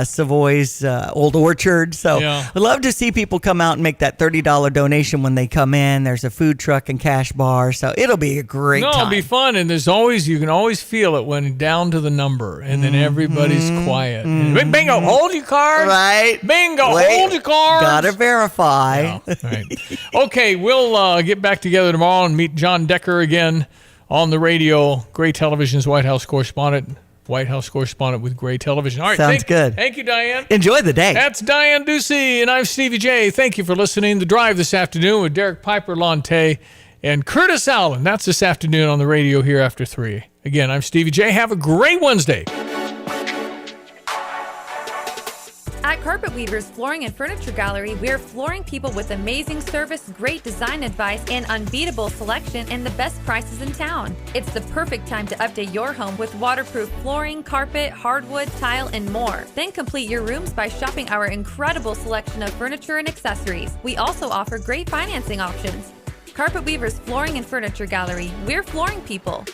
Savoy's Old Orchard. So I'd love to see people come out and make that $30 donation when they come in. There's a food truck and cash bar, so it'll be a great time. It'll be fun, and you can always feel it when down to the number, and then everybody's quiet. And, bingo, hold your card. Right. Bingo, hold your card. Gotta verify. Yeah, right. Okay, we'll get back together tomorrow and meet John Decker again on the radio. Gray Television's White House correspondent with Gray Television. All right, sounds good. Thank you, Diane. Enjoy the day. That's Diane Ducey, and I'm Stevie J. Thank you for listening. The Drive this afternoon with Derek Piper Lonte and Curtis Allen. That's this afternoon on the radio here after 3. Again, I'm Stevie J. Have a great Wednesday. At Carpet Weavers Flooring and Furniture Gallery, we're flooring people with amazing service, great design advice, and unbeatable selection and the best prices in town. It's the perfect time to update your home with waterproof flooring, carpet, hardwood, tile, and more. Then complete your rooms by shopping our incredible selection of furniture and accessories. We also offer great financing options. Carpet Weavers Flooring and Furniture Gallery, we're flooring people.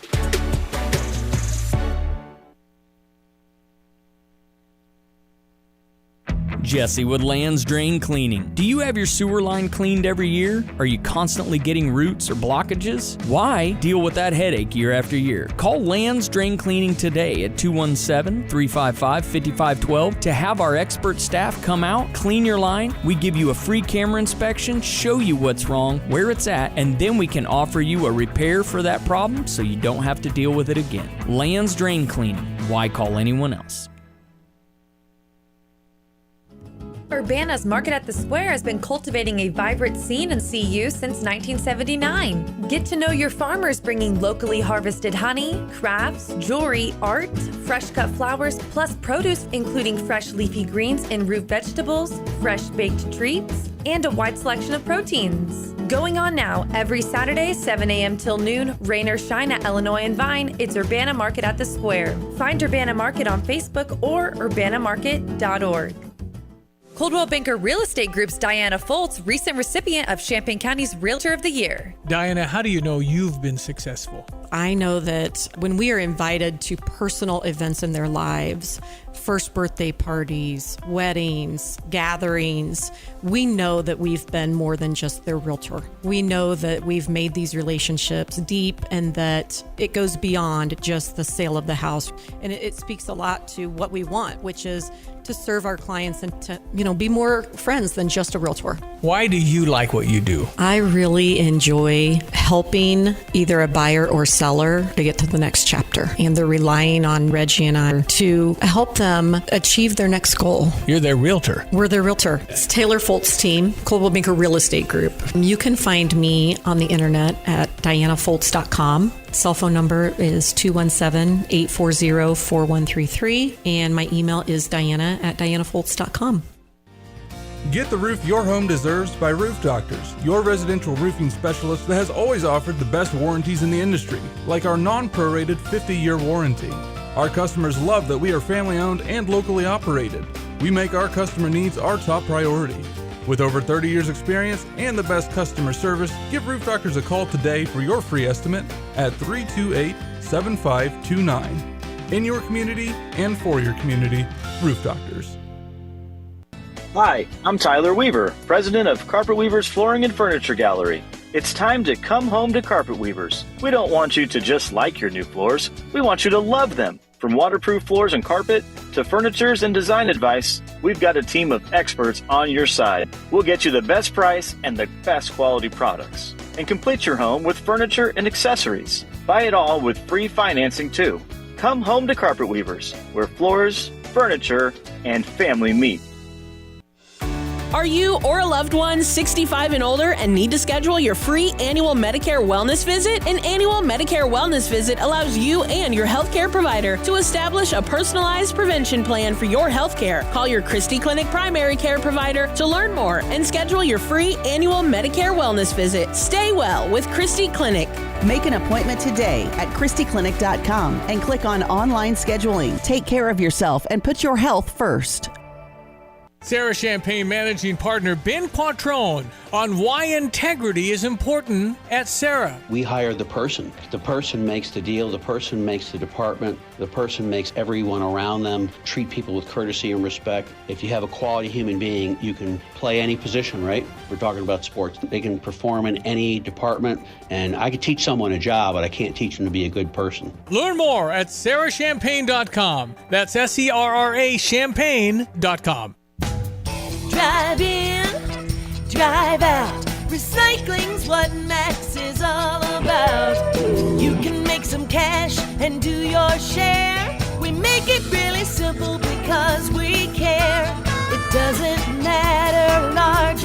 Jesse with Land's Drain Cleaning. Do you have your sewer line cleaned every year? Are you constantly getting roots or blockages? Why deal with that headache year after year? Call Land's Drain Cleaning today at 217-355-5512 to have our expert staff come out, clean your line. We give you a free camera inspection, show you what's wrong, where it's at, and then we can offer you a repair for that problem so you don't have to deal with it again. Land's Drain Cleaning. Why call anyone else? Urbana's Market at the Square has been cultivating a vibrant scene in CU since 1979. Get to know your farmers bringing locally harvested honey, crafts, jewelry, art, fresh cut flowers, plus produce including fresh leafy greens and root vegetables, fresh baked treats, and a wide selection of proteins. Going on now, every Saturday, 7 a.m. till noon, rain or shine at Illinois and Vine, it's Urbana Market at the Square. Find Urbana Market on Facebook or urbanamarket.org. Coldwell Banker Real Estate Group's Diana Foltz, recent recipient of Champaign County's Realtor of the Year. Diana, how do you know you've been successful? I know that when we are invited to personal events in their lives, first birthday parties, weddings, gatherings, we know that we've been more than just their realtor. We know that we've made these relationships deep and that it goes beyond just the sale of the house. And it speaks a lot to what we want, which is to serve our clients and to, be more friends than just a realtor. Why do you like what you do? I really enjoy helping either a buyer or seller to get to the next chapter. And they're relying on Reggie and I to help them achieve their next goal. You're their realtor. We're their realtor. It's Taylor Foltz team, Coldwell Banker Real Estate Group. You can find me on the internet at dianafoltz.com. Cell phone number is 217-840-4133. And my email is diana@dianafoltz.com. Get the roof your home deserves by Roof Doctors, your residential roofing specialist that has always offered the best warranties in the industry, like our non-prorated 50-year warranty. Our customers love that we are family-owned and locally operated. We make our customer needs our top priority. With over 30 years experience and the best customer service, give Roof Doctors a call today for your free estimate at 328-7529. In your community and for your community, Roof Doctors. Hi, I'm Tyler Weaver, president of Carpet Weavers Flooring and Furniture Gallery. It's time to come home to Carpet Weavers. We don't want you to just like your new floors. We want you to love them. From waterproof floors and carpet to furnitures and design advice, we've got a team of experts on your side. We'll get you the best price and the best quality products. And complete your home with furniture and accessories. Buy it all with free financing too. Come home to Carpet Weavers, where floors, furniture, and family meet. Are you or a loved one 65 and older and need to schedule your free annual Medicare wellness visit? An annual Medicare wellness visit allows you and your healthcare provider to establish a personalized prevention plan for your healthcare. Call your Christie Clinic primary care provider to learn more and schedule your free annual Medicare wellness visit. Stay well with Christie Clinic. Make an appointment today at ChristieClinic.com and click on online scheduling. Take care of yourself and put your health first. Sarah Champagne managing partner Ben Quattrone on why integrity is important at Sarah. We hire the person. The person makes the deal. The person makes the department. The person makes everyone around them treat people with courtesy and respect. If you have a quality human being, you can play any position, right? We're talking about sports. They can perform in any department, and I could teach someone a job, but I can't teach them to be a good person. Learn more at sarahchampagne.com. That's SERRA Champagne.com. Drive in, drive out. Recycling's what Max is all about. You can make some cash and do your share. We make it really simple because we care. It doesn't matter large